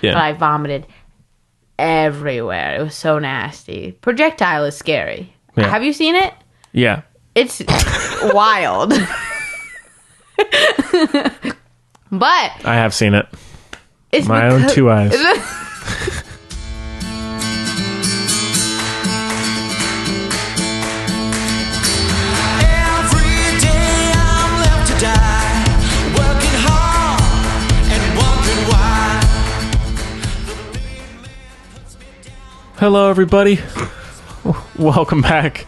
Yeah. But I vomited everywhere. It was so nasty. Projectile is scary. Yeah. Have you seen it? Yeah. It's wild. But I have seen it. it's My own two eyes. Hello, everybody. Welcome back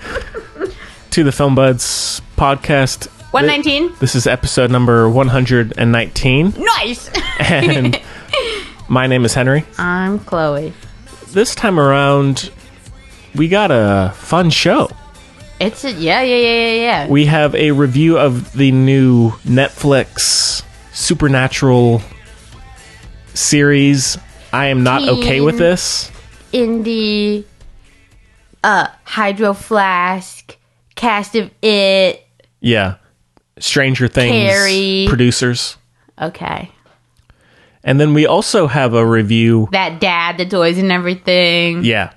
to the Film Buds podcast. 119. This is episode number 119. Nice. And my name is Henry. I'm Chloe. This time around, we got a fun show. It's yeah. We have a review of the new Netflix Supernatural series. I am not okay with this. In the Hydro Flask cast of It. Yeah. Stranger Things Carrie. Producers. Okay. And then we also have a review. That dad, the toys and everything. Yeah.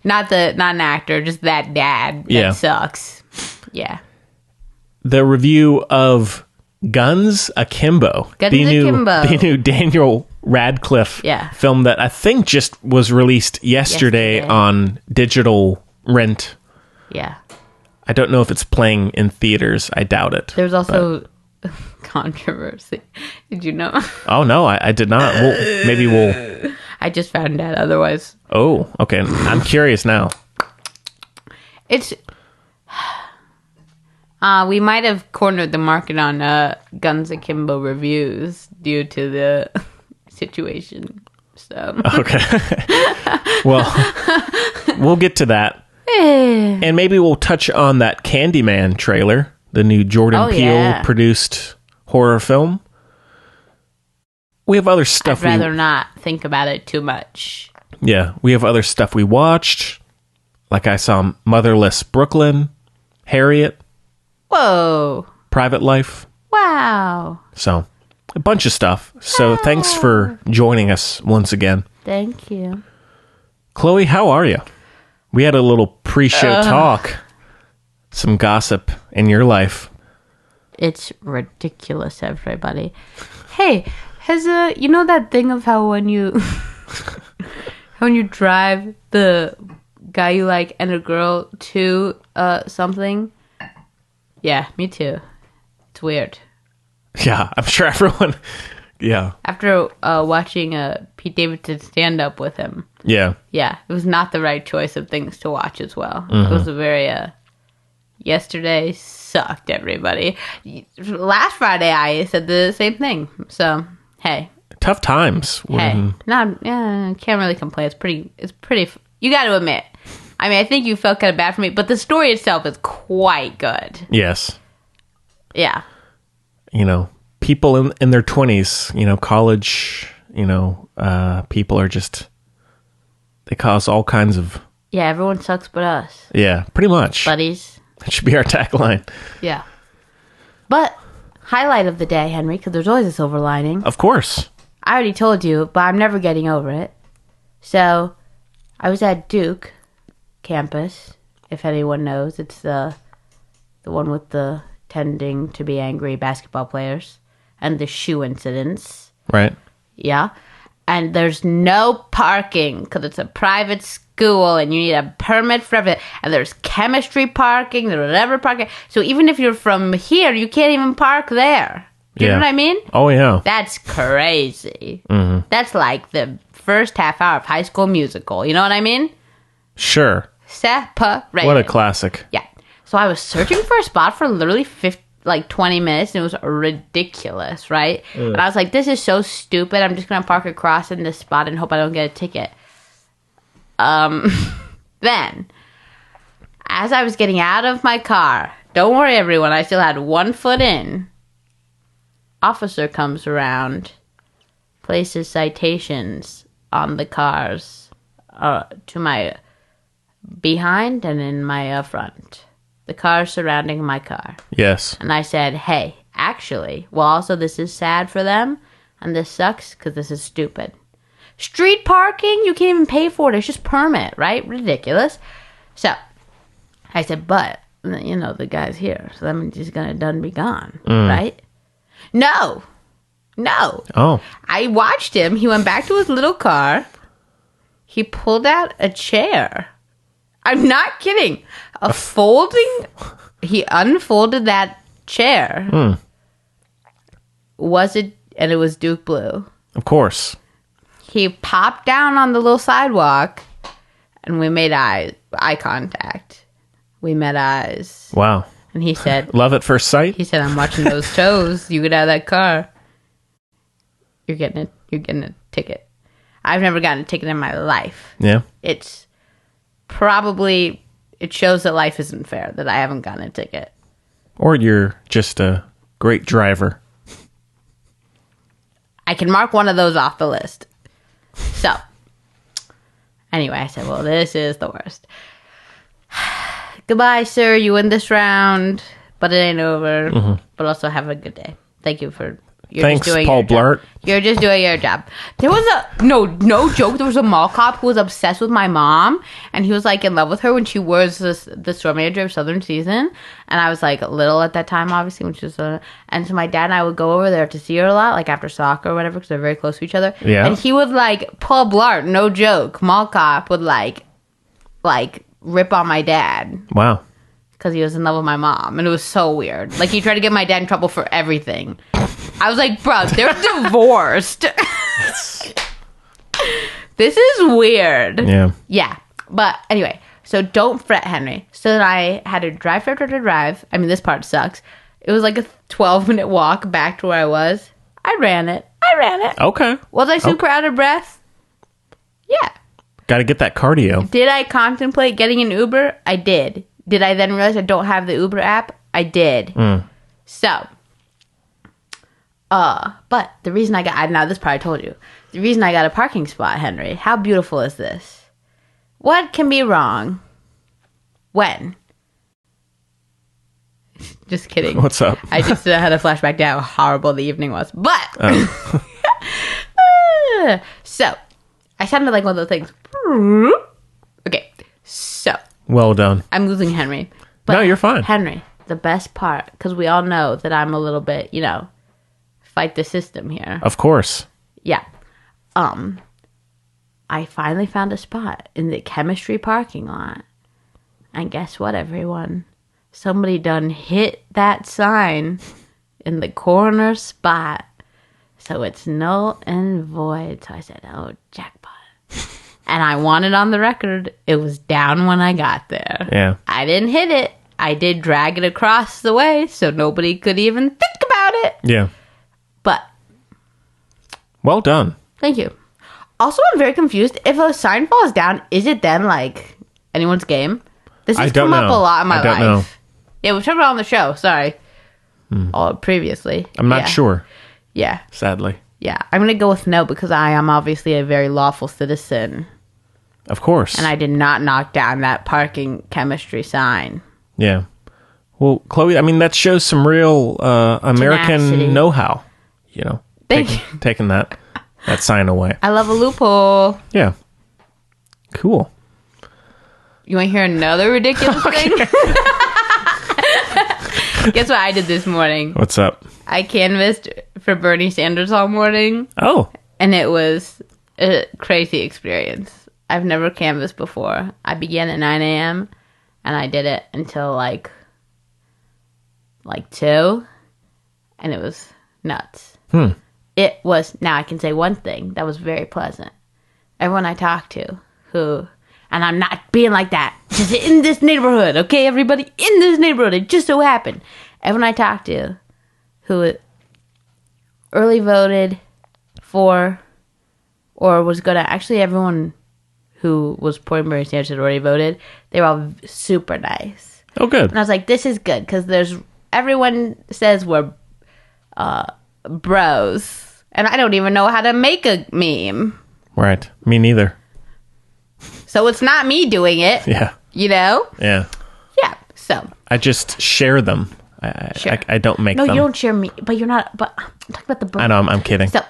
Not an actor, just that dad. That Yeah. sucks. Yeah. The review of Guns Akimbo. Guns the Akimbo. new Daniel Radcliffe film that I think just was released yesterday on digital rent. Yeah. I don't know if it's playing in theaters. I doubt it. There's also controversy. Did you know? Oh, no, I did not. Maybe we'll... I just found out otherwise. Oh, okay. I'm curious now. It's... we might have cornered the market on Guns Akimbo reviews due to the situation. So Okay. Well, we'll get to that. And maybe we'll touch on that Candyman trailer, the new Jordan Peele produced horror film. We have other stuff. I'd rather not think about it too much. Yeah, we have other stuff we watched. Like I saw Motherless Brooklyn, Harriet. Whoa. Private Life. Wow. So, a bunch of stuff. So, thanks for joining us once again. Thank you. Chloe, how are you? We had a little pre-show talk. Some gossip in your life. It's ridiculous, everybody. Hey, has you know that thing of how when you when you drive the guy you like and a girl to something? Yeah, me too. It's weird. Yeah, I'm sure everyone... Yeah. After watching Pete Davidson stand-up with him. Yeah. Yeah, it was not the right choice of things to watch as well. It was a very... yesterday sucked, everybody. Last Friday, I said the same thing. So, hey. Tough times. Hey. Can't really complain. It's pretty... You got to admit. I mean, I think you felt kind of bad for me, but the story itself is quite good. Yes. Yeah. You know, people in their 20s, you know, college, you know, people are just... They cause all kinds of... Yeah, everyone sucks but us. Yeah, pretty much. Buddies. That should be our tagline. Yeah. But, highlight of the day, Henry, because there's always a silver lining. Of course. I already told you, but I'm never getting over it. So, I was at Duke campus, if anyone knows. It's the one with the tending to be angry basketball players and the shoe incidents. Right. Yeah. And there's no parking because it's a private school and you need a permit for everything. And there's chemistry parking, there's whatever parking. So even if you're from here, you can't even park there. Do you know what I mean? Oh, yeah. That's crazy. Mm-hmm. That's like the first half hour of High School Musical. You know what I mean? Sure. Separated. What a classic. Yeah. So I was searching for a spot for literally 20 minutes, and it was ridiculous, right? And I was like, this is so stupid. I'm just going to park across in this spot and hope I don't get a ticket. Then, as I was getting out of my car, don't worry, everyone, I still had 1 foot in. Officer comes around, places citations on the cars to my behind and in my front. The cars surrounding my car. Yes. And I said, hey, actually, well, also this is sad for them, and this sucks because this is stupid. Street parking, you can't even pay for it. It's just permit, right? Ridiculous. So I said, but, you know, the guy's here. So that means he's going to done be gone, right? No. Oh. I watched him. He went back to his little car. He pulled out a chair. I'm not kidding. He unfolded that chair. And it was Duke Blue. Of course. He popped down on the little sidewalk, and we made eye contact. We met eyes. Wow. And he said... Love at first sight? He said, I'm watching those toes. You get out of that car. You're getting a ticket. I've never gotten a ticket in my life. Yeah. It's probably... It shows that life isn't fair, that I haven't gotten a ticket. Or you're just a great driver. I can mark one of those off the list. So, anyway, I said, well, this is the worst. Goodbye, sir. You win this round, but it ain't over. But also have a good day. Thank you for... Thanks, Paul Blart. You're just doing your job. There was no joke. There was a mall cop who was obsessed with my mom, and he was like in love with her when she was the store manager of Southern Season. And I was like little at that time, obviously, when she was. And so my dad and I would go over there to see her a lot, like after soccer or whatever, because they're very close to each other. Yeah. And he would like Paul Blart, no joke, mall cop would like rip on my dad. Wow. Because he was in love with my mom, and it was so weird. Like he tried to get my dad in trouble for everything. I was like, bro, they're divorced. This is weird. Yeah. Yeah. But anyway, so don't fret, Henry. So then I had to drive. I mean, this part sucks. It was like a 12-minute walk back to where I was. I ran it. Okay. Was I super out of breath? Yeah. Got to get that cardio. Did I contemplate getting an Uber? I did. Did I then realize I don't have the Uber app? I did. So... but the reason now this part I told you. The reason I got a parking spot, Henry, how beautiful is this? What can be wrong? When? Just kidding. What's up? I just had a flashback to how horrible the evening was. But, so, I sounded like one of those things. Okay, so. Well done. I'm losing Henry. But no, you're fine. Henry, the best part, because we all know that I'm a little bit, fight the system here. Of course. Yeah. I finally found a spot in the chemistry parking lot. And guess what, everyone? Somebody done hit that sign in the corner spot. So it's null and void. So I said, oh, jackpot. And I want it on the record. It was down when I got there. Yeah. I didn't hit it. I did drag it across the way so nobody could even think about it. Yeah. But. Well done. Thank you. Also, I'm very confused. If a sign falls down, is it then like anyone's game? This has come up a lot in my life. I don't know. Yeah, we've talked about it on the show. Sorry. Previously. I'm not sure. Yeah. Sadly. Yeah. I'm going to go with no because I am obviously a very lawful citizen. Of course. And I did not knock down that parking chemistry sign. Yeah. Well, Chloe, I mean, that shows some real American tenacity. Know-how. Taking that sign away. I love a loophole. Yeah. Cool. You want to hear another ridiculous thing? Guess what I did this morning? What's up? I canvassed for Bernie Sanders all morning. Oh. And it was a crazy experience. I've never canvassed before. I began at 9 a.m. and I did it until like 2. And it was nuts. It was, now I can say one thing that was very pleasant. Everyone I talked to who, and I'm not being like that, just in this neighborhood, okay, everybody? In this neighborhood, it just so happened. Everyone I talked to who early voted for, or was going to, actually everyone who was supporting Bernie Sanders had already voted, they were all super nice. Oh, good. And I was like, this is good, because everyone says we're bros. And I don't even know how to make a meme. Right. Me neither. So it's not me doing it. Yeah. You know? Yeah. Yeah. So. I just share them. I don't make them. No, you don't share me. But you're not. But I'm talking about the bros. I know. I'm kidding. So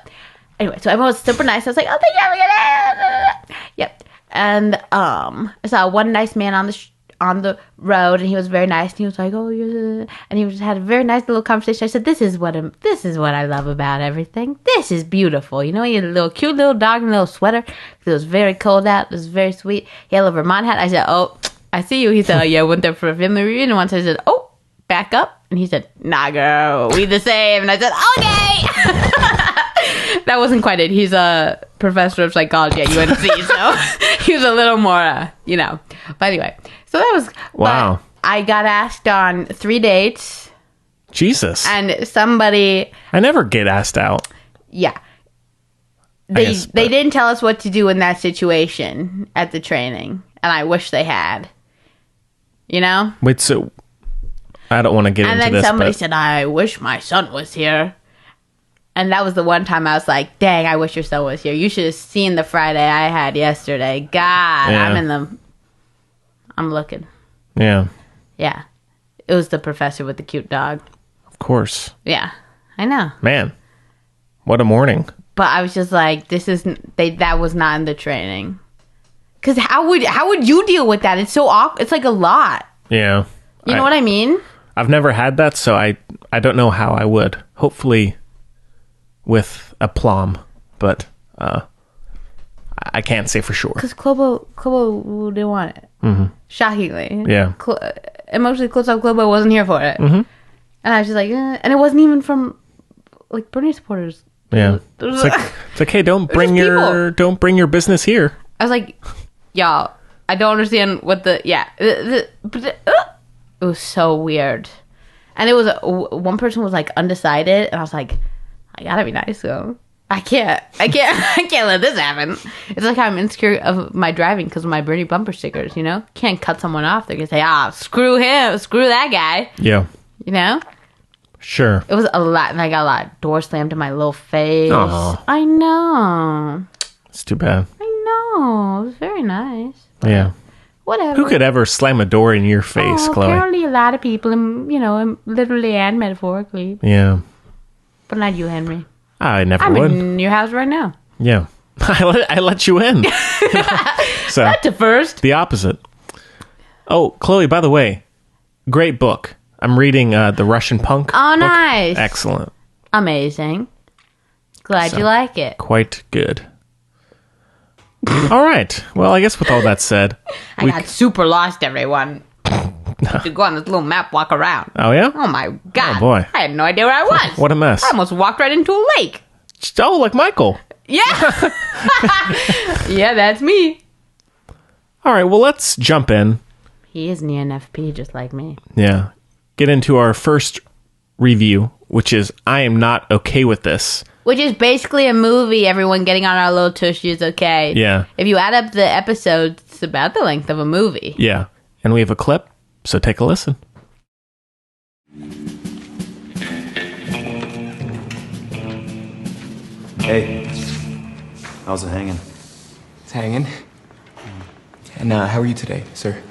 anyway, so everyone was super nice. I was like, oh, thank you. Yep. And I saw one nice man on the road, and he was very nice. And he was like, oh, and he just had a very nice little conversation. I said, this is what I love about everything. This is beautiful. You know, he had a little cute little dog and a little sweater. It was very cold out. It was very sweet. He had a little Vermont hat. I said, oh, I see you. He said, oh, yeah, I went there for a family reunion once. I said, oh, back up. And he said, nah, girl, we the same. And I said, okay. That wasn't quite it. He's a professor of psychology at UNC, so he was a little more, But anyway, so that was... Wow. I got asked on 3 dates. Jesus. And somebody... I never get asked out. Yeah. They didn't tell us what to do in that situation at the training, and I wish they had. You know? Wait, so... I don't want to get into this, And then somebody said, I wish my son was here. And that was the one time I was like, dang, I wish your son was here. You should have seen the Friday I had yesterday. God, yeah. I'm looking. Yeah. Yeah. It was the professor with the cute dog. Of course. Yeah, I know. Man, what a morning. But I was just like, that was not in the training. Because how would you deal with that? It's so awkward. It's like a lot. Yeah. You know what I mean? I've never had that, so I don't know how I would. Hopefully with aplomb, but I can't say for sure. Because Clobo didn't want it. Mm-hmm. Shockingly. Yeah. Emotionally close up Clobo wasn't here for it. Mm-hmm. And I was just like, and it wasn't even from like Bernie supporters. Yeah. It's like, hey, don't bring your business here. I was like, y'all, I don't understand what it was so weird. And it was one person was like undecided, and I was like, I gotta be nice though. I can't let this happen. It's like I'm insecure of my driving because of my Bernie bumper stickers, you know? Can't cut someone off. They're gonna say, screw him, screw that guy. Yeah. You know? Sure. It was a lot, and I got a lot. Door slammed in my little face. Aww. I know. It's too bad. I know. It was very nice. Yeah. Whatever. Who could ever slam a door in your face, Chloe? Apparently a lot of people, literally and metaphorically. Yeah. But not you, Henry. I never would. I'm in your house right now. Yeah. I let you in. So not to first. The opposite. Oh, Chloe, by the way, great book. I'm reading the Russian Punk. Oh, book. Nice. Excellent. Amazing. Glad you like it. Quite good. All right. Well, I guess with all that said, I got super lost, everyone. To go on this little map, walk around. Oh, yeah? Oh, my God. Oh, boy. I had no idea where I was. What a mess. I almost walked right into a lake. Oh, like Michael. Yeah. Yeah, that's me. All right. Well, let's jump in. He is an ENFP, just like me. Yeah. Get into our first review, which is I Am Not Okay With This. Which is basically a movie, everyone getting on our little tushies, okay? Yeah. If you add up the episodes, it's about the length of a movie. Yeah. And we have a clip, so take a listen. Hey, how's it hanging? It's hanging. And how are you today, sir?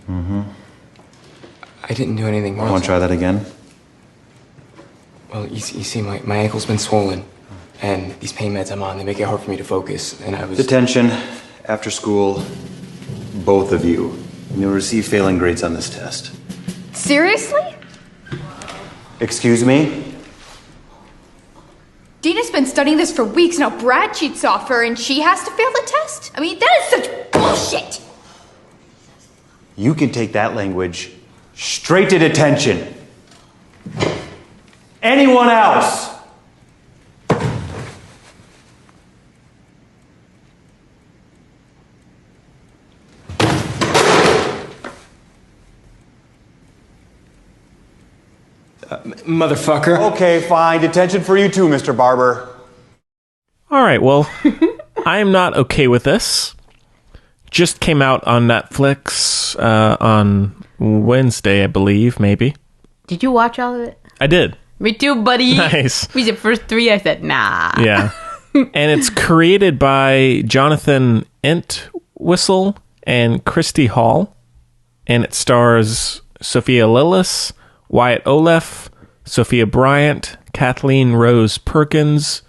Mm-hmm. I didn't do anything wrong. Want to try that again? Well, you see, my ankle's been swollen, and these pain meds I'm on, they make it hard for me to focus, and I was... Detention, after school, both of you. And you'll receive failing grades on this test. Seriously? Excuse me? Dina's been studying this for weeks, now Brad cheats off her and she has to fail the test? I mean, that is such bullshit! You can take that language straight to detention. Anyone else? Motherfucker. Okay, fine. Detention for you too, Mr. Barber. All right, well, I am not okay with this. Just came out on Netflix on Wednesday, I believe, maybe. Did you watch all of it? I did. Me too, buddy. Nice. We said first 3, I said, nah. Yeah. And it's created by Jonathan Entwistle and Christy Hall. And it stars Sophia Lillis, Wyatt Oleff, Sophia Bryant, Kathleen Rose Perkins,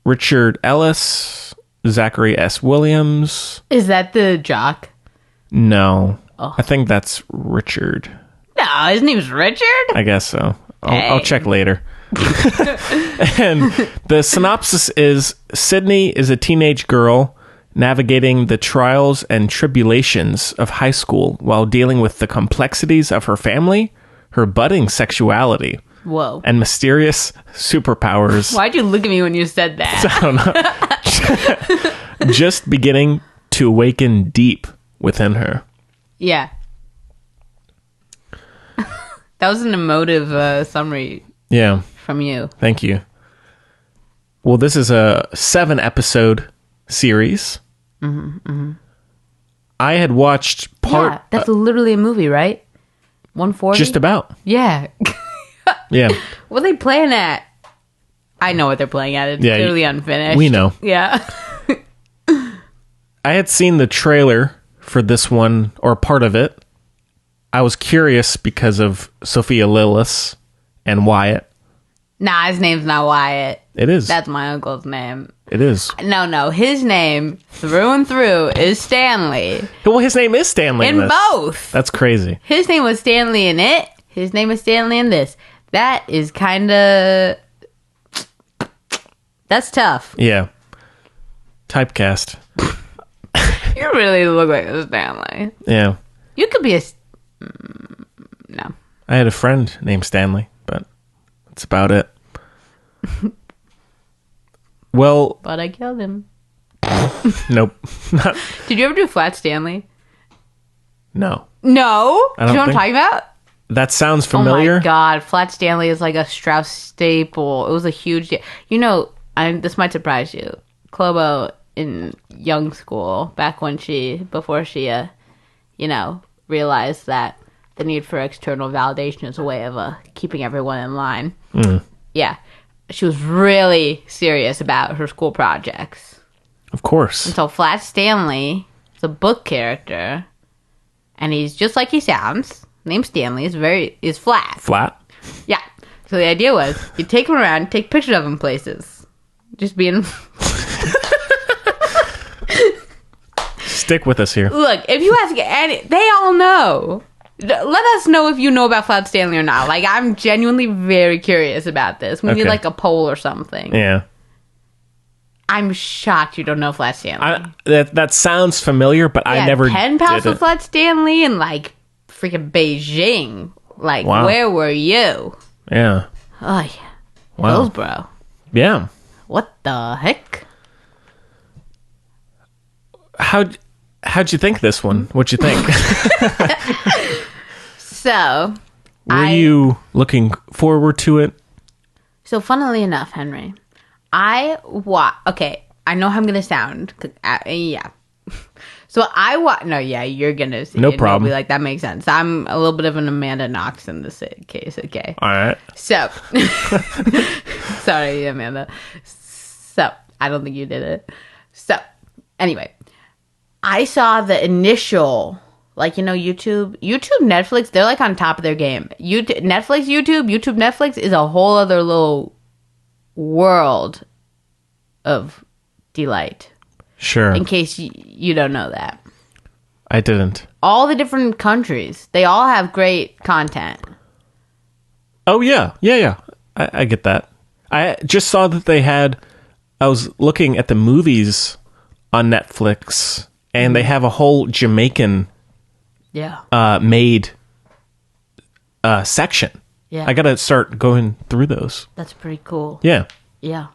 Richard Ellis, Zachary S. Williams. Is that the jock? No. Oh. I think that's Richard. No, his name's Richard? I guess so. I'll check later. And the synopsis is Sydney is a teenage girl navigating the trials and tribulations of high school while dealing with the complexities of her family, her budding sexuality, and mysterious superpowers. Why'd you look at me when you said that? I don't know. Just beginning to awaken deep within her. Yeah. That was an emotive summary. Yeah. From you. Thank you. Well, this is a 7-episode series. I had watched part... Yeah, that's literally a movie, right? 140? Just about. Yeah. Yeah. What are they playing at? I know what they're playing at. It's clearly unfinished. We know. Yeah. I had seen the trailer for this one, or part of it. I was curious because of Sophia Lillis and Wyatt. Nah, his name's not Wyatt. It is. That's my uncle's name. It is. No. His name, through and through, is Stanley. Well, his name is Stanley in this. Both. That's crazy. His name was Stanley in it. His name is Stanley in this. That is kind of... That's tough. Yeah. Typecast. You really look like a Stanley. Yeah. You could be a... No. I had a friend named Stanley, but that's about it. Well... But I killed him. Nope. Did you ever do Flat Stanley? No. No? Do you know what I'm talking about? That sounds familiar. Oh my god, Flat Stanley is like a Strauss staple. It was a huge deal. You know, this might surprise you. Clobo in young school, back when before she realized that the need for external validation is a way of keeping everyone in line. Yeah. She was really serious about her school projects. Of course. And so Flat Stanley is a book character, and he's just like he sounds. Named Stanley is flat. Flat? Yeah. So the idea was you take him around, take pictures of him places. Just being... Stick with us here. Look, if you ask they all know. Let us know if you know about Flat Stanley or not. Like, I'm genuinely very curious about this. We need like a poll or something. Yeah. I'm shocked you don't know Flat Stanley. That sounds familiar, but I never pen pals with Flat Stanley and like freaking Beijing. Like, where were you? Yeah. Oh, yeah. Wow. Hillsborough. Yeah. What the heck? How'd you think this one? What'd you think? So, were you looking forward to it? So, funnily enough, Henry, okay, I know how I'm gonna sound. Yeah. So you're gonna see. No it problem. Be like, that makes sense. I'm a little bit of an Amanda Knox in this case. Okay. All right. So, sorry, Amanda. So, I don't think you did it. So, anyway, I saw the initial, YouTube, Netflix, they're like on top of their game. Netflix, YouTube, Netflix is a whole other little world of delight. Sure. In case you don't know that. I didn't. All the different countries, they all have great content. Oh, yeah. Yeah. I get that. I just saw that I was looking at the movies on Netflix, and they have a whole Jamaican made section. Yeah. I got to start going through those. That's pretty cool. Yeah. Yeah.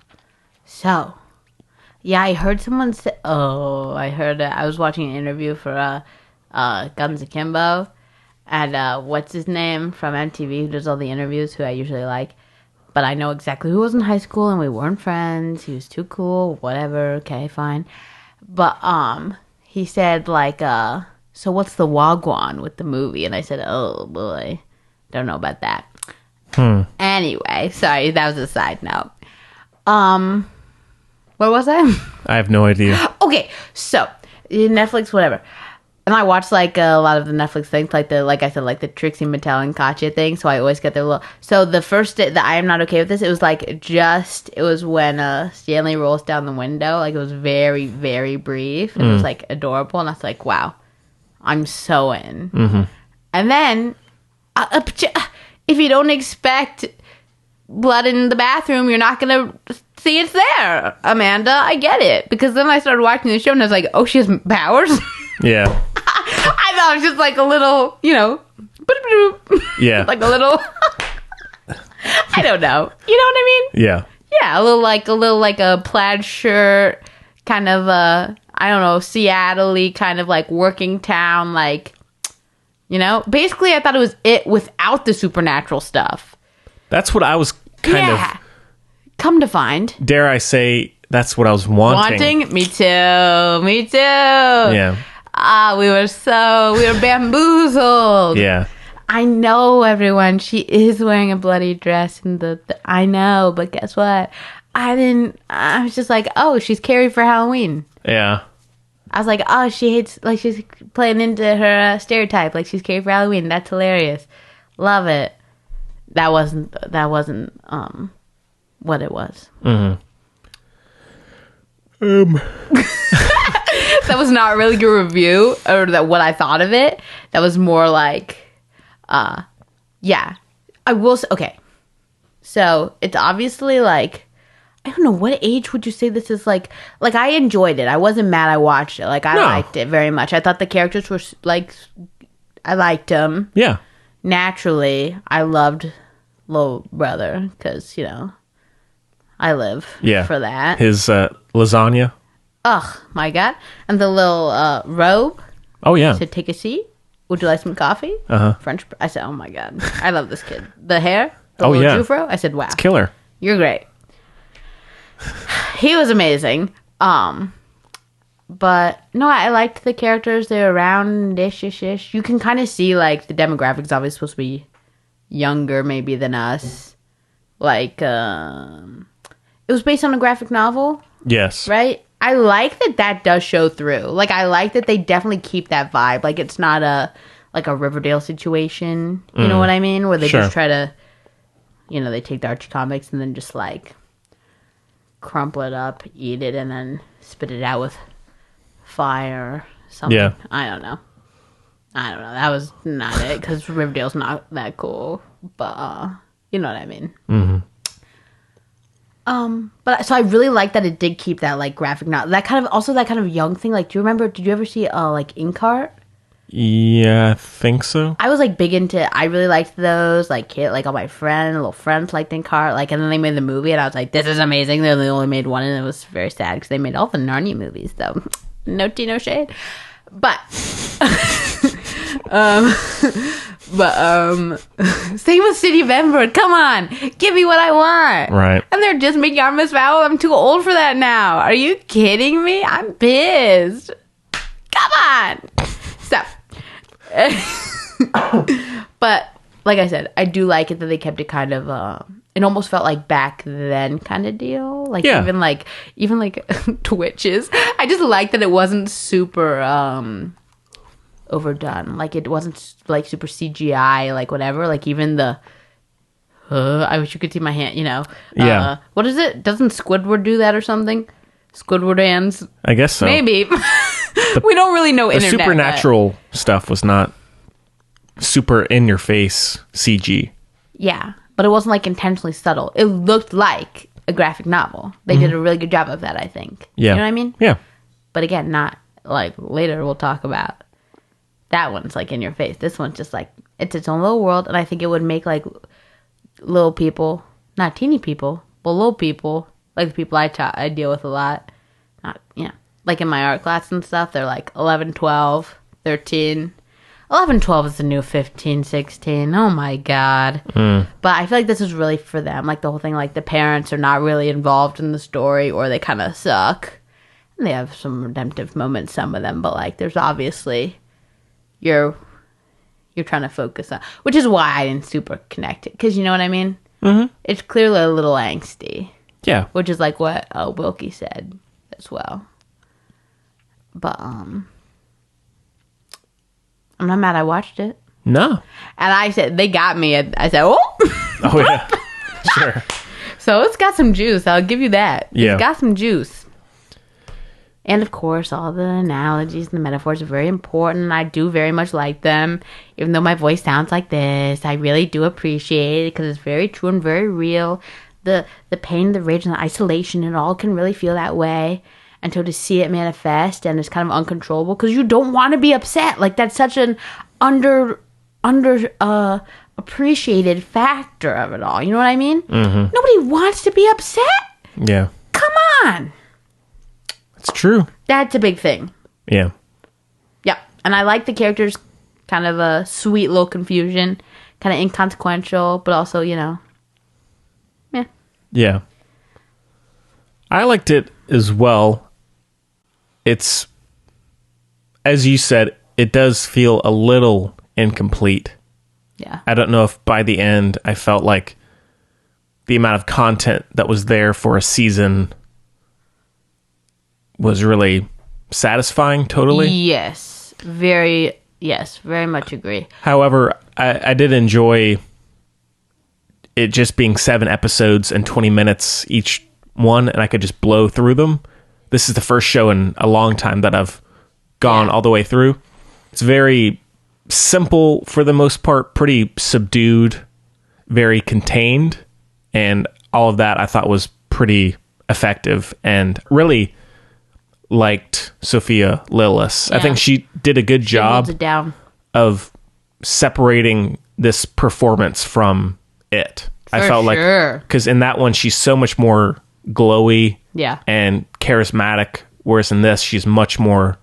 So, I heard someone say... Oh, I heard... I was watching an interview for Guns Akimbo, and what's his name from MTV, who does all the interviews, who I usually like. But I know exactly who was in high school, and we weren't friends. He was too cool. Whatever. Okay, fine. But he said, so what's the wagwan with the movie? And I said, oh, boy. Don't know about that. Anyway, sorry, that was a side note. Where was I? I have no idea. Okay, so Netflix, whatever. And I watch like a lot of the Netflix things, like I said, like the Trixie Mattel and Katya thing. So I always get their little. So the first day that I am not okay with this, it was when Stanley rolls down the window. Like it was very, very brief. And it was like adorable, and I was like, wow, I'm so in. Mm-hmm. And then, if you don't expect blood in the bathroom, you're not gonna see it's there, Amanda. I get it, because then I started watching the show and I was like, oh, she has powers. Yeah. I thought it was just like a little, yeah, like a little. I don't know. You know what I mean? Yeah. Yeah, a little like a plaid shirt, kind of I don't know, Seattle-y, kind of like working town, like, Basically, I thought it was it without the supernatural stuff. That's what I was kind of. Come to find. Dare I say, that's what I was wanting. Me too. Me too. Yeah. We were bamboozled. Yeah. I know, everyone. She is wearing a bloody dress in I know, but guess what? I was just like, oh, she's Carrie for Halloween. Yeah. I was like, oh, she hates, like, she's playing into her stereotype, like she's Carrie for Halloween. That's hilarious. Love it. That wasn't what it was. Mm-hmm. That was not really a review, or what I thought of it. That was more like, yeah. I will say, okay. So, it's obviously like, I don't know, what age would you say this is like I enjoyed it. I wasn't mad I watched it. Like, I liked it very much. I thought the characters were, like, I liked them. Yeah. Naturally, I loved Little Brother, because, I live for that. His lasagna. Oh, my God. And the little robe. Oh, yeah. Said, take a seat. Would you like some coffee? Uh-huh. French. I said, oh, my God. I love this kid. The hair. The little Jufro. I said, wow. It's killer. You're great. He was amazing. But, no, I liked the characters. They're around ish. You can kind of see, like, the demographics obviously supposed to be younger, maybe, than us. Like, it was based on a graphic novel. Yes. Right? I like that does show through. Like, I like that they definitely keep that vibe. Like, it's not a Riverdale situation. You know what I mean? Where they just try to, they take the Archie comics and then just, like, crumple it up, eat it, and then spit it out with fire or something. Yeah. I don't know. That was not it, because Riverdale's not that cool. But, you know what I mean? Mm-hmm. But so I really like that it did keep that, like, graphic novel. That kind of young thing. Like, did you ever see, like, Inkheart? Yeah, I think so. I was, like, big into, I really liked those, like, all my little friends liked Inkheart, like, and then they made the movie, and I was like, this is amazing. They only made one, and it was very sad, because they made all the Narnia movies, though. No tea, no shade. But, same with City of Ember. Come on, give me what I want. Right. And they're just making Artemis Fowl. I'm too old for that now. Are you kidding me? I'm pissed. Come on. So, but like I said, I do like it that they kept it kind of. It almost felt like back then kind of deal. Like, yeah. even like Twitches. I just like that it wasn't super overdone. Like, it wasn't like super CGI, like whatever. Like, even the I wish you could see my hand, Yeah. What is it? Doesn't Squidward do that or something? Squidward hands? I guess so. Maybe. We don't really know internet. The supernatural stuff was not super in your face CG. Yeah. But it wasn't, like, intentionally subtle. It looked like a graphic novel. They did a really good job of that, I think. Yeah. You know what I mean? Yeah. But again, not, like, later we'll talk about. That one's, like, in your face. This one's just, like, it's its own little world. And I think it would make, like, little people, not teeny people, but little people, like the people I deal with a lot. Not, like in my art class and stuff, they're, like, 11, 12, 13. 11, 12 is the new 15, 16. Oh, my God. But I feel like this is really for them. Like, the whole thing, like, the parents are not really involved in the story, or they kind of suck. And they have some redemptive moments, some of them. But, like, there's obviously, you're trying to focus on. Which is why I didn't super connect it. Because you know what I mean? Mm-hmm. It's clearly a little angsty. Yeah. Which is, like, what Wilkie said as well. But, I'm not mad I watched it. No. And I said, they got me. I said, oh. Oh, yeah. Sure. So it's got some juice. I'll give you that. Yeah. It's got some juice. And of course, all the analogies and the metaphors are very important. I do very much like them. Even though my voice sounds like this, I really do appreciate it because it's very true and very real. The pain, the rage, and the isolation, it all can really feel that way. And so to see it manifest and it's kind of uncontrollable because you don't want to be upset. Like, that's such an appreciated factor of it all. You know what I mean? Mm-hmm. Nobody wants to be upset. Yeah. Come on. It's true. That's a big thing. Yeah. Yeah. And I like the characters, kind of a sweet little confusion, kind of inconsequential, but also, yeah. Yeah. I liked it as well. It's, as you said, it does feel a little incomplete. Yeah. I don't know if by the end I felt like the amount of content that was there for a season was really satisfying totally. Yes. Very much agree. However, I did enjoy it just being 7 episodes and 20 minutes each one, and I could just blow through them. This is the first show in a long time that I've gone all the way through. It's very simple for the most part, pretty subdued, very contained, and all of that I thought was pretty effective, and really liked Sophia Lillis. I think she did a good job holds it down. of separating this performance from it. I felt like, because in that one she's so much more glowy and charismatic, whereas in this she's much more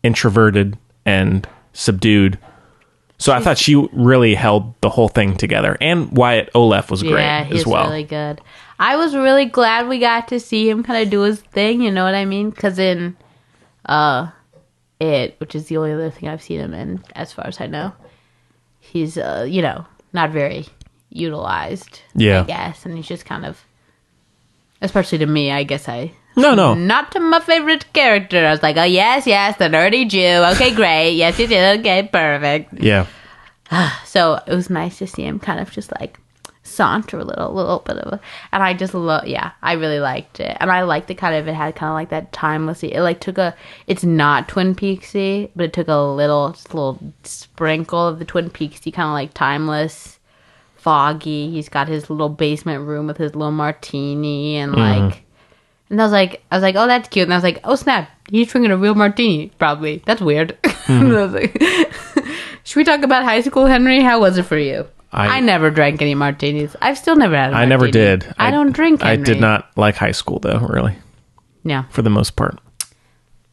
introverted and subdued. So I thought she really held the whole thing together. And Wyatt Oleff was great as well. Yeah, he's really good. I was really glad we got to see him kind of do his thing, you know what I mean? Because in It, which is the only other thing I've seen him in, as far as I know, he's, not very utilized, I guess. And he's just kind of, especially to me, I guess No. Not to my favorite character. I was like, oh, yes, the nerdy Jew. Okay, great. Yes, you did. Okay, perfect. Yeah. So it was nice to see him kind of just like saunter a little bit of a, and I just I really liked it. And I liked it it had kind of like that timeless, it like took it's not Twin Peaksy, but it took a little sprinkle of the Twin Peaksy kind of like timeless, foggy. He's got his little basement room with his little martini and like, and I was like, oh, that's cute. And I was like, oh, snap, he's drinking a real martini, probably. That's weird. And I was like, should we talk about high school, Henry? How was it for you? I never drank any martinis. I've still never had a martini. I never did. I don't drink, Henry. I did not like high school, though, really. Yeah. For the most part.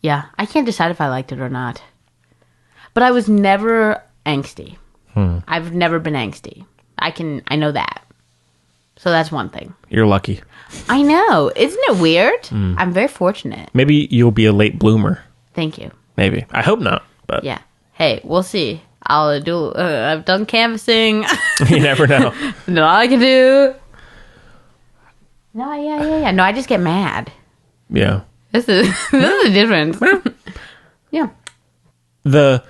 Yeah. I can't decide if I liked it or not. But I was never angsty. I've never been angsty. I know that. So that's one thing. You're lucky. I know. Isn't it weird? I'm very fortunate. Maybe you'll be a late bloomer. Thank you. Maybe. I hope not. But yeah. Hey, we'll see. I've done canvassing. You never know. Know all I can do. No, yeah. No, I just get mad. Yeah. This is the difference. Yeah. The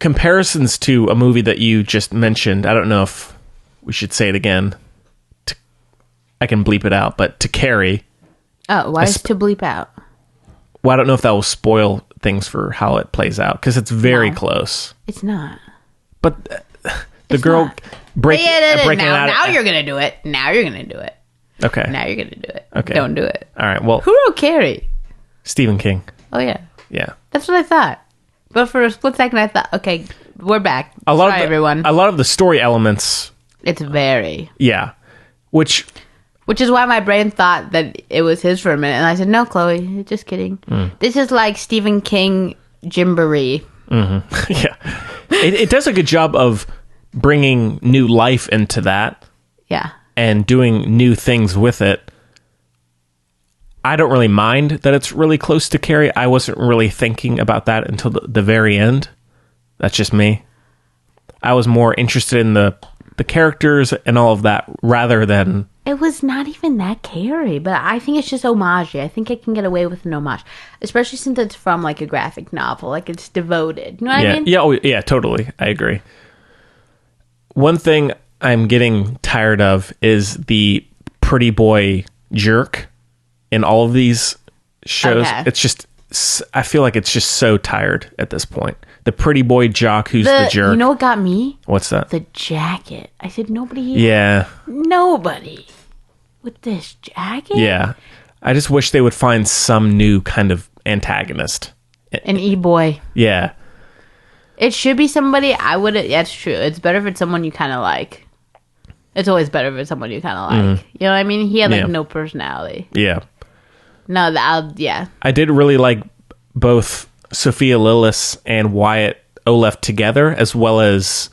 comparisons to a movie that you just mentioned, I don't know if we should say it again. I can bleep it out, but to Carrie. Oh, why is to bleep out? Well, I don't know if that will spoil things for how it plays out, because it's very close. It's not. But the girl breaking out. Now you're going to do it. Now you're going to do it. Okay. Now you're going to do it. Okay. Don't do it. All right. Well, who wrote Carrie? Stephen King. Oh, yeah. Yeah. That's what I thought. But for a split second, I thought, okay, we're back. Sorry, everyone. A lot of the story elements. It's very. Yeah. Which is why my brain thought that it was his for a minute. And I said, no, Chloe, just kidding. This is like Stephen King Jimboree. Mm-hmm. Yeah. It does a good job of bringing new life into that. Yeah. And doing new things with it. I don't really mind that it's really close to Carrie. I wasn't really thinking about that until the very end. That's just me. I was more interested in the characters and all of that rather than It was not even that scary, but I think it's just homage. I think I can get away with an homage, especially since it's from like a graphic novel. Like it's devoted. You know what I mean? Yeah. Oh, yeah. Totally. I agree. One thing I'm getting tired of is the pretty boy jerk in all of these shows. Okay. It's just, I feel like it's just so tired at this point. The pretty boy jock who's the jerk. You know what got me? What's that? The jacket. I said nobody. Yeah. Nobody with this jacket. Yeah. I just wish they would find some new kind of antagonist. An e-boy. Yeah. It should be somebody I would. That's true. It's better if it's someone you kind of like. It's always better if it's someone you kind of like. You know what I mean? He had like no personality. Yeah. No, yeah. I did really like both Sophia Lillis and Wyatt Olaf together, as well as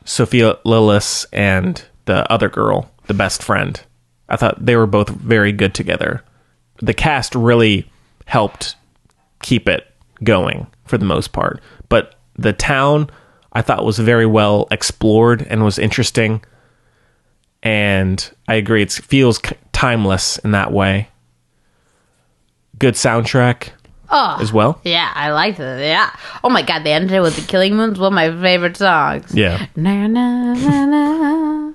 Sophia Lillis and the other girl, the best friend. I thought they were both very good together. The cast really helped keep it going for the most part. But the town, I thought, was very well explored and was interesting. And I agree, it feels timeless in that way. Good soundtrack as well. Yeah, I liked it. Yeah. Oh my God, they ended it with The Killing Moon's one of my favorite songs. Yeah. Na, na, na, na.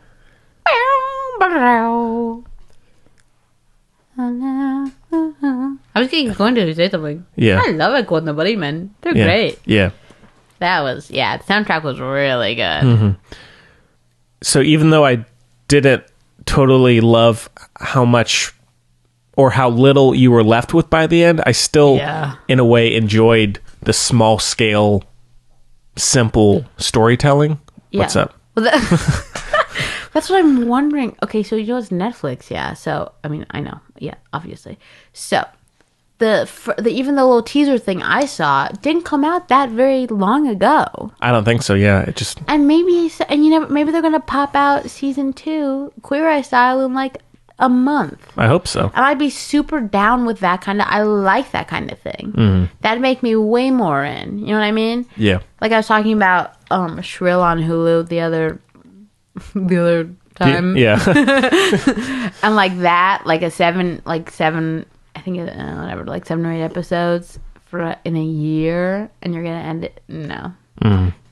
I was going to say something. Yeah. I love it, Cuando Bariman. They're great. Yeah. The soundtrack was really good. Mm-hmm. So even though I didn't totally love how much or how little you were left with by the end, I still, in a way, enjoyed the small scale, simple storytelling. Yeah. What's up? Well, that's what I'm wondering. Okay, so you know it's Netflix, yeah. So I mean, I know, yeah, obviously. So the even the little teaser thing I saw didn't come out that very long ago. I don't think so. Yeah, it just maybe they're gonna pop out season 2 Queer Eye Style in like a month. I hope so. And I'd be super down with that kind of. I like that kind of thing. Mm-hmm. That'd make me way more in. You know what I mean? Yeah. Like I was talking about Shrill on Hulu the other time. Yeah. And like that, like seven, I think whatever, like 7 or 8 episodes in a year, and you're gonna end it. No.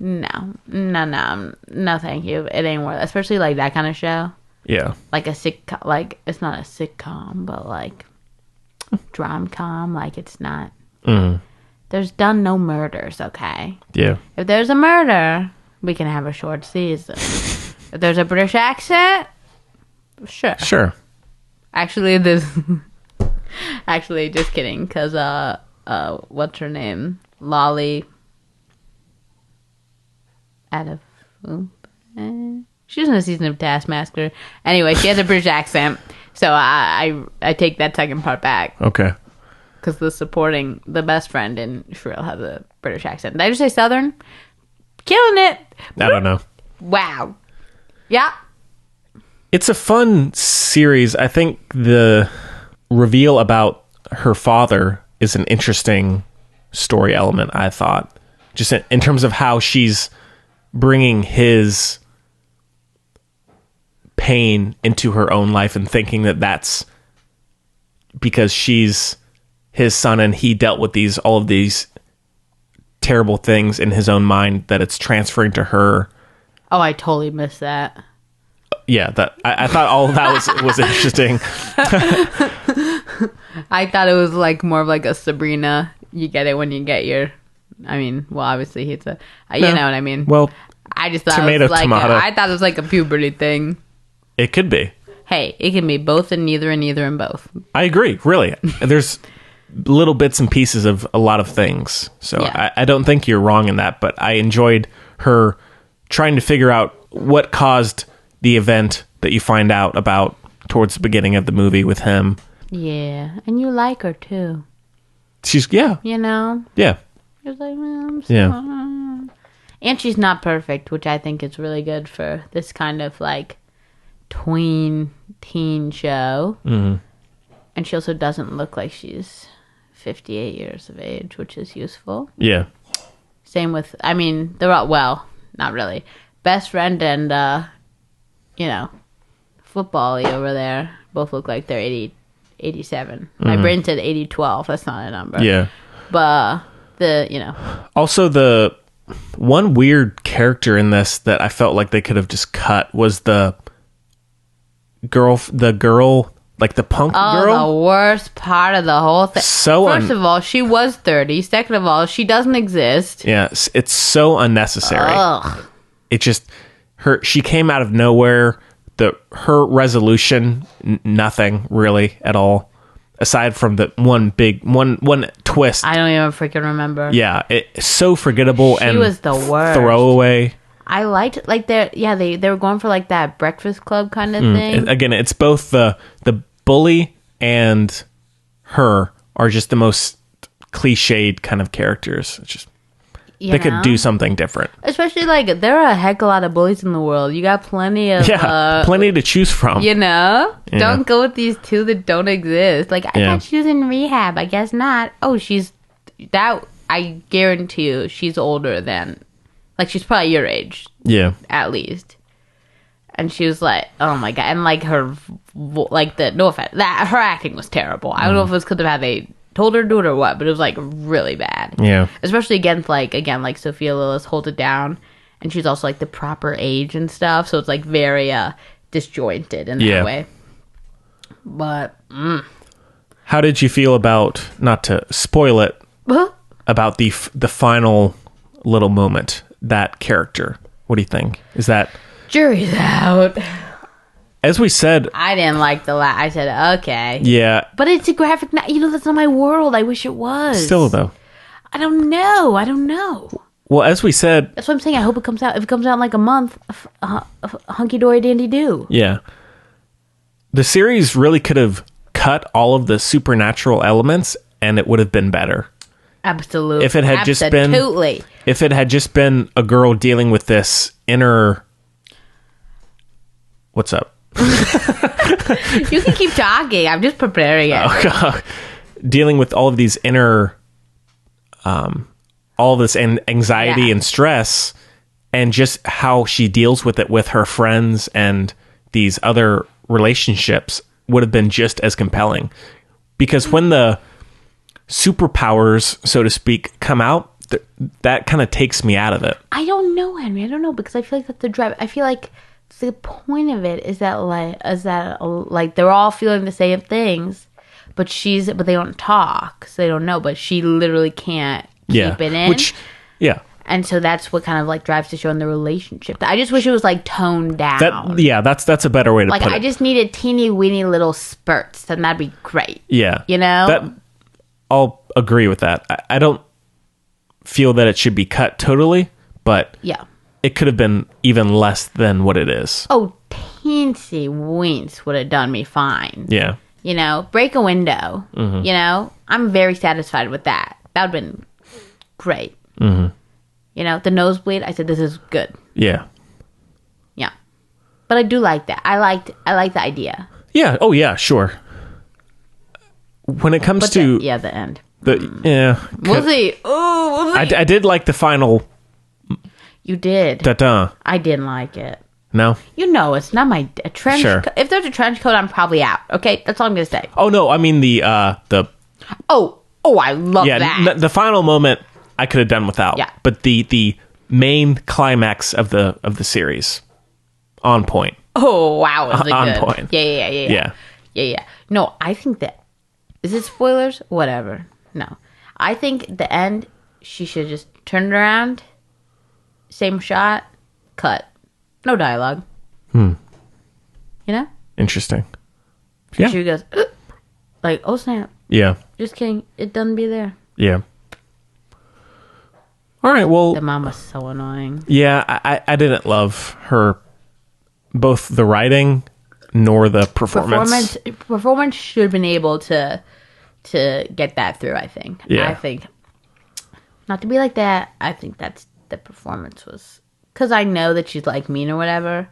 No, thank you. It ain't worth it. Especially like that kind of show. Yeah. Like a sitcom, like it's not a sitcom, but like drom-com, like it's not. There's done no murders, okay? Yeah. If there's a murder, we can have a short season. If there's a British accent, sure. Actually, just kidding, because what's her name? Lolly. She was in a season of Taskmaster. Anyway, she has a British accent, so I take that second part back. Okay. Because the best friend in Shrill has a British accent. Did I just say Southern? Killing it. I don't know. Wow. Yeah. It's a fun series. I think the reveal about her father is an interesting story element, I thought. Just in terms of how she's bringing his pain into her own life and thinking that that's because she's his son and he dealt with all of these terrible things in his own mind, that it's transferring to her. Oh, I totally missed that. Yeah, I thought all of that was interesting. I thought it was like more of like a Sabrina. You get it when you get your. I mean, well, obviously he's a. You know what I mean. Well, I just thought it was like I thought it was like a puberty thing. It could be. Hey, it can be both and neither and neither and both. I agree. Really, there's little bits and pieces of a lot of things. So yeah. I don't think you're wrong in that. But I enjoyed her trying to figure out what caused the event that you find out about towards the beginning of the movie with him. Yeah, and you like her too. She's You know. Yeah. She's like, yeah. And she's not perfect, which I think is really good for this kind of like tween teen show. Mm-hmm. And she also doesn't look like she's 58 years of age, which is useful. Yeah. Same with, I mean, they're all, well, not really. Best friend and, football-y over there. Both look like they're 87. My brain said 80-12. That's not a number. Yeah. But Also, the one weird character in this that I felt like they could have just cut was the girl, like the punk girl. The worst part of the whole thing. First of all, she was 30. Second of all, she doesn't exist. Yeah, it's so unnecessary. Ugh. It just she came out of nowhere. Her resolution, nothing really at all, aside from the one twist. I don't even freaking remember. Yeah, it's so forgettable. She was the worst. Throwaway. I liked like they were going for like that Breakfast Club kind of thing. Again, it's both the bully and her are just the most cliched kind of characters. It's just they could do something different. Especially like there are a heck of a lot of bullies in the world. You got plenty of plenty to choose from. Don't go with these two that don't exist. Like I thought she was in rehab. I guess not. Oh, I guarantee you, she's older than. Like, she's probably your age. Yeah. At least. And she was like, oh my God. And like her, like no offense, her acting was terrible. I don't know if it was because of how they told her to do it or what, but it was like really bad. Yeah. Especially against like Sophia Lillis Hold It Down. And she's also like the proper age and stuff. So it's like very disjointed in that way. But, How did you feel about, not to spoil it, about the final little moment? That character, what do you think? Is that jury's out? As we said, I didn't like I said okay, yeah, but it's a graphic. That's not my world. I wish it was. Still though, I don't know. Well, as we said, that's what I'm saying. I hope it comes out. If it comes out in like a month, hunky dory dandy do. Yeah, the series really could have cut all of the supernatural elements, and it would have been better. Absolutely. If it had just been a girl dealing with this inner, what's up? You can keep talking. I'm just preparing it. Oh, God. Dealing with all of these inner, all this anxiety and stress, and just how she deals with it with her friends and these other relationships would have been just as compelling. Because when the superpowers, so to speak, come out, that kind of takes me out of it. I don't know, Henry. I don't know, because I feel like that's the drive. I feel like the point of it is that they're all feeling the same things, but they don't talk, so they don't know. But she literally can't keep it in. And so that's what kind of like drives the show in the relationship. I just wish it was like toned down. That's a better way to put it. Like I just needed teeny weeny little spurts, and that'd be great. Yeah, I'll agree with that. I don't feel that it should be cut totally, but it could have been even less than what it is. Oh, teensy weens would have done me fine. Yeah. Break a window. Mm-hmm. I'm very satisfied with that. That would have been great. Mm-hmm. The nosebleed, I said, this is good. Yeah. Yeah. But I do like that. I like the idea. Yeah. Oh, yeah, sure. When it comes to the end, we'll see. Oh, we'll see. I did like the final. You did. Da-da. I didn't like it. No. It's not my trench. Sure. If there's a trench coat, I'm probably out. Okay, that's all I'm gonna say. Oh no, I mean the. Oh, I love that. The final moment I could have done without. Yeah. But the main climax of the series, on point. Oh wow, was it on good? Point. Yeah. No, I think that. Is it spoilers? Whatever. No. I think the end, she should just turn it around, same shot, cut. No dialogue. Interesting. Yeah. She goes, like, oh snap. Yeah. Just kidding. It doesn't be there. Yeah. All right, well. The mom was so annoying. Yeah, I didn't love her, both the writing nor the performance. Performance should have been able to get that through, I think. Yeah. I think, not to be like that, I think that's the performance was, because I know that she's like mean or whatever,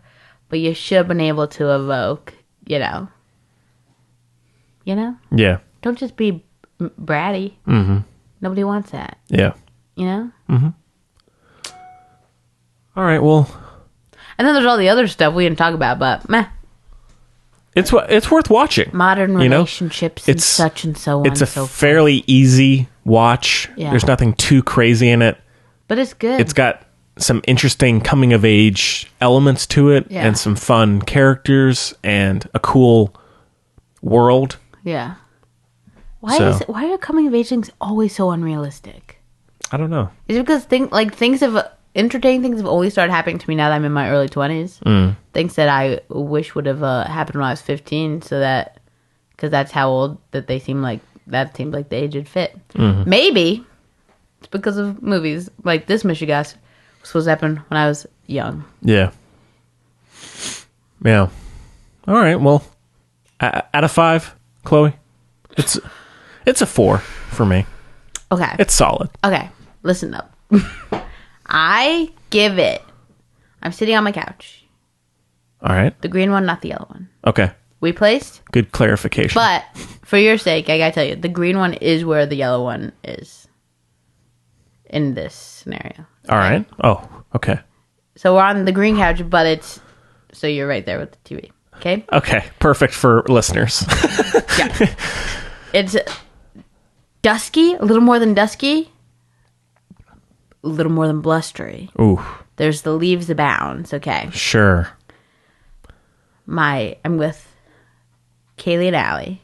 but you should have been able to evoke, Yeah. Don't just be bratty. Mm-hmm. Nobody wants that. Yeah. Mm-hmm. All right, well. And then there's all the other stuff we didn't talk about, but meh. it's worth watching. Modern relationships and such and so on. It's a fairly easy watch. Yeah. There's nothing too crazy in it. But it's good. It's got some interesting coming of age elements to it and some fun characters and a cool world. Yeah. Why are coming of age things always so unrealistic? I don't know. Is it because entertaining things have always started happening to me now that I'm in my early 20s? Things that I wish would have happened when I was 15, because that's how old that they seem like. That seemed like the age would fit. Maybe it's because of movies like this. Michigas was supposed to happen when I was young. Yeah. All right. Well, out of 5, Chloe, it's a 4 for me. Okay. It's solid. Okay. Listen up. I give it. I'm sitting on my couch. All right. The green one, not the yellow one. Okay. We placed. Good clarification. But for your sake, I gotta tell you, the green one is where the yellow one is in this scenario. All right. Oh, okay. So we're on the green couch, but so you're right there with the TV. Okay? Okay. Perfect for listeners. Yeah. It's dusky, a little more than dusky, a little more than blustery. Ooh. There's the leaves abounds, okay? Sure. I'm with Kaylee and Allie.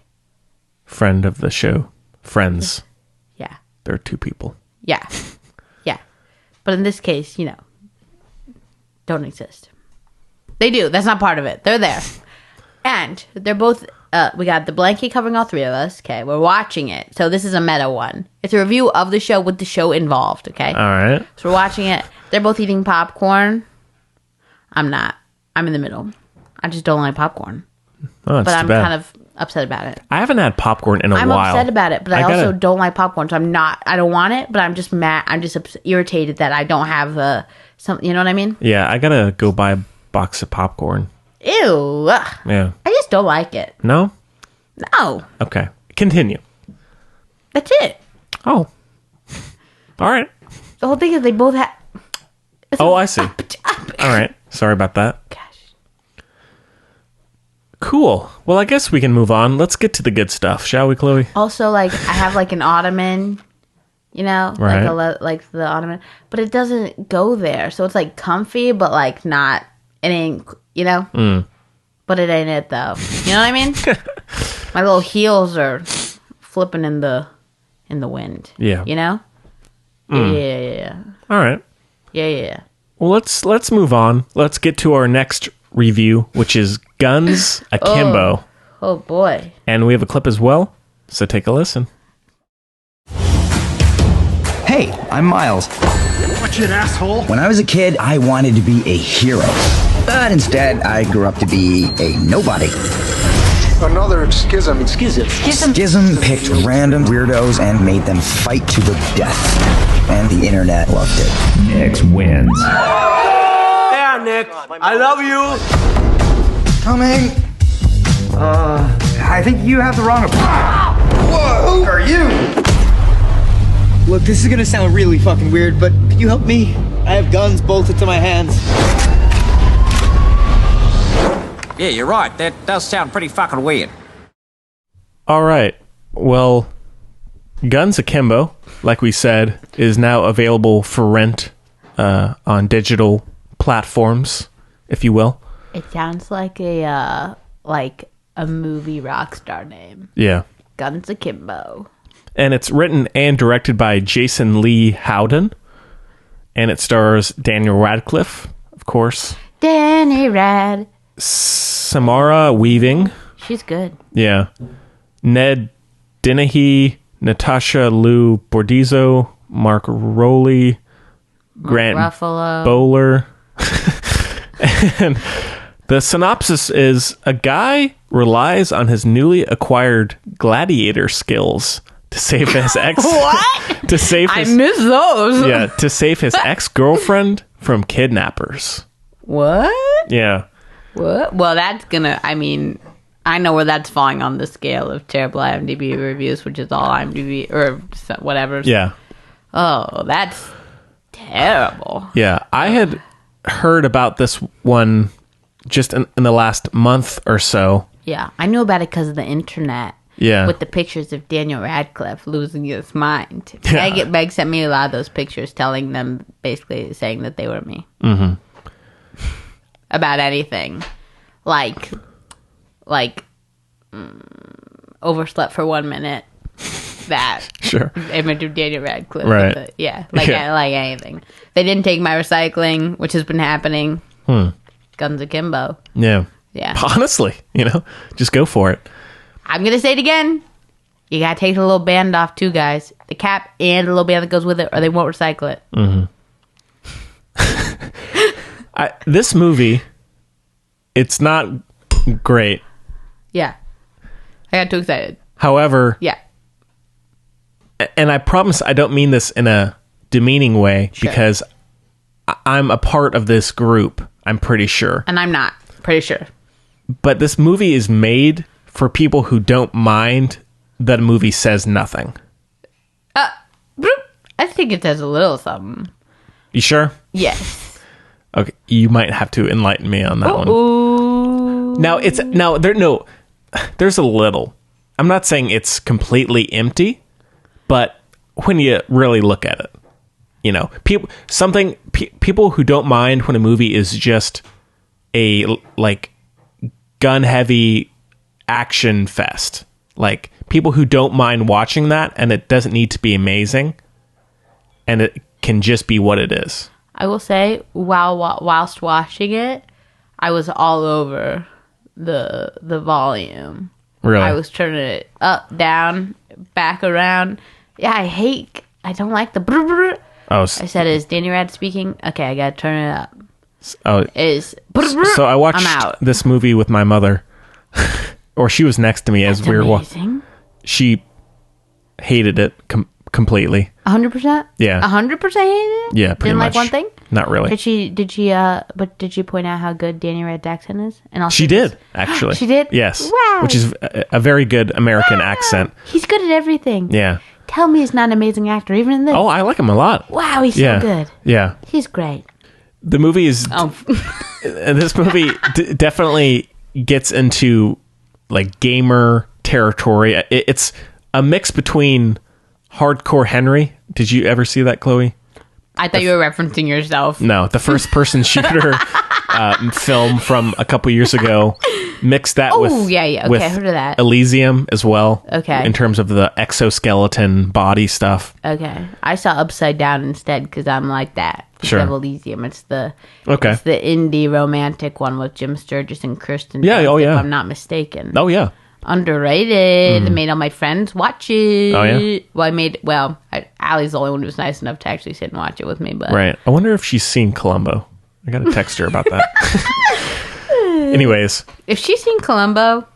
Friend of the show. Friends. Yeah. There are 2 people. Yeah. Yeah. But in this case, don't exist. They do. That's not part of it. They're there. And they're both, we got the blanket covering all 3 of us. Okay. We're watching it. So this is a meta one. It's a review of the show with the show involved. Okay. All right. So we're watching it. They're both eating popcorn. I'm not. I'm in the middle. I just don't like popcorn. Oh, but I'm kind of upset about it. I haven't had popcorn in a while. I'm upset about it, but I also don't like popcorn, so I don't want it, but I'm just mad. I'm just irritated that I don't have some. You know what I mean? Yeah, I gotta go buy a box of popcorn. Ew. Yeah. I just don't like it. No? No. Okay. Continue. That's it. Oh. All right. The whole thing is they both have. Oh, I see. All right. Sorry about that. Gosh. Cool. Well, I guess we can move on. Let's get to the good stuff, shall we, Chloe? Also, I have an ottoman, right. like the ottoman, but it doesn't go there. So it's comfy, but not. It ain't, But it ain't it though. You know what I mean? My little heels are flipping in the wind. Yeah. Yeah. All right. Yeah. Well, let's move on. Let's get to our next review, which is Guns Akimbo. Oh boy. And we have a clip as well, so take a listen. Hey, I'm Miles. Watch it, asshole. When I was a kid, I wanted to be a hero. But instead, I grew up to be a nobody. Another schism. Schism picked random weirdos and made them fight to the death. And the internet loved it. Nick wins. Yeah, Nick. I love you. Coming. I think you have the wrong opinion. Whoa, who are you? Look, this is gonna sound really fucking weird, but can you help me? I have guns bolted to my hands. Yeah, you're right. That does sound pretty fucking weird. All right. Well, Guns Akimbo, like we said, is now available for rent on digital platforms, if you will. It sounds like a movie rock star name. Yeah. Guns Akimbo. And it's written and directed by Jason Lee Howden. And it stars Daniel Radcliffe, of course. Danny Rad. Samara Weaving. She's good. Yeah. Ned Dennehy, Natasha Lou Bordizzo, Mark Rowley, Grant Ruffalo. Bowler. And the synopsis is a guy relies on his newly acquired gladiator skills to save his ex. What? I miss those. Yeah, to save his ex-girlfriend from kidnappers. What? Yeah. What? Well, that's gonna. I know where that's falling on the scale of terrible IMDb reviews, which is all IMDb or whatever. Yeah. Oh, that's terrible. Yeah, I had heard about this one just in the last month or so. Yeah, I knew about it because of the internet. Yeah. With the pictures of Daniel Radcliffe losing his mind. Yeah. Meg sent me a lot of those pictures telling them, basically saying that they were me. Mm-hmm. About anything. Like, overslept for 1 minute. That. Sure. Image of Daniel Radcliffe. Right. Like anything. They didn't take my recycling, which has been happening. Guns akimbo. Yeah. Yeah. Honestly, just go for it. I'm going to say it again. You got to take the little band off too, guys. The cap and the little band that goes with it, or they won't recycle it. Mm-hmm. This movie, it's not great. Yeah. I got too excited. However, yeah. And I promise I don't mean this in a demeaning way, because I'm a part of this group, I'm pretty sure. And I'm not. Pretty sure. But this movie is made for people who don't mind that a movie says nothing. I think it says a little something. You sure? Yes. Okay, you might have to enlighten me on that one. There's a little. I'm not saying it's completely empty, but when you really look at it, people who don't mind when a movie is just a gun heavy action fest, like people who don't mind watching that, and it doesn't need to be amazing, and it can just be what it is. I will say, whilst watching it, I was all over the volume. Really? I was turning it up, down, back, around. Yeah, I don't like the brr, brr. Oh, I said, is Danny Rad speaking? Okay, I gotta turn it up. Oh, so I watched this movie with my mother, or she was next to me as we were watching. She hated it completely. 100%? Yeah. 100% hated it? Yeah, pretty Didn't much. like one thing? Not really. Did she point out how good Danny Rad's accent is? And also she did, actually. She did? Yes. Wow. Which is a very good American accent. He's good at everything. Yeah. Tell me he's not an amazing actor, even in this. Oh, I like him a lot. Wow, he's so good. Yeah. He's great. The movie is... this movie definitely gets into gamer territory. It's a mix between Hardcore Henry. Did you ever see that, Chloe? I thought you were referencing yourself. No, the first person shooter film from a couple years ago. Mixed that with... Oh, yeah. Okay, with I heard of that. Elysium as well. Okay. In terms of the exoskeleton body stuff. Okay. I saw Upside Down instead because I'm like that. Sure. Of Elysium. It's the it's the indie romantic one with Jim Sturgis and Kirsten. Yeah, Dunst, oh yeah. If I'm not mistaken. Oh yeah. Underrated. Made all my friends watch it. Oh yeah. Allie's the only one who was nice enough to actually sit and watch it with me. But right. I wonder if she's seen Columbo. I gotta text her about that. Anyways, if she's seen Columbo,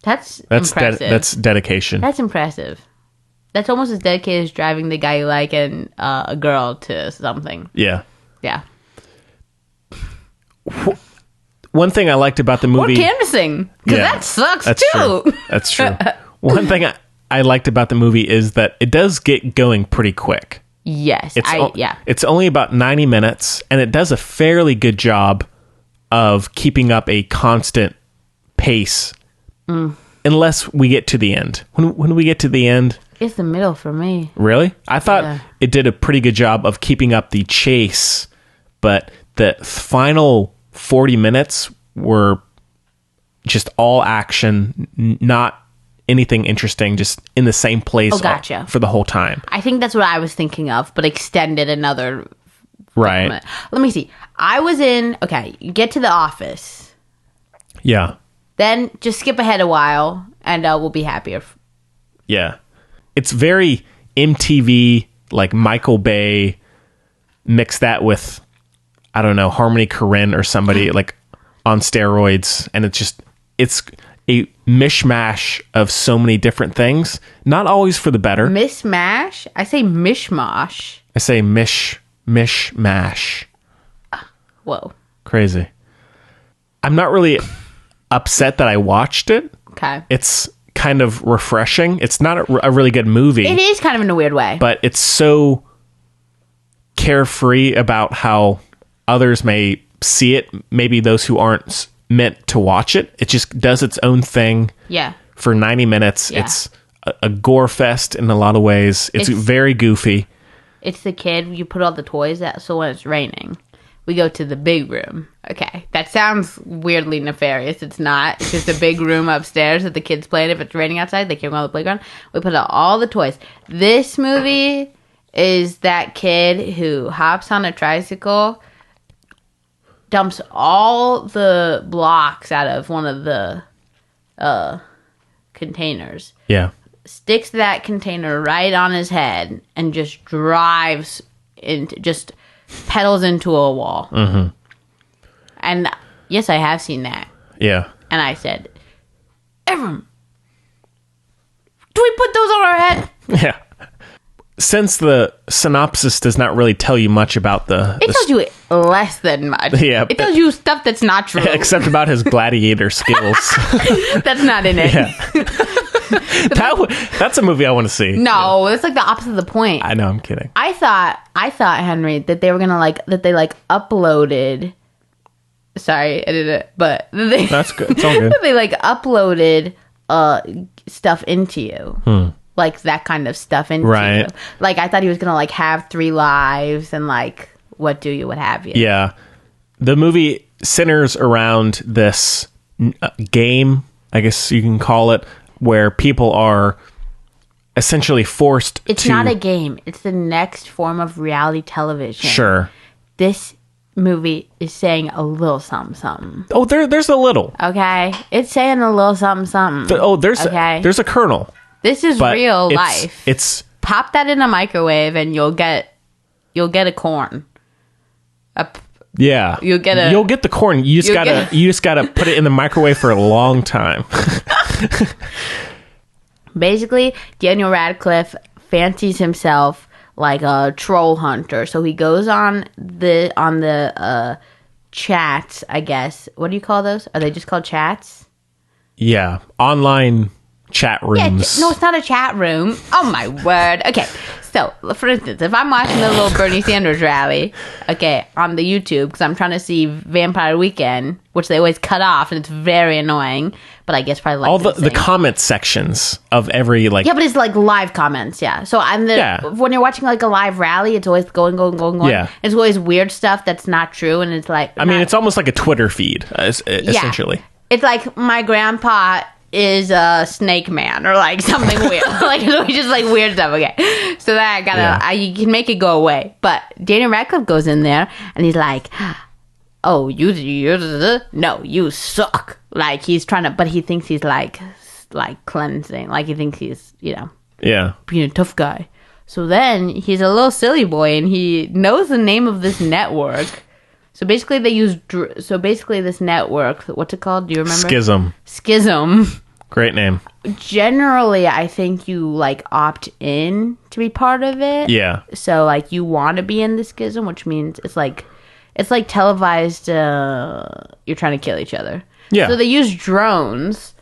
that's impressive. That's dedication. That's impressive. That's almost as dedicated as driving the guy you like and a girl to something. Yeah. Yeah. One thing I liked about the movie... Or canvassing, because that sucks that's too. True. That's true. One thing I liked about the movie is that it does get going pretty quick. Yes. It's only about 90 minutes, and it does a fairly good job of keeping up a constant pace. Unless we get to the end. When we get to the end... It's the middle for me. Really? I thought it did a pretty good job of keeping up the chase, but the final 40 minutes were just all action, not anything interesting, just in the same place for the whole time. I think that's what I was thinking of, but extended another... Right. Minute. Let me see. I was in... Okay, you get to the office. Yeah. Then just skip ahead a while, and we'll be happier. Yeah. It's very MTV, like Michael Bay, mix that with, I don't know, Harmony Korine or somebody like on steroids. And it's a mishmash of so many different things. Not always for the better. Mishmash? I say mishmash. I say mishmash. Whoa. Crazy. I'm not really upset that I watched it. Okay. It's kind of refreshing. It's not a really good movie. It is kind of in a weird way. But it's so carefree about how others may see it. Maybe those who aren't meant to watch it. It just does its own thing. Yeah. For 90 minutes. Yeah. It's a gore fest in a lot of ways. It's very goofy. It's the kid, you put all the toys out, so when it's raining, we go to the big room. Okay, that sounds weirdly nefarious. It's not. It's just a big room upstairs that the kids play in. If it's raining outside, they can't go on the playground. We put out all the toys. This movie is that kid who hops on a tricycle, dumps all the blocks out of one of the containers. Yeah. Sticks that container right on his head and just drives into, just pedals into a wall. Mm-hmm. And yes, I have seen that. Yeah. And I said, Evan, do we put those on our head? Yeah. Since the synopsis does not really tell you much about it tells you less than much. Yeah. It tells you stuff that's not true. Except about his gladiator skills. That's not in it. Yeah. That's a movie I want to see. No, that's like the opposite of the point. I know, I'm kidding. I thought, Henry, that they were gonna uploaded. Sorry, I did it, but that's good. It's all good. They uploaded stuff into you, like that kind of stuff into you. Like I thought he was gonna have 3 lives and what have you. Yeah, the movie centers around this game, I guess you can call it, where people are essentially forced It's not a game. It's the next form of reality television. Sure. This movie is saying a little something, something. Oh, there's a little. Okay? It's saying a little something, something. There's a kernel. This is real life. It's pop that in a microwave and you'll get a corn. Yeah. You'll get the corn. You just gotta put it in the microwave for a long time. Basically, Daniel Radcliffe fancies himself like a troll hunter, so he goes on the chats, I guess. What do you call those? Are they just called chats? Yeah, online chat rooms. Yeah, no, it's not a chat room. Oh my word. Okay, so for instance, if I'm watching the little Bernie Sanders rally, on the YouTube, because I'm trying to see Vampire Weekend, which they always cut off, and it's very annoying. But I guess probably all the comment sections of every yeah, but it's live comments. Yeah, so when you're watching a live rally, it's always going. Yeah, it's always weird stuff that's not true, and it's it's almost like a Twitter feed, essentially. Yeah. It's like my grandpa is a snake man or something weird. It's just weird stuff. Okay, so that you can make it go away. But Daniel Radcliffe goes in there and he's like, "Oh, you suck." He's trying to, but he thinks he's cleansing. He thinks he's being a tough guy. So then he's a little silly boy and he knows the name of this network. So basically this network, what's it called? Do you remember? Schism. Great name. Generally, I think you opt in to be part of it. Yeah. So you want to be in the schism, which means it's televised. You're trying to kill each other. Yeah. So they use drones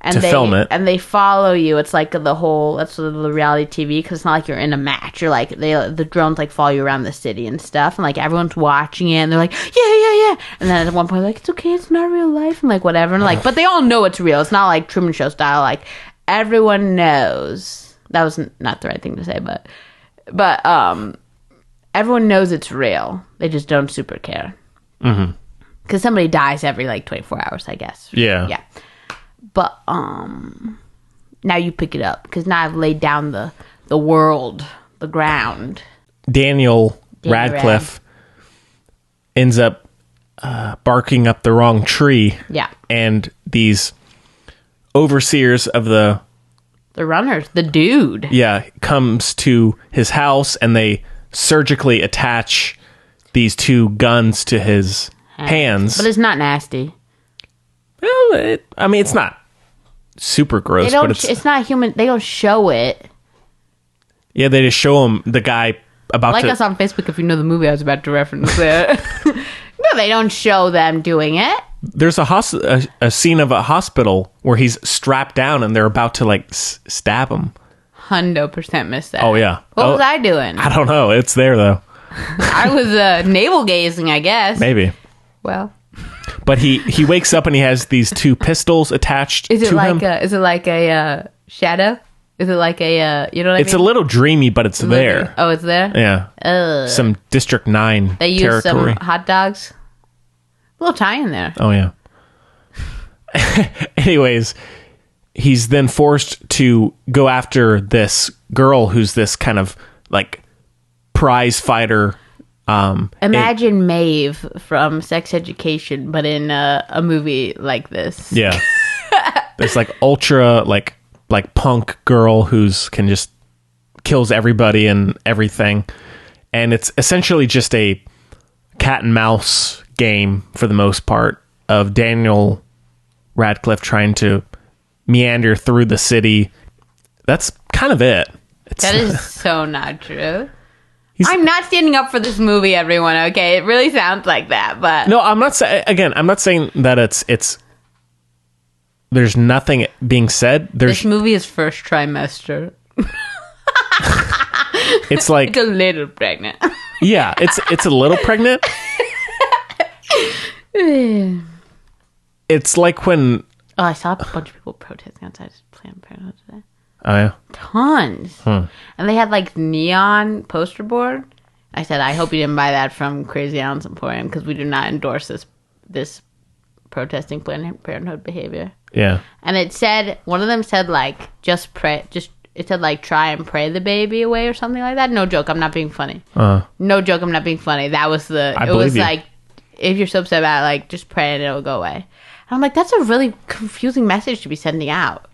and to film it, and they follow you. It's that's the reality TV, because it's not you're in a match. You're the drones follow you around the city and stuff, and everyone's watching it, and they're yeah. And then at one point it's okay, it's not real life, and whatever, and but they all know it's real. It's not Truman Show style. Everyone knows. That was not the right thing to say, but everyone knows it's real. They just don't super care. Mm-hmm. Because somebody dies every 24 hours, I guess. Yeah. Yeah. But now you pick it up, because now I've laid down the world, the ground. Daniel Radcliffe ends up barking up the wrong tree. Yeah. And these overseers of the runners, the dude. Yeah, comes to his house and they surgically attach these 2 guns to his hands. But it's not nasty. Well, it's not super gross, but it's not human. They don't show it. Yeah, they just show him the guy about to... us on Facebook if you know the movie I was about to reference there. No, they don't show them doing it. There's a scene of a hospital where he's strapped down and they're about to stab him. 100% missed that. Oh, yeah. What was I doing? I don't know. It's there, though. I was navel gazing, I guess. Maybe. Well. But he wakes up and he has these two pistols attached to him. Is it like a shadow? Is it like a, you know what I mean? It's a little dreamy, but it's there. Oh, it's there? Yeah. Some District 9 they use territory. some hot dogs. A little tie in there. Oh, yeah. Anyways, he's then forced to go after this girl who's this kind of like prize fighter. Imagine Maeve from Sex Education, but in a movie like this. Yeah. This like ultra like punk girl who's can just kills everybody and everything. And it's essentially just a cat and mouse game for the most part of Daniel Radcliffe trying to meander through the city. That's kind of it. That is so not true. I'm not standing up for this movie, everyone. Okay, it really sounds like that, but no, I'm not saying. Again, I'm not saying that it's. There's nothing being said. This movie is first trimester. It's like it's a little pregnant. Yeah, it's a little pregnant. It's like when I saw a bunch of people protesting outside Planned Parenthood today. Oh yeah, tons. And they had like neon poster board. I said, I hope you didn't buy that from Crazy Allen's Emporium because we do not endorse this protesting Planned Parenthood behavior. Yeah. And it said, one of them said like, it said like, try and pray the baby away or something like that. No joke, I'm not being funny. No joke, I'm not being funny. That was it was like, if you're so upset about it, like, just pray and it'll go away. And I'm like, that's a really confusing message to be sending out.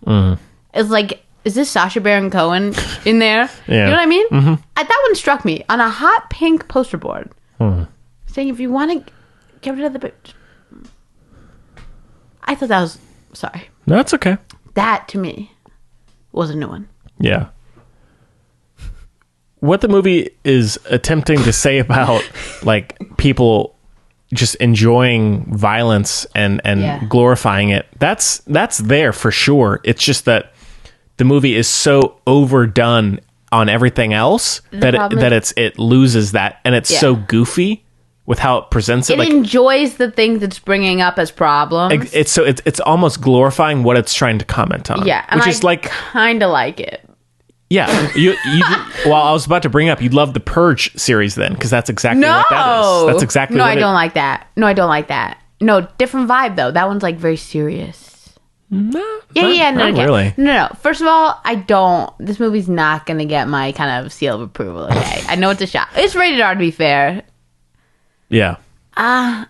It's like, is this Sacha Baron Cohen in there? Yeah. You know what I mean? That one struck me on a hot pink poster board. Saying if you want to get rid of the... I thought that was... Sorry. No, that's okay. That, to me, was a new one. Yeah. What the movie is attempting to say about, like, people just enjoying violence and glorifying it, that's there for sure. It's just that the movie is so overdone on everything else that it loses that, and it's so goofy with how it presents it. It enjoys the things it's bringing up as problems. It's almost glorifying what it's trying to comment on. Yeah, and I kind of like it. Yeah, you. Well, I was about to bring up, you love the Purge series then, because that's exactly what that is. That's exactly. No, I don't like that. No, I don't like that. No, different vibe though. That one's like very serious. No, not really. No. First of all, I don't. This movie's not gonna get my kind of seal of approval. Okay, I know it's a shot. It's rated R to be fair. Yeah. And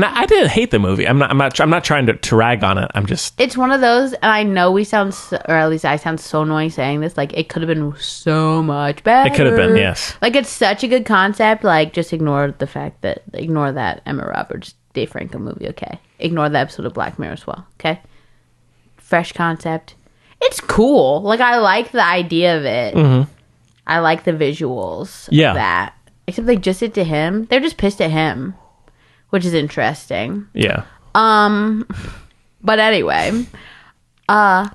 I didn't hate the movie. I'm not trying to rag on it. It's one of those, and I know we sound, or at least I sound so annoying saying this. Like, it could have been so much better. It could have been, yes. Like, it's such a good concept. Like, just ignore that Emma Roberts, Dave Franco movie. Okay, ignore the episode of Black Mirror as well. Okay, fresh concept. It's cool. Like, I like the idea of it. I like the visuals. Yeah. Of that. Except they just did to him. They're just pissed at him, which is interesting. Yeah. But anyway, I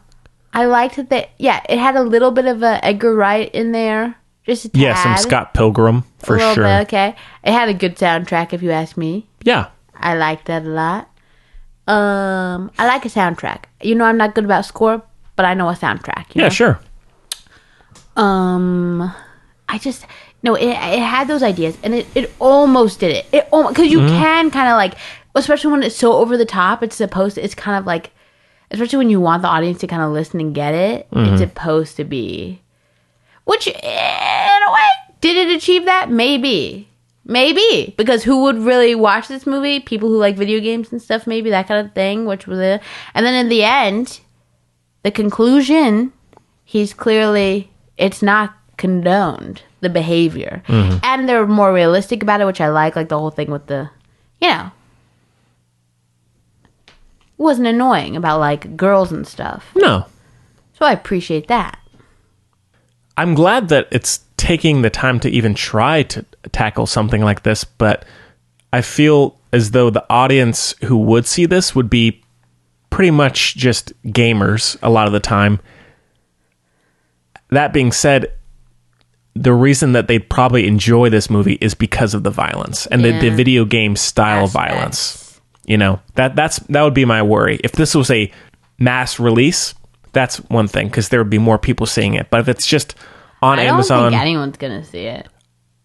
liked that. It had a little bit of a Edgar Wright in there, just a tad. Yeah, some Scott Pilgrim for sure. Bit, okay, it had a good soundtrack, if you ask me. Yeah, I liked that a lot. I like a soundtrack. You know, I'm not good about score, but I know a soundtrack. You know? Sure. It had those ideas, and it almost did it. It almost, because you can kind of like, especially when it's so over the top. It's kind of like, especially when you want the audience to kind of listen and get it. It's supposed to be, which in a way, did it achieve that? Maybe, because who would really watch this movie? People who like video games and stuff, maybe that kind of thing. Which was it, and then in the end, the conclusion, it's not condoned, the behavior, and they're more realistic about it, which I like the whole thing with the, wasn't annoying about like girls and stuff. No, so I appreciate that. I'm glad that it's taking the time to even try to tackle something like this, but I feel as though the audience who would see this would be pretty much just gamers a lot of the time. That being said, the reason that they'd probably enjoy this movie is because of the violence and the video game style of violence. You know, that would be my worry. If this was a mass release, that's one thing, because there would be more people seeing it. But if it's just on Amazon, I don't think anyone's gonna see it.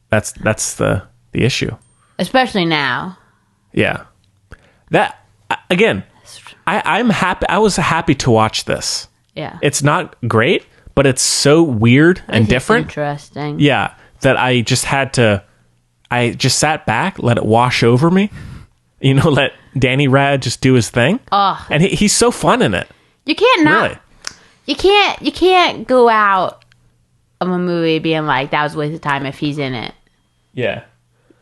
That's the issue, especially now. Yeah, that again, I'm happy. I was happy to watch this. Yeah, it's not great, but it's so weird and different. Interesting. Yeah, that I just sat back, let it wash over me. You know, let Danny Rad just do his thing. Oh, and he's so fun in it. You can't not. Really. You can't go out of a movie being like, that was a waste of time if he's in it. Yeah.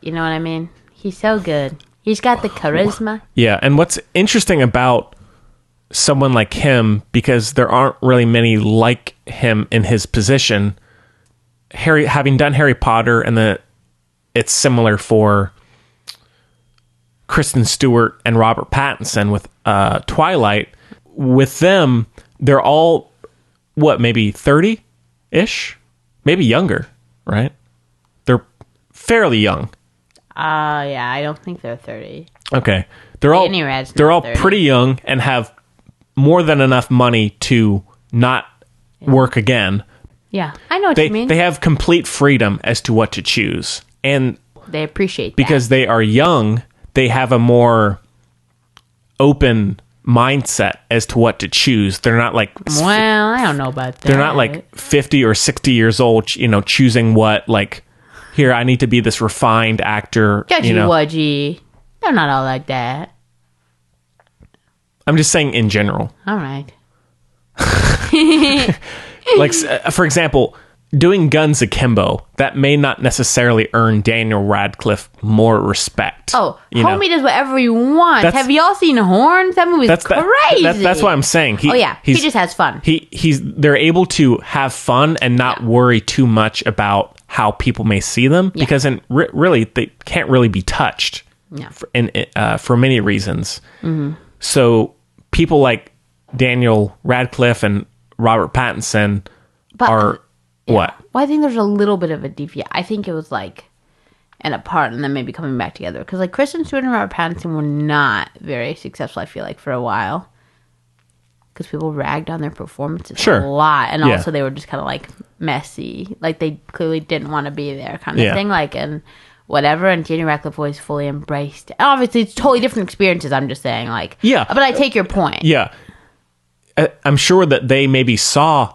You know what I mean? He's so good. He's got the charisma. Yeah, and what's interesting about someone like him, because there aren't really many like him in his position, having done Harry Potter, and it's similar for Kristen Stewart and Robert Pattinson with Twilight. With them, they're all, maybe 30-ish? Maybe younger, right? They're fairly young. Yeah, I don't think they're 30. Okay. They're all 30. Pretty young and have more than enough money to not work again. Yeah, I know what you mean. They have complete freedom as to what to choose. And they appreciate that. Because they are young, they have a more open mindset as to what to choose. They're not like... Well, I don't know about that. They're not like 50 or 60 years old, choosing what, like, here, I need to be this refined actor. Judgy-wudgy. They're not all like that. I'm just saying in general. All right. Like, for example, doing Guns Akimbo, that may not necessarily earn Daniel Radcliffe more respect. Oh, homie does whatever he wants. Have y'all seen Horns? That movie's crazy. That's what I'm saying. He just has fun. They're able to have fun and not worry too much about how people may see them, because really they can't really be touched for many reasons. Mm-hmm. So people like Daniel Radcliffe and Robert Pattinson are what? Well, I think there's a little bit of a deviation. I think it was like and apart, and then maybe coming back together, because like Kristen Stewart and Robert Pattinson were not very successful, I feel like, for a while, because people ragged on their performances a lot, and also they were just kind of like messy, like they clearly didn't want to be there, kind of thing, like, and whatever. And Daniel Radcliffe always fully embraced. And obviously, it's totally different experiences. I'm just saying, like, but I take your point. Yeah, I'm sure that they maybe saw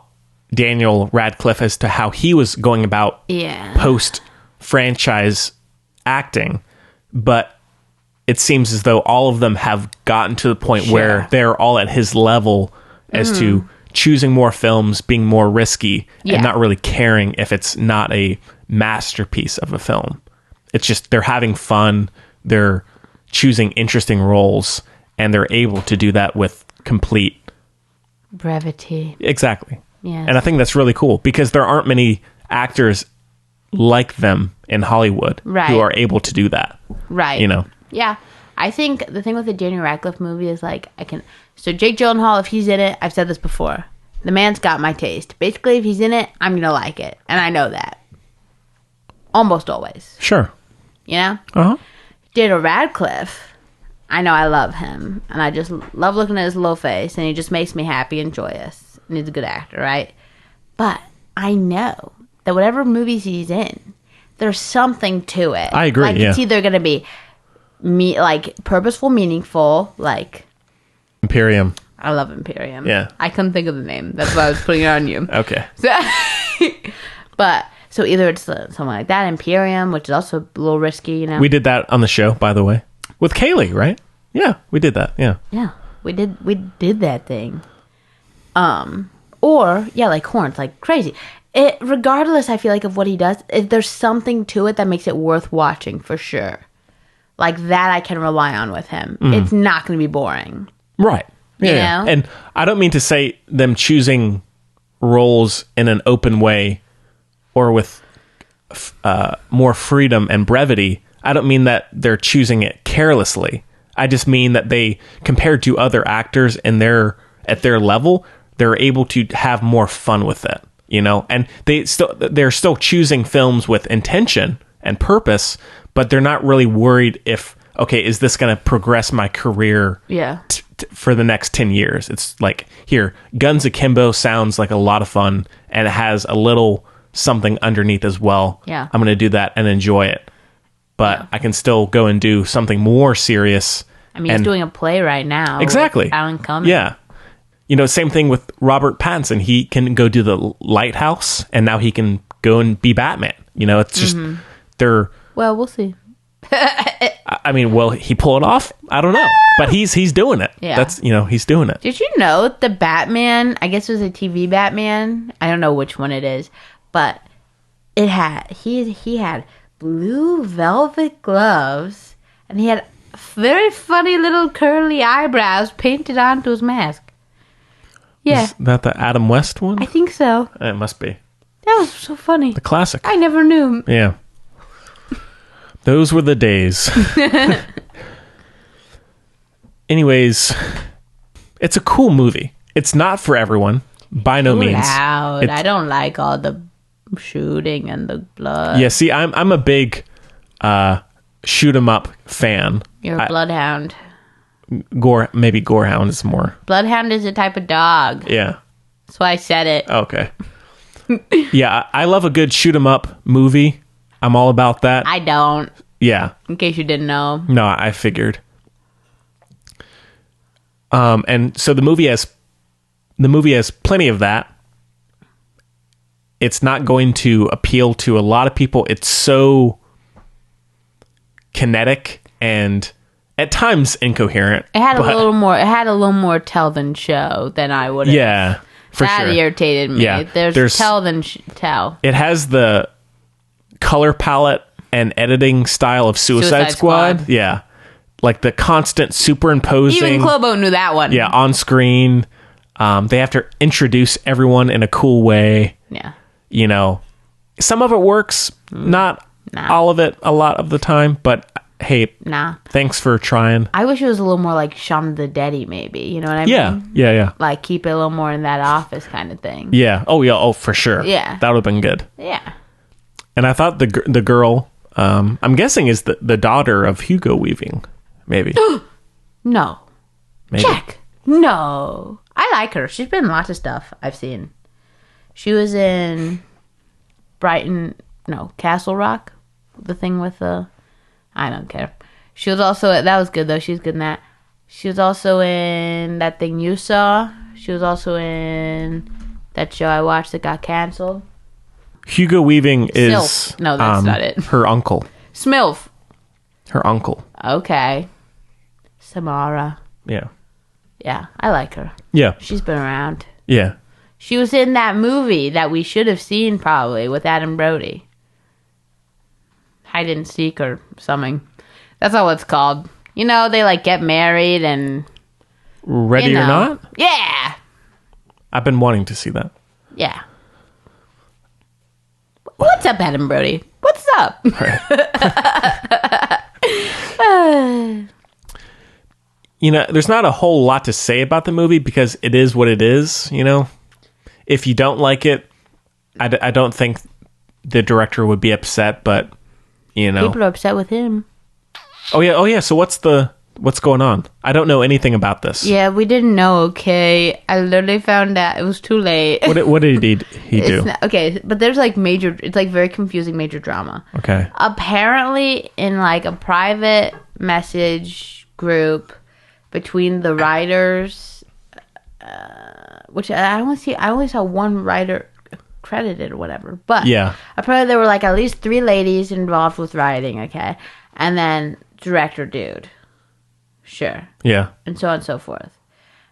Daniel Radcliffe as to how he was going about post franchise acting, but it seems as though all of them have gotten to the point where they're all at his level as to choosing more films, being more risky, and not really caring if it's not a masterpiece of a film. It's just they're having fun, they're choosing interesting roles, and they're able to do that with complete brevity. Exactly. Yeah. And I think that's really cool, because there aren't many actors like them in Hollywood who are able to do that. Right. Yeah. I think the thing with the Daniel Radcliffe movie is like, so Jake Gyllenhaal, if he's in it, I've said this before, the man's got my taste. Basically, if he's in it, I'm going to like it. And I know that. Almost always. Sure. You know? Uh-huh. Daniel Radcliffe, I know I love him. And I just love looking at his little face. And he just makes me happy and joyous. And he's a good actor, right? But I know that whatever movies he's in, there's something to it. I agree, like, it's either going to be like purposeful, meaningful, like Imperium. I love Imperium. Yeah. I couldn't think of the name. That's why I was putting it on you. Okay. But so either it's something like that, Imperium, which is also a little risky, We did that on the show, by the way, with Kaylee, right? Yeah, we did that. Yeah. Yeah, we did that thing. Or like Horns, like crazy. Regardless, I feel like of what he does, there's something to it that makes it worth watching for sure. Like that, I can rely on with him. It's not going to be boring, right? Yeah, you know? And I don't mean to say them choosing roles in an open way or with more freedom and brevity. I don't mean that they're choosing it carelessly. I just mean that they, compared to other actors at their level, they're able to have more fun with it. and they're still choosing films with intention and purpose, but they're not really worried if, okay, is this going to progress my career for the next 10 years? It's like, here, Guns Akimbo sounds like a lot of fun, and it has a little something underneath as well. Yeah. I'm going to do that and enjoy it. But I can still go and do something more serious. I mean, he's doing a play right now. Exactly. With Alan Cumming. Yeah. Same thing with Robert Pattinson. He can go do The Lighthouse, and now he can go and be Batman. It's just, they're... Well, we'll see. I mean, will he pull it off? I don't know. But he's doing it. Yeah. That's, he's doing it. Did you know the Batman, I guess it was a TV Batman, I don't know which one it is, but he had blue velvet gloves, and he had very funny little curly eyebrows painted onto his mask. Yeah. Is that the Adam West one? I think so. It must be. That was so funny. The classic. I never knew. Yeah. Those were the days. Anyways, it's a cool movie. It's not for everyone, by no means. Loud. I don't like all the shooting and the blood. Yeah, see, I'm a big shoot 'em up fan. You're a bloodhound. Maybe gorehound is more. Bloodhound is a type of dog. Yeah. That's why I said it. Okay. Yeah, I love a good shoot 'em up movie. I'm all about that. I don't. Yeah. In case you didn't know. No, I figured. And so the movie has plenty of that. It's not going to appeal to a lot of people. It's so kinetic and at times incoherent. It had a little more tell than show than I would have. Yeah, for that sure. That irritated me. Yeah, there's tell than tell. It has the color palette and editing style of Suicide Squad. Yeah. Like the constant superimposing. Even Clobo knew that one. Yeah, on screen. They have to introduce everyone in a cool way. Yeah. Some of it works, not all of it a lot of the time, but hey, thanks for trying. I wish it was a little more like Shaun of the Dead-y, maybe. You know what I mean? Yeah. Like keep it a little more in that office kind of thing. Yeah. Oh, for sure. Yeah. That would have been good. Yeah. And I thought the girl, I'm guessing is the daughter of Hugo Weaving, maybe. No. Maybe. Check. No. I like her. She's been in lots of stuff I've seen. She was in Castle Rock. The thing with the... I don't care. She was also... That was good, though. She was good in that. She was also in That Thing You Saw. She was also in that show I watched that got canceled. Hugo Weaving is... Sylph. No, that's not it. Her uncle. Smilf. Her uncle. Okay. Samara. Yeah. Yeah, I like her. Yeah. She's been around. Yeah. She was in that movie that we should have seen probably with Adam Brody. Hide and Seek or something. That's all it's called. They get married and... Ready or Not? Yeah. I've been wanting to see that. Yeah. What's up, Adam Brody? What's up? There's not a whole lot to say about the movie because it is what it is, If you don't like it, I don't think the director would be upset, but, People are upset with him. Oh, yeah. So what's going on? I don't know anything about this. Yeah, we didn't know, okay? I literally found out. It was too late. What did he do? Okay, but there's it's very confusing major drama. Okay. Apparently, in a private message group between the writers, which I only saw one writer credited or whatever, but yeah, apparently there were at least 3 ladies involved with writing, okay, and then director dude, sure, yeah, and so on and so forth.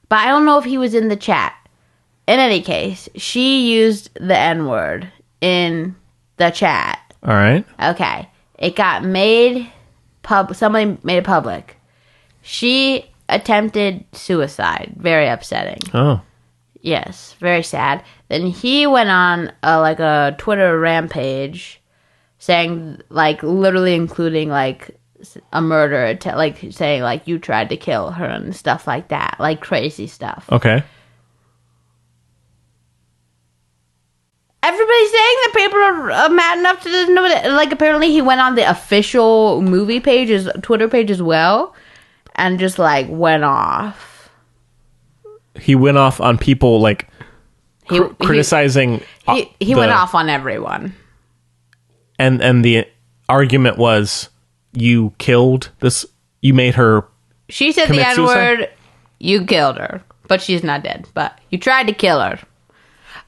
But I don't know if he was in the chat. In any case, she used the N-word in the chat. All right. Okay, it got made somebody made it public. She attempted suicide. Very upsetting. Oh. Yes, very sad. Then he went on a Twitter rampage saying, literally including, a murder, saying, you tried to kill her and stuff like that. Crazy stuff. Okay. Everybody's saying the people are mad enough to know it. Like, apparently he went on the official movie page, his Twitter page as well, and just, like, went off. He went off on people, like, criticizing... He went off on everyone. And the argument was, you killed this... You made her... She said the N-word, you killed her. But she's not dead. But you tried to kill her.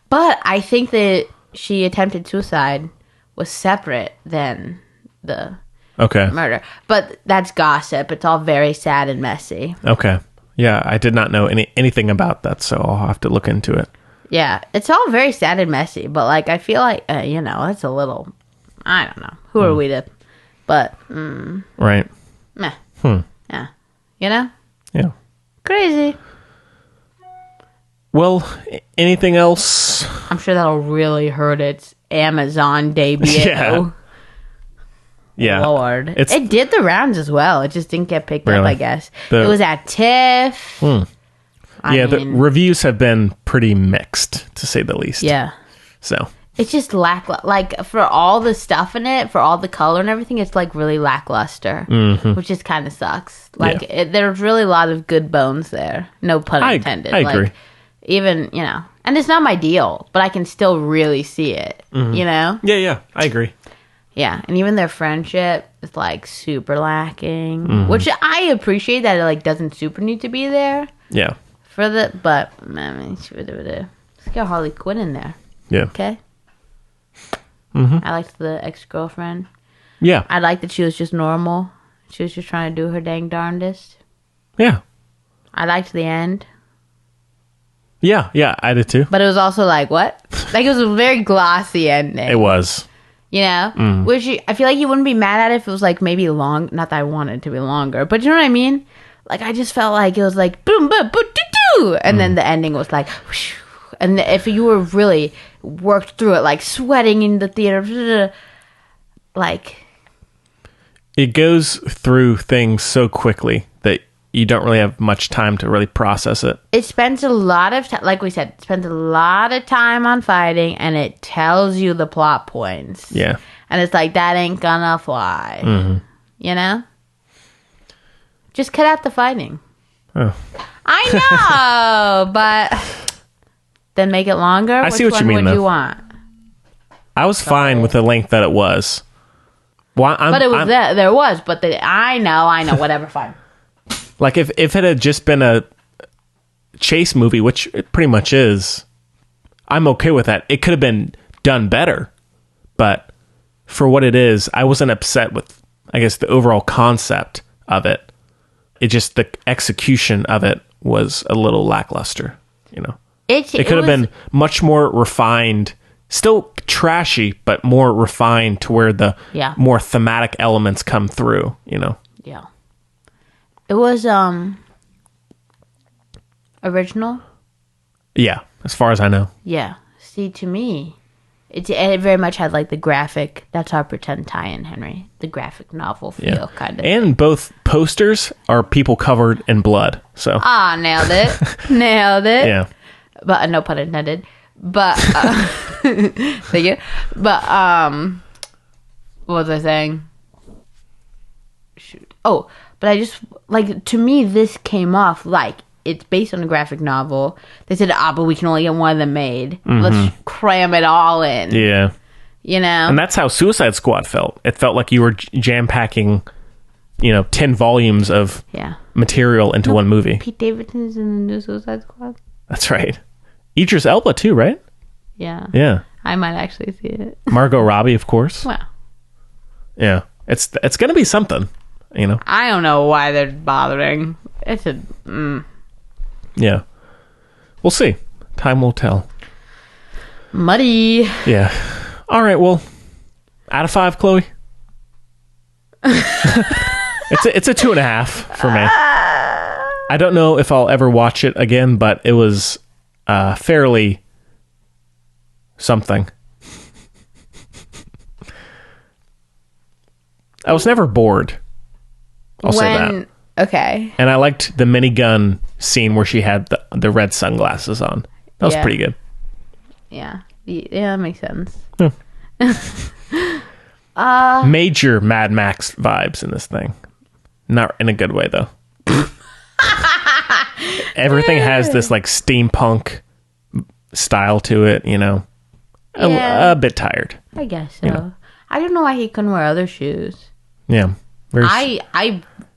But I think that she attempted suicide was separate than the murder. But that's gossip. It's all very sad and messy. Okay. Yeah, I did not know anything about that, so I'll have to look into it. Yeah, it's all very sad and messy. But, like, I feel like, it's a little... I don't know. Who are we to... But... Right. Meh. Yeah. Yeah. Crazy. Well, anything else? I'm sure that'll really hurt its Amazon debut. Yeah. Lord. It did the rounds as well. It just didn't get picked up, I guess. It was at TIFF. The reviews have been pretty mixed, to say the least. Yeah. So. It's just like, for all the stuff in it, for all the color and everything, it's, like, really lackluster. Which just kind of sucks. Like, there's really a lot of good bones there. No pun intended. I agree. Even, and it's not my deal, but I can still really see it, Yeah, I agree. Yeah, and even their friendship is, like, super lacking, which I appreciate that it, like, doesn't super need to be there. Yeah. But, I mean, let's get Harley Quinn in there. Yeah. Okay? I liked the ex-girlfriend. Yeah. I liked that she was just normal. She was just trying to do her dang darndest. Yeah. I liked the end. Yeah, I did too. But it was also like, what? Like, it was a very glossy ending. It was. Which I feel like you wouldn't be mad at it if it was, like, maybe long. Not that I wanted it to be longer, but you know what I mean? Like, I just felt like it was like, boom, boom, boom, doo, doo. And then the ending was like, whoosh. And if you were really worked through it, like, sweating in the theater, like... It goes through things so quickly that you don't really have much time to really process it. It spends a lot of time, like we said, it spends a lot of time on fighting, and it tells you the plot points. Yeah. And it's like, that ain't gonna fly. Just cut out the fighting. Oh. I know, but then make it longer. I see what you mean, Which one would you want? I was fine with the length that it was. Well, there was, but I know, whatever, fine. Like, if it had just been a chase movie, which it pretty much is, I'm okay with that. It could have been done better, but for what it is, I wasn't upset with, I guess, the overall concept of it. It just, the execution of it was a little lackluster, It could have been much more refined, still trashy, but more refined to where the more thematic elements come through, Yeah. It was original. Yeah, as far as I know. Yeah. See, to me, it very much had, like, the graphic. That's our pretend tie-in, Henry. The graphic novel feel, kind of. And both posters are people covered in blood. So. Nailed it. Nailed it. Yeah. But no pun intended. But thank you. But what was I saying? Shoot. Oh. But I just, like, to me, this came off like it's based on a graphic novel. They said, but we can only get one of them made. Let's cram it all in. Yeah. And that's how Suicide Squad felt. It felt like you were jam-packing, 10 volumes of material into one movie. Pete Davidson's in the new Suicide Squad. That's right. Idris Elba, too, right? Yeah. Yeah. I might actually see it. Margot Robbie, of course. Wow. Yeah. It's going to be something. I don't know why they're bothering. It's a... Yeah. We'll see. Time will tell. Muddy. Yeah. All right, well, out of 5, Chloe? It's a 2.5 for me. I don't know if I'll ever watch it again, but it was fairly something. I was never bored. I'll say that. Okay. And I liked the minigun scene where she had the red sunglasses on. That was pretty good. Yeah. Yeah, that makes sense. Major Mad Max vibes in this thing. Not in a good way, though. Everything has this like steampunk style to it, you know. A bit tired. I guess so. You know. I don't know why he couldn't wear other shoes. Yeah.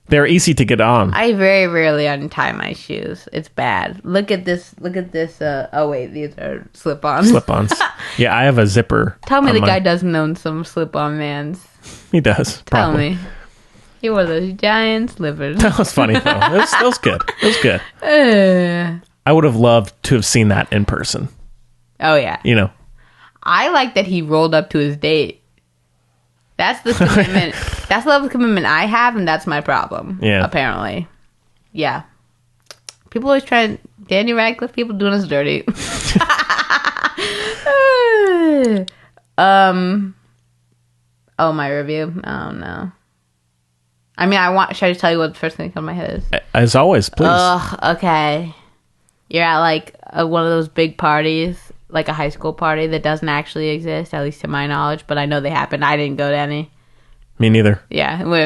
They're easy to get on. I very rarely untie my shoes. It's bad. Look at this. Oh wait, these are slip-ons. Slip-ons. Yeah, I have a zipper. Tell me the guy doesn't own some slip-on mans. He does. Tell me. He wore those giant slippers. That was funny though. It was good. It was good. I would have loved to have seen that in person. Oh yeah. You know. I like that he rolled up to his date. That's the commitment. That's the level of commitment I have, and that's my problem. Yeah. Apparently. Yeah. People always try Daniel Radcliffe, people doing us dirty. Oh, my review. Oh no. I mean, should I just tell you what the first thing that comes to my head is? As always, please. Okay. You're at like one of those big parties, like a high school party that doesn't actually exist, at least to my knowledge, but I know they happen. I didn't go to any. Me neither. Yeah, we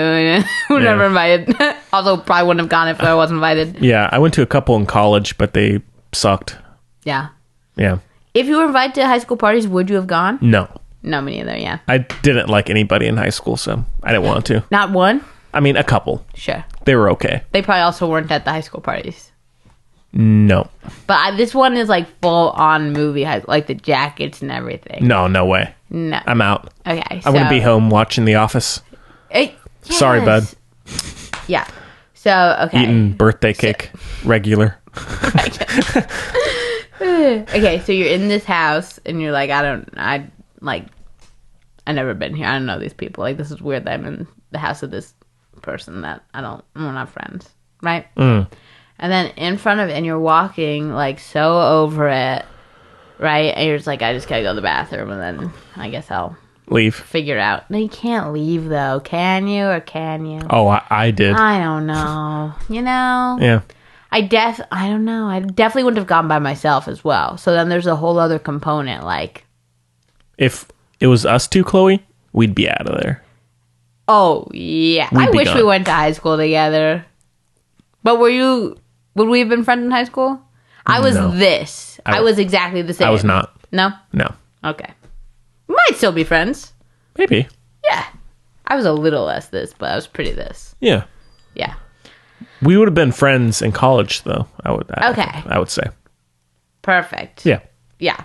were never invited. Also, probably wouldn't have gone if I was invited. Yeah, I went to a couple in college, but they sucked. Yeah. Yeah. If you were invited to high school parties, would you have gone? No. No, me neither, yeah. I didn't like anybody in high school, so I didn't want to. Not one? I mean, a couple. Sure. They were okay. They probably also weren't at the high school parties. No. But this one is like full on movie, like the jackets and everything. No way. No. I'm out. Okay. I'm going to be home watching The Office. Yes. Sorry, bud. Yeah. So, okay. Eating birthday cake. Regular. Okay, so you're in this house and you're like, I've never been here. I don't know these people. Like, this is weird that I'm in the house of this person that we're not friends. Right? Mm. And then in front of it, and you're walking, like, so over it, right? And you're just like, I just gotta go to the bathroom, and then I guess I'll leave. Figure it out. No, you can't leave, though. Can you, or can you? Oh, I did. I don't know. You know? Yeah. I don't know. I definitely wouldn't have gone by myself as well. So then there's a whole other component, like... If it was us two, Chloe, we'd be out of there. Oh, yeah. I wish we went to high school together. But would we have been friends in high school? I was this. I was exactly the same. I was not. No? No. Okay. We might still be friends. Maybe. Yeah. I was a little less this, but I was pretty this. Yeah. Yeah. We would have been friends in college, though. I would say. Perfect. Yeah. Yeah.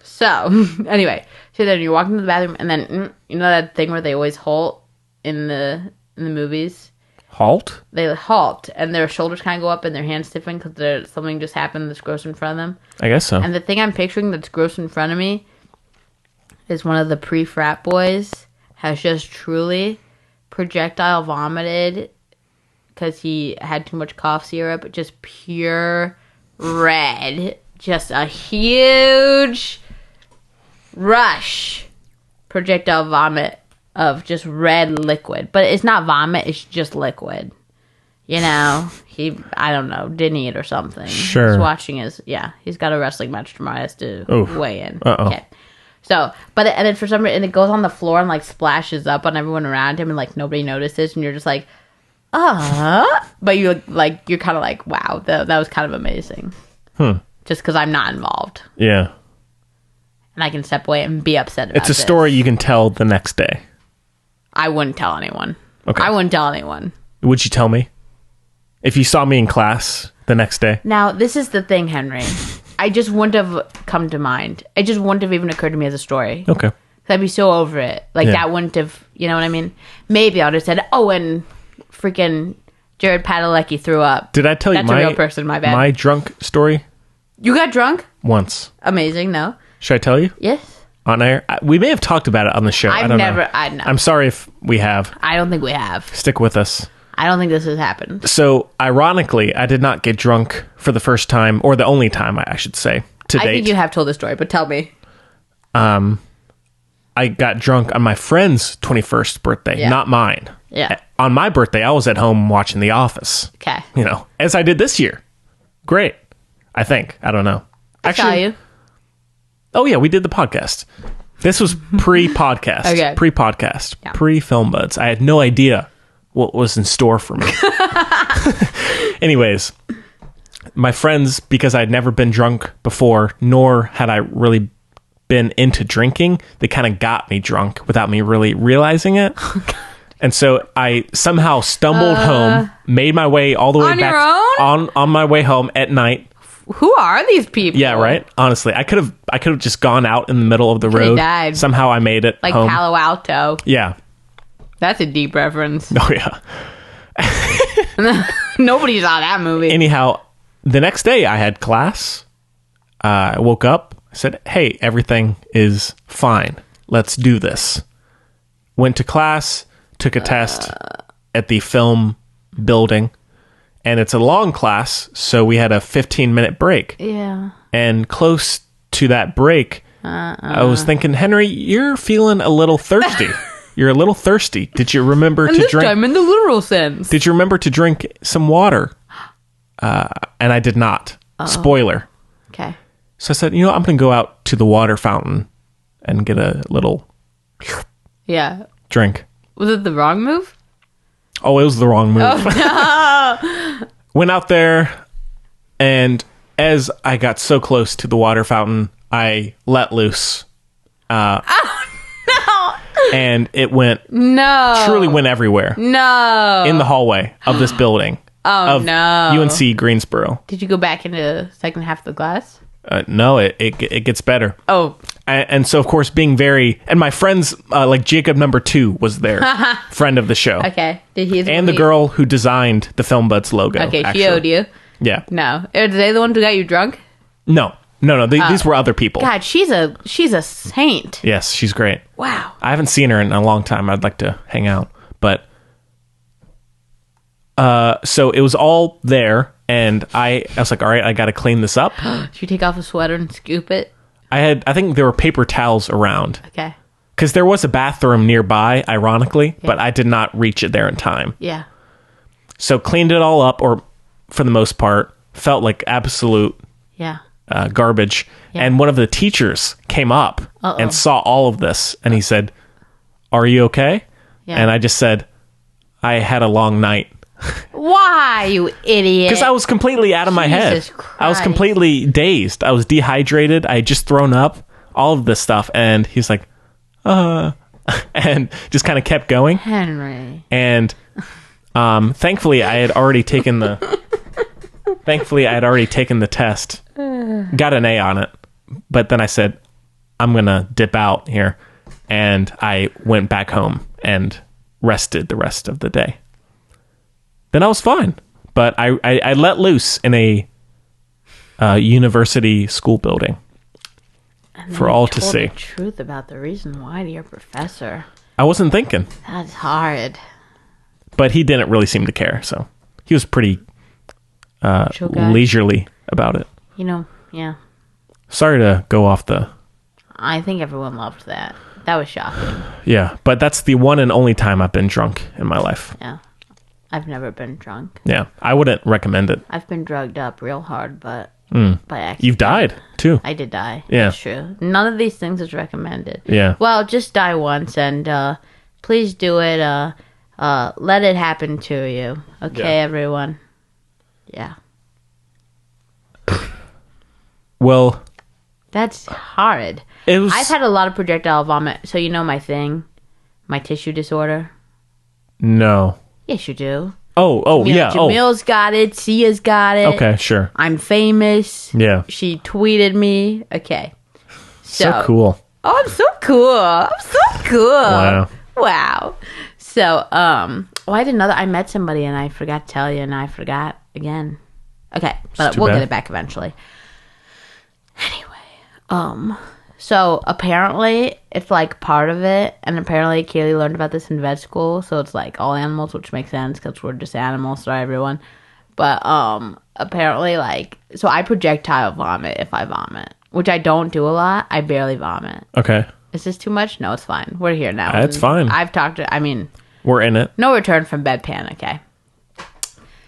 So, anyway. So then you're walking to the bathroom, and then, you know that thing where they always halt in the movies? Halt? They halt, and their shoulders kind of go up, and their hands stiffen because something just happened that's gross in front of them. I guess so. And the thing I'm picturing that's gross in front of me is one of the pre-frat boys has just truly projectile vomited because he had too much cough syrup. Just pure red. Just a huge rush projectile vomit of just red liquid. But it's not vomit, it's just liquid. You know, I don't know, didn't eat or something. Sure. He's watching he's got a wrestling match tomorrow. He has to weigh in. Uh-oh. Okay. So, and then for some reason, it goes on the floor and, like, splashes up on everyone around him and, like, nobody notices. And you're just like, but you're kind of like, wow, that was kind of amazing. Just because I'm not involved. Yeah. And I can step away and be upset about It's a story you can tell the next day. I wouldn't tell anyone. Okay. I wouldn't tell anyone. Would you tell me? If you saw me in class the next day? Now, this is the thing, Henry. I just wouldn't have come to mind. It just wouldn't have even occurred to me as a story. Okay. I'd be so over it. Like, that wouldn't have, you know what I mean? Maybe I would have said, and freaking Jared Padalecki threw up. Did I tell you That's a real person, my bad. My drunk story? You got drunk? Once. Amazing, no? Should I tell you? Yes. On air? We may have talked about it on the show. I don't know. I'm sorry if we have. I don't think we have. Stick with us. I don't think this has happened. So, ironically, I did not get drunk for the first time, or the only time, I should say, to date. I think you have told the story, but tell me. I got drunk on my friend's 21st birthday, not mine. Yeah. On my birthday, I was at home watching The Office. Okay. You know, as I did this year. Great. I think. I don't know. I saw you. Oh, yeah, we did the podcast. This was pre-podcast. Okay. Pre-podcast. Yeah. Pre-Film Buds. I had no idea what was in store for me. Anyways, my friends, because I'd never been drunk before, nor had I really been into drinking, they kind of got me drunk without me really realizing it. And so I somehow stumbled home, made my way all the way on back your own? on my way home at night. Who are these people? Yeah, right. Honestly, I could have just gone out in the middle of the road. Died. Somehow I made it Like home. Palo Alto. Yeah. That's a deep reference. Oh yeah. Nobody saw that movie. Anyhow, the next day I had class. I woke up. I said, "Hey, everything is fine. Let's do this." Went to class. Took a test at the film building. And it's a long class, so we had a 15-minute break. Yeah. And close to that break, I was thinking, Henry, you're feeling a little thirsty. You're a little thirsty. Did you remember to this drink? time in the literal sense. Did you remember to drink some water? And I did not. Spoiler. Okay. So I said, I'm going to go out to the water fountain and get a little Yeah. drink. Was it the wrong move? Oh, it was the wrong move. Oh, no. Went out there, and as I got so close to the water fountain, I let loose. No. And it went, No. truly went everywhere. No. In the hallway of this building. Oh, of no. UNC Greensboro. Did you go back into the second half of the class? No, it gets better. Oh. And so, of course, being very... And my friends, like Jacob number 2 was there. Friend of the show. Okay. Did he? And the girl who designed the Film Buds logo. Okay, actually. she owed you. Yeah. No. Are they the ones who got you drunk? No. These were other people. God, she's a saint. Yes, she's great. Wow. I haven't seen her in a long time. I'd like to hang out. But... so it was all there, and I was like, all right, I got to clean this up. Should you take off a sweater and scoop it? I think there were paper towels around. Okay. Because there was a bathroom nearby, ironically, but I did not reach it there in time. Yeah. So cleaned it all up, or for the most part, felt like absolute Yeah. garbage. Yeah. And one of the teachers came up and saw all of this, and he said, "Are you okay?" Yeah. And I just said, "I had a long night." Why, you idiot? Because I was completely out of my head. Jesus Christ. I was completely dazed. I was dehydrated. I had just thrown up, all of this stuff. And he's like, and just kind of kept going. Henry. And thankfully, I had already taken the test. Got an A on it. But then I said, I'm going to dip out here. And I went back home and rested the rest of the day. Then I was fine. But I let loose in a university school building for all to see. The truth about the reason why to your professor. I wasn't thinking. That's hard. But he didn't really seem to care, so he was pretty leisurely about it. Yeah. Sorry to go off the... I think everyone loved that. That was shocking. Yeah, but that's the one and only time I've been drunk in my life. Yeah. I've never been drunk. Yeah, I wouldn't recommend it. I've been drugged up real hard, but by accident. You've died, too. I did die. Yeah. That's true. None of these things is recommended. Yeah. Well, just die once, and please do it. Let it happen to you. Okay, everyone? Yeah. Well... That's horrid. I've had a lot of projectile vomit. So you know my thing? My tissue disorder? No. Yes, you do. Oh, yeah. Jamil's got it. Sia's got it. Okay, sure. I'm famous. Yeah. She tweeted me. Okay. So cool. Oh, I'm so cool. Wow. So, I met somebody and I forgot to tell you and I forgot again. Okay, but we'll get it back eventually. Anyway, so apparently it's like part of it, and apparently Kaylee learned about this in vet school, so it's like all animals, which makes sense because we're just animals, sorry everyone. But apparently so I projectile vomit if I vomit, which I don't do a lot. I barely vomit. Okay. Is this too much? No, it's fine. We're here now. It's fine. I've talked to, we're in it. no return from bedpan, okay?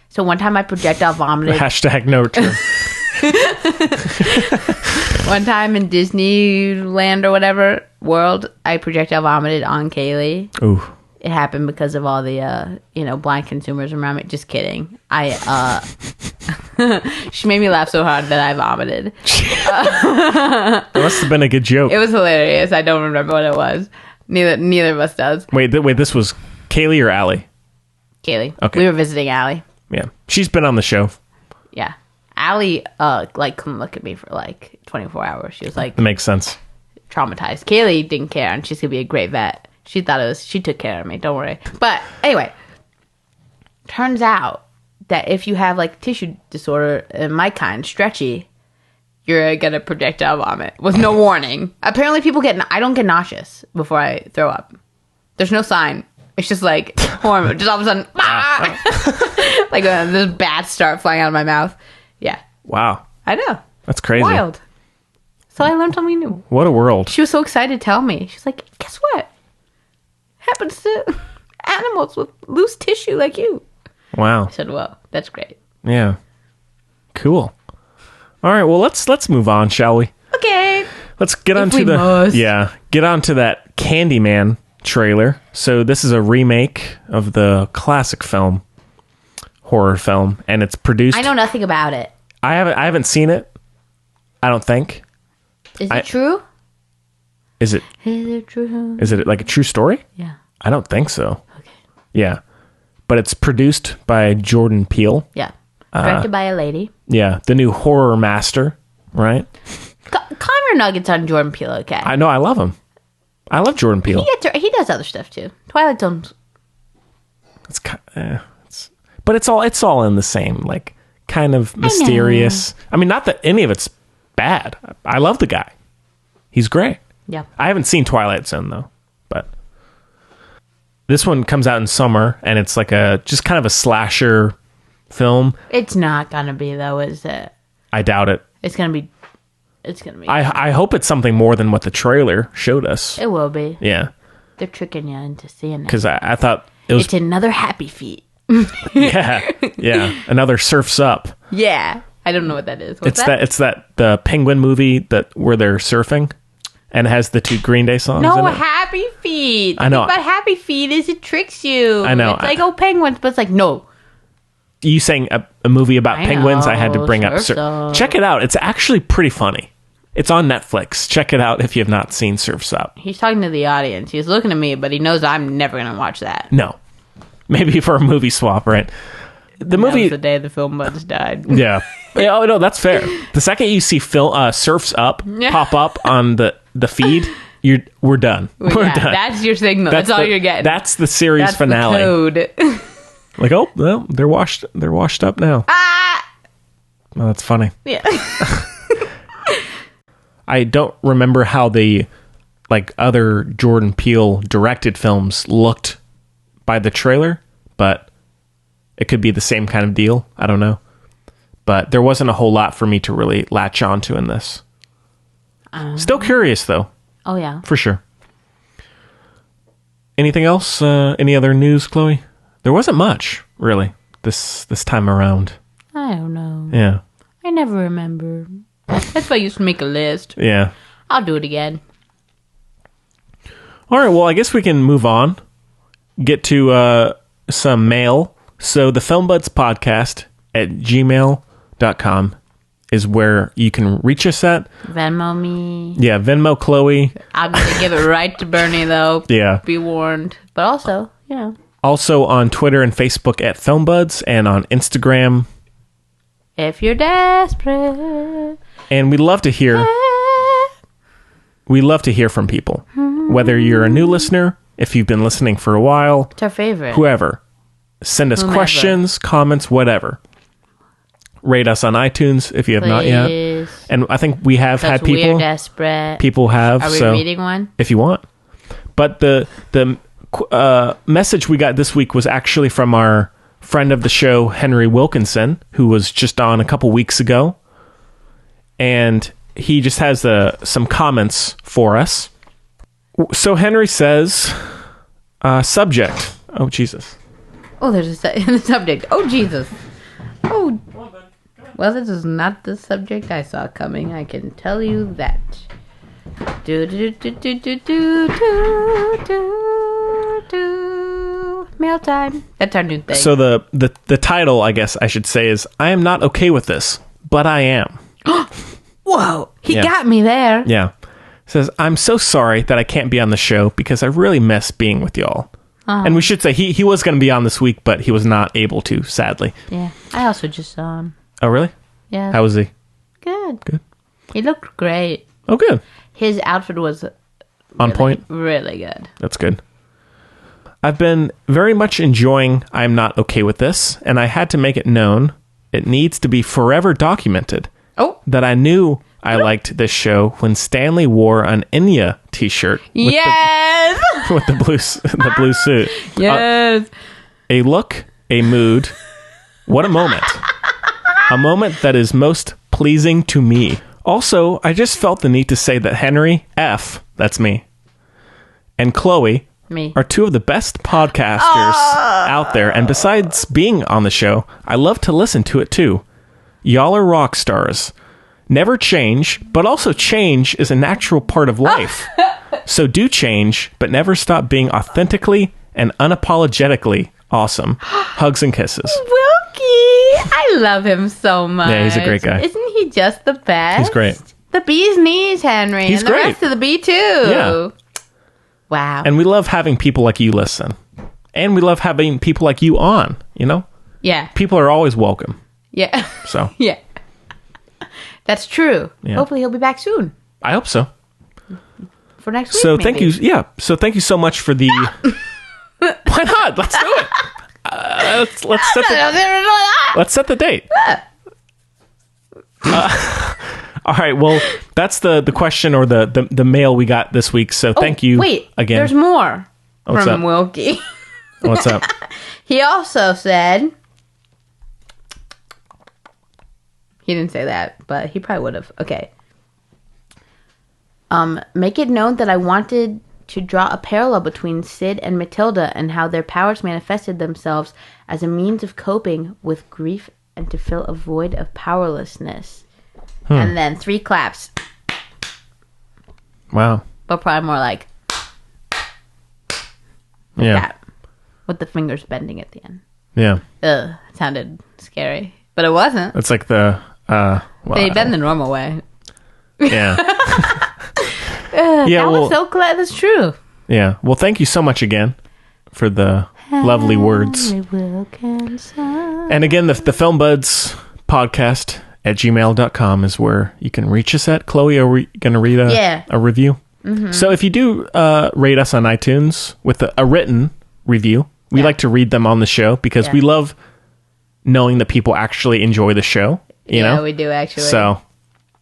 So one time I projectile vomited. Hashtag no return. One time in Disneyland or whatever world, I projectile vomited on Kaylee. Ooh. It happened because of all the, blind consumers around me. Just kidding. She made me laugh so hard that I vomited. That must have been a good joke. It was hilarious. I don't remember what it was. Neither of us does. Wait, this was Kaylee or Allie? Kaylee. Okay. We were visiting Allie. Yeah. She's been on the show. Yeah. Allie, couldn't look at me for, 24 hours. She was, That makes sense. traumatized. Kaylee didn't care, and she's going to be a great vet. She took care of me. Don't worry. But anyway, turns out that if you have tissue disorder, my kind, stretchy, you're going to projectile vomit with no warning. Apparently I don't get nauseous before I throw up. There's no sign. It's just hormone. Just all of a sudden, this bats start flying out of my mouth. Yeah. Wow. I know. That's crazy. Wild. So I learned something new. What a world. She was so excited to tell me. She's like, guess what? Happens to animals with loose tissue like you. Wow. I said, well, that's great. Yeah. Cool. All right, well let's move on, shall we? Okay. Let's get on to that Candyman trailer. So this is a remake of the classic film, horror film, and it's produced. I know nothing about it. I haven't seen it. I don't think. Is it true? Is it true? Is it like a true story? Yeah. I don't think so. Okay. Yeah. But it's produced by Jordan Peele. Yeah. Directed by a lady. Yeah. The new horror master, right? Calm your nuggets on Jordan Peele, okay? I know. I love him. I love Jordan Peele. He does other stuff too. Twilight Zone's. But it's all in the same, kind of mysterious. I mean, not that any of it's bad. I love the guy. He's great. Yeah. I haven't seen Twilight Zone though, but this one comes out in summer, and it's just kind of a slasher film. It's not gonna be though, is it? I doubt it. It's gonna be. I hope it's something more than what the trailer showed us. It will be. Yeah. They're tricking you into seeing it. Because I thought it was. It's another Happy Feet. Yeah. Another Surf's Up. Yeah. I don't know what that is. It's the Penguin movie where they're surfing, and it has the two Green Day songs. No, in it. Happy Feet. I know. The thing about Happy Feet is it tricks you. I know. It's penguins, but it's no. You saying a movie about penguins? I had to bring up. Check it out. It's actually pretty funny. It's on Netflix. Check it out if you have not seen Surf's Up. He's talking to the audience. He's looking at me, but he knows I'm never going to watch that. No. Maybe for a movie swap, right? The movie. That was the day the film buds died. Yeah. Oh no, that's fair. The second you see Surf's Up pop up on the feed, we're done. We're done. That's your signal. That's all you're getting. That's the series finale. The code. Oh well, they're washed up now. Oh, that's funny. Yeah. I don't remember how the other Jordan Peele directed films looked by the trailer, but it could be the same kind of deal. I don't know. But there wasn't a whole lot for me to really latch onto in this. Still curious though. Oh yeah. For sure. Anything else? Any other news, Chloe? There wasn't much, really, this time around. I don't know. Yeah. I never remember. That's why I used to make a list. Yeah. I'll do it again. All right, well, I guess we can move on. Get to some mail. So the FilmBuds podcast at gmail.com is where you can reach us at. Venmo me. Yeah, Venmo Chloe. I'm going to give it right to Bernie, though. Yeah. Be warned. But also, Also on Twitter and Facebook at FilmBuds, and on Instagram. If you're desperate. And we love to hear from people. Whether you're a new listener, if you've been listening for a while. It's our favorite. Whoever. Send us questions, comments, whatever. Rate us on iTunes if you have not yet. And I think we have had people. We're desperate. People have. Are we reading one? If you want. But the message we got this week was actually from our friend of the show, Henry Wilkinson, who was just on a couple weeks ago. And he just has some comments for us. So Henry says, subject. Oh, Jesus. Oh, there's a subject. Oh, Jesus. Oh, Well, this is not the subject I saw coming. I can tell you that. Do do do do do do do do do. Mail time. That's our new thing. So the title, I guess I should say, is "I am not okay with this, but I am." Whoa, he got me there. Yeah. It says, "I'm so sorry that I can't be on the show because I really miss being with y'all." And we should say he was going to be on this week, but he was not able to, sadly. Yeah, I also just saw him. Oh, really? Yeah. How was he? Good. Good. He looked great. Oh, good. His outfit was on point. Really good. That's good. I've been very much enjoying I'm Not Okay With This, and I had to make it known it needs to be forever documented that I knew I liked this show when Stanley wore an Enya t-shirt with with the blue suit. Yes. A look, a mood. What a moment. A moment that is most pleasing to me. Also, I just felt the need to say that Henry F., that's me, and Chloe are two of the best podcasters out there. And besides being on the show, I love to listen to it too. Y'all are rock stars. Never change, but also change is a natural part of life. So do change, but never stop being authentically and unapologetically awesome. Hugs and kisses. Wilkie! I love him so much. Yeah, he's a great guy. Isn't he just the best? He's great. The bee's knees, Henry. He's and the great. rest of the bee, too. Yeah. Wow. And we love having people like you listen. And we love having people like you on, you know? Yeah. People are always welcome. Yeah. So. Yeah. That's true. Yeah. Hopefully he'll be back soon. I hope so. For next week, So maybe. thank you. Yeah. So thank you so much for the... Why not? Let's do it. Let's set the date. All right. Well, that's the question or the mail we got this week. So thank you. Wait, again. There's more What's from up? Wilkie. What's up? He also said... He didn't say that, but he probably would have. Okay. Make it known that I wanted to draw a parallel between Sid and Matilda and how their powers manifested themselves as a means of coping with grief and to fill a void of powerlessness. And then 3 claps. Wow. But probably more like that. With the fingers bending at the end. Yeah. Ugh. It sounded scary. But it wasn't. It's like the... They bend the normal way. Yeah. That was so glad that's true. Yeah. Well, thank you so much again for the lovely words. And again, the Film Buds podcast at gmail.com is where you can reach us at. Chloe, are we going to read a review? Mm-hmm. So if you do rate us on iTunes with a written review, we like to read them on the show because we love knowing that people actually enjoy the show. You know? We do actually. So,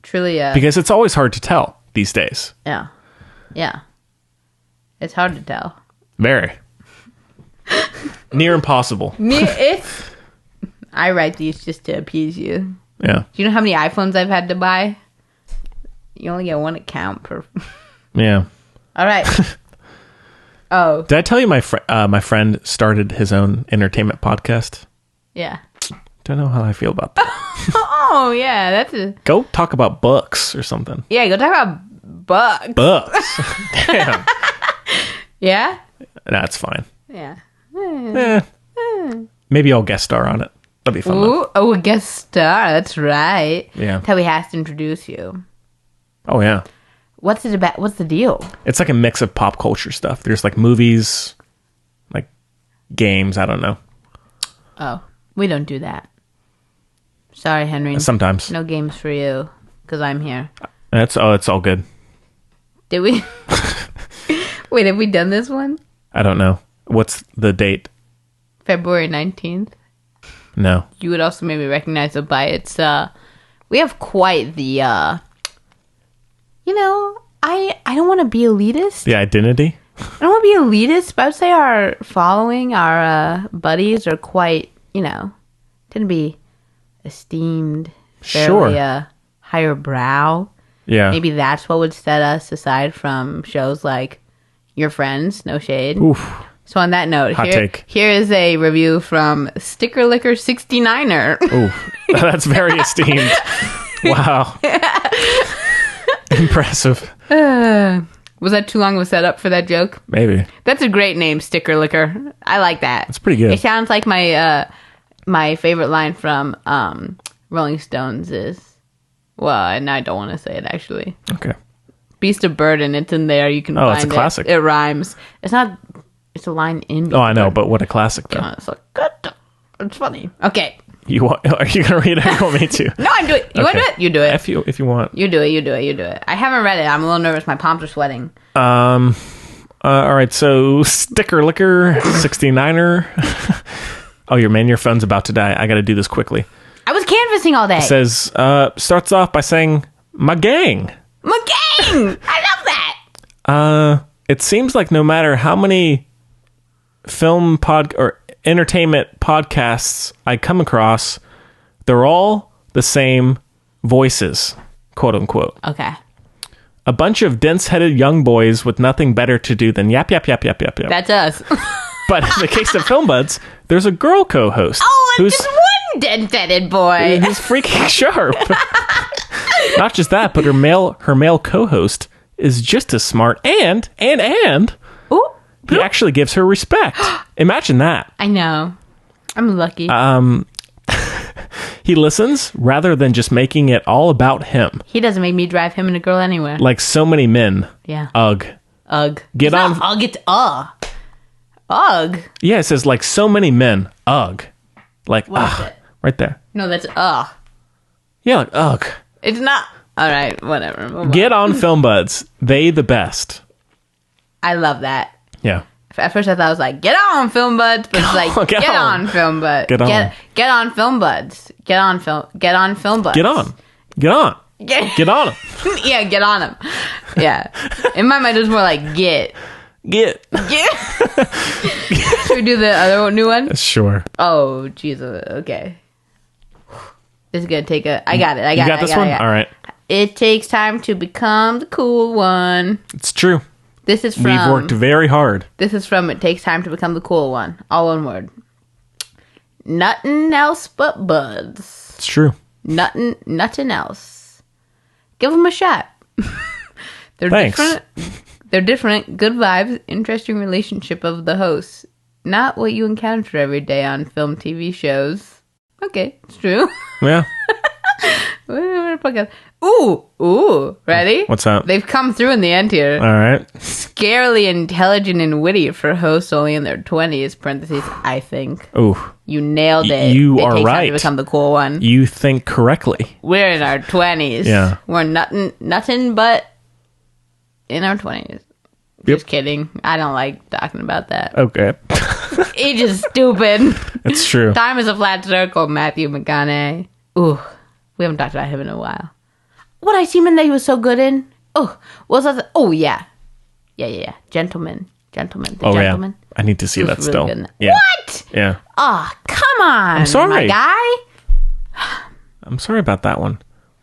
truly, because it's always hard to tell these days. Yeah. It's hard to tell. Very. Near impossible. I write these just to appease you. Yeah. Do you know how many iPhones I've had to buy? You only get one account per. Yeah. All right. Oh. Did I tell you my friend started his own entertainment podcast? Yeah. Don't know how I feel about that. Oh yeah, that's a. Go talk about books or something. Yeah, go talk about books. Books. Damn. Yeah. That's fine. Yeah. Maybe I'll guest star on it. That'll be fun. Ooh, a guest star. That's right. Yeah. That's how he has to introduce you. Oh yeah. What's it about? What's the deal? It's like a mix of pop culture stuff. There's like movies, like games. I don't know. Oh, we don't do that. Sorry, Henry. Sometimes. No games for you, because I'm here. It's all good. Did we? Wait, have we done this one? I don't know. What's the date? February 19th. No. You would also maybe recognize it by its, we have quite the, you know, I don't want to be elitist. The identity? I don't want to be elitist, but I would say our following, our buddies are quite, you know, tend to be esteemed, fairly higher brow. Yeah. Maybe that's what would set us aside from shows like Your Friends, no shade. Oof. So on that note, Hot take. Here is a review from Sticker Licker 69er. Oof. That's very esteemed. Wow. Impressive. Was that too long of a setup for that joke? Maybe. That's a great name, Sticker Licker. I like that. It's pretty good. It sounds like my favorite line from Rolling Stones is, well, and I don't want to say it actually. Okay. Beast of Burden, it's in there. You can find it. It's a classic. It rhymes. It's not, it's a line in Beast Oh, I know, of Burden. but what a classic, though. It's like, good. It's funny. Okay. Are you going to read it or you want me to? No, I'm doing it. You want to do it? You do it. If you want. You do it. I haven't read it. I'm a little nervous. My palms are sweating. All right, so Sticker Licker, 69er. Oh, your phone's about to die. I got to do this quickly. I was canvassing all day. It says, starts off by saying, my gang. My gang! I love that! It seems like no matter how many film or entertainment podcasts I come across, they're all the same voices, quote unquote. Okay. A bunch of dense-headed young boys with nothing better to do than yap, yap, yap, yap, yap, yap. That's us. But in the case of Film Buds, there's a girl co-host. Oh, and just one dense-headed boy. Who's freaking sharp. Not just that, but her male co-host is just as smart and Ooh. he actually gives her respect. Imagine that. I know. I'm lucky. He listens rather than just making it all about him. He doesn't make me drive him and a girl anywhere. Like so many men. Yeah. Ugh. Get on. Not ugh, it's Ugh. Yeah, it says like so many men. Ugh. Like, What is it? right there. No, that's Yeah, like, ugh. It's not. All right, whatever. Move Get on. on Film Buds. They the best. I love that. Yeah. At first I thought it was like, get on Film Buds, but it's like, get on Film Buds. Get on. Get on Film Buds. Get on Film Buds. Get on. Get on. Get on them. Yeah, get on them. Yeah. In my mind, it was more like, get. Get. Should we do the other new one? Sure. Oh, Jesus. Okay. This is going to take a... I got it. You got this one? All right. It takes time to become the cool one. It's true. This is from... We've worked very hard. This is from It Takes Time to Become the Cool One. All one word. Nothing else but buds. It's true. Nothing else. Give them a shot. They're Thanks. different. They're different. Good vibes. Interesting relationship of the hosts. Not what you encounter every day on film, TV shows. Okay, it's true. Yeah. Ooh. Ready? What's up? They've come through in the end here. All right. Scarily intelligent and witty for hosts only in their 20s, parentheses, I think. Ooh. You nailed it. You it are takes right. Time to become the cool one. You think correctly. We're in our 20s. Yeah. We're nothing but in our 20s. Just kidding. I don't like talking about that. Okay. Age is stupid. It's true. Time is a flat circle, Matthew McConaughey. Ooh. We haven't talked about him in a while. What I seen him that he was so good in? Oh, what was that? Oh, yeah. Yeah. Gentleman. The Gentleman. Yeah. I need to see that really still. good in that. Yeah. What? Yeah. Oh, come on. I'm sorry. My guy? I'm sorry about that one.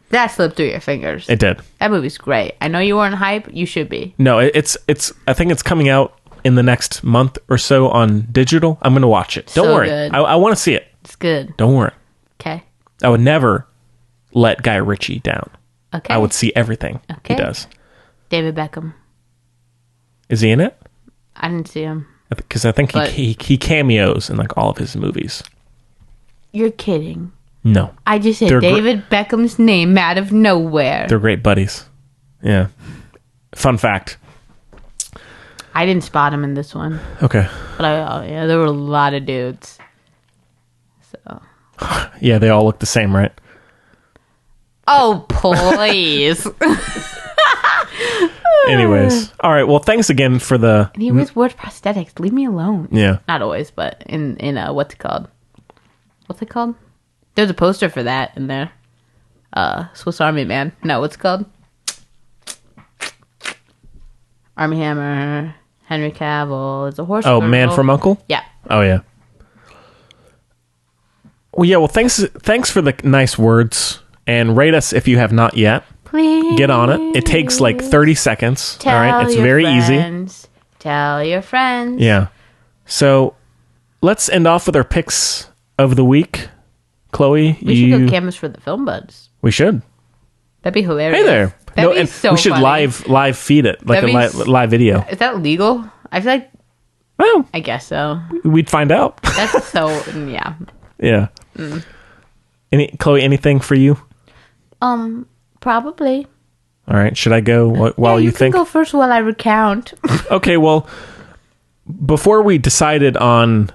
That slipped through your fingers. It did. That movie's great. I know you weren't hype. You should be. No, it's. I think it's coming out in the next month or so on digital. I'm going to watch it. Don't worry. Good. I want to see it. It's good. Don't worry. Okay. I would never let Guy Ritchie down. Okay. I would see everything he does. David Beckham. Is he in it? I didn't see him. Because I think he cameos in like all of his movies. You're kidding. No. I just said David Beckham's name out of nowhere. They're great buddies. Yeah. Fun fact. I didn't spot him in this one. Okay. But there were a lot of dudes. So. Yeah, they all look the same, right? Oh, please. Anyways. All right. Well, thanks again for the... And he always wears prosthetics. Leave me alone. Yeah. Not always, but in what's it called? What's it called? There's a poster for that in there. Swiss Army Man. No, what's it called? Army Hammer. Henry Cavill. It's a horse. Oh, Man from U.N.C.L.E.? Yeah. Oh, yeah. Well, yeah. Well, thanks for the nice words. And rate us if you have not yet. Please. Get on it. It takes like 30 seconds. All right. It's very easy. Tell your friends. Yeah. So let's end off with our picks of the week. Chloe, We should go canvas for the film buds. We should. That'd be hilarious. Hey there. That'd be so we should funny. live feed it, like live video. Is that legal? I feel like... Well, I guess so. We'd find out. That's so... Yeah. Yeah. Chloe, anything for you? Probably. All right. Should I go while you think? You can go first while I recount. Okay, well, before we decided on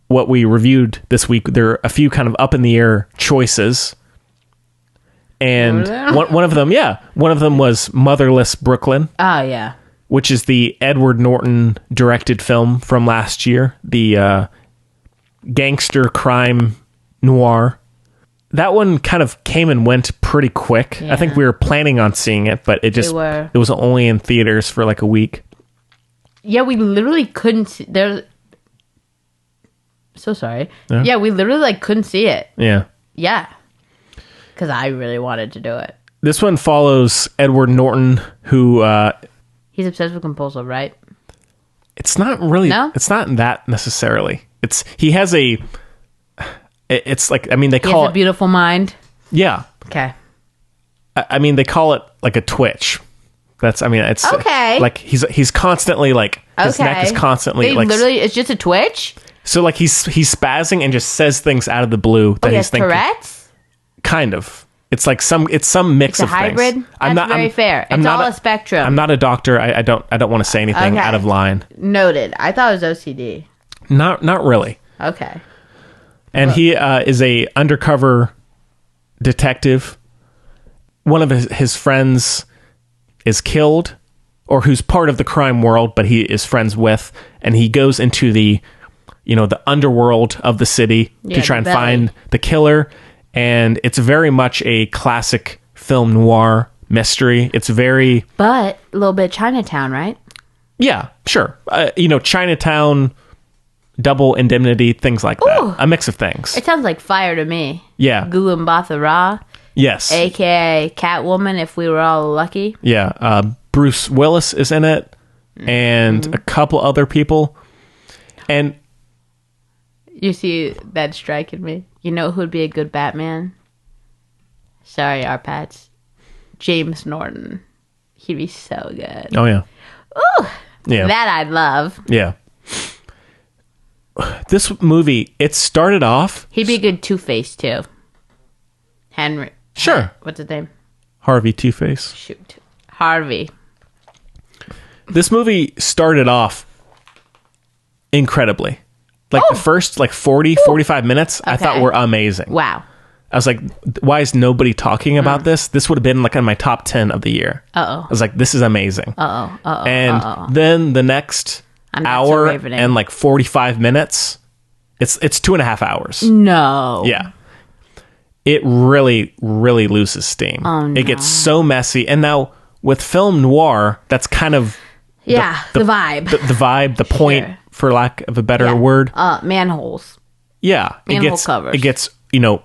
what we reviewed this week, there are a few kind of up in the air choices. And one of them was Motherless Brooklyn. Oh, yeah. Which is the Edward Norton directed film from last year. The gangster crime noir. That one kind of came and went pretty quick. Yeah. I think we were planning on seeing it, but it was only in theaters for like a week. Yeah, we literally couldn't see... So sorry. Yeah, we literally couldn't see it. Yeah. Yeah. Because I really wanted to do it. This one follows Edward Norton, who... He's obsessed with compulsive, right? It's not really... No? It's not that necessarily. He has a... It's like... I mean, they call it... He has a beautiful mind? Yeah. Okay. I mean, they call it like a twitch. It's... Okay. Like, he's constantly like... His neck is constantly literally... It's just a twitch? So, like, he's spazzing and just says things out of the blue that he's thinking. Tourette's? Kind of. It's like some mix of hybrid? things. That's very fair. It's all a spectrum. I'm not a doctor. I don't want to say anything out of line. Noted. I thought it was OCD. Not really. Okay. And he is a undercover detective. One of his friends is killed, or who's part of the crime world, but he is friends with, and he goes into the underworld of the city to try and find the killer. And it's very much a classic film noir mystery. It's very... But a little bit Chinatown, right? Yeah, sure. Chinatown, Double Indemnity, things like that. Ooh. A mix of things. It sounds like fire to me. Yeah. Gulumbatha Ra. Yes. A.K.A. Catwoman, if we were all lucky. Yeah. Bruce Willis is in it. And a couple other people. And... You see that striking me? You know who would be a good Batman? Sorry, Arpats. James Norton. He'd be so good. Oh, yeah. Ooh! Yeah. That I'd love. Yeah. This movie, it started off... He'd be a good Two-Face, too. Henry. Sure. What's his name? Harvey Two-Face. Shoot. Harvey. This movie started off incredibly. Like the first 45 minutes, I thought were amazing. Wow. I was like, why is nobody talking about this? This would have been like on my top 10 of the year. Uh-oh. I was like, this is amazing. Uh-oh. And then the next hour and 45 minutes, it's 2.5 hours. No. Yeah. It really, really loses steam. Oh, no. It gets so messy. And now with film noir, that's kind of... the vibe. The vibe, the point... Sure. For lack of a better word. Manholes. Yeah. Manhole covers. It gets,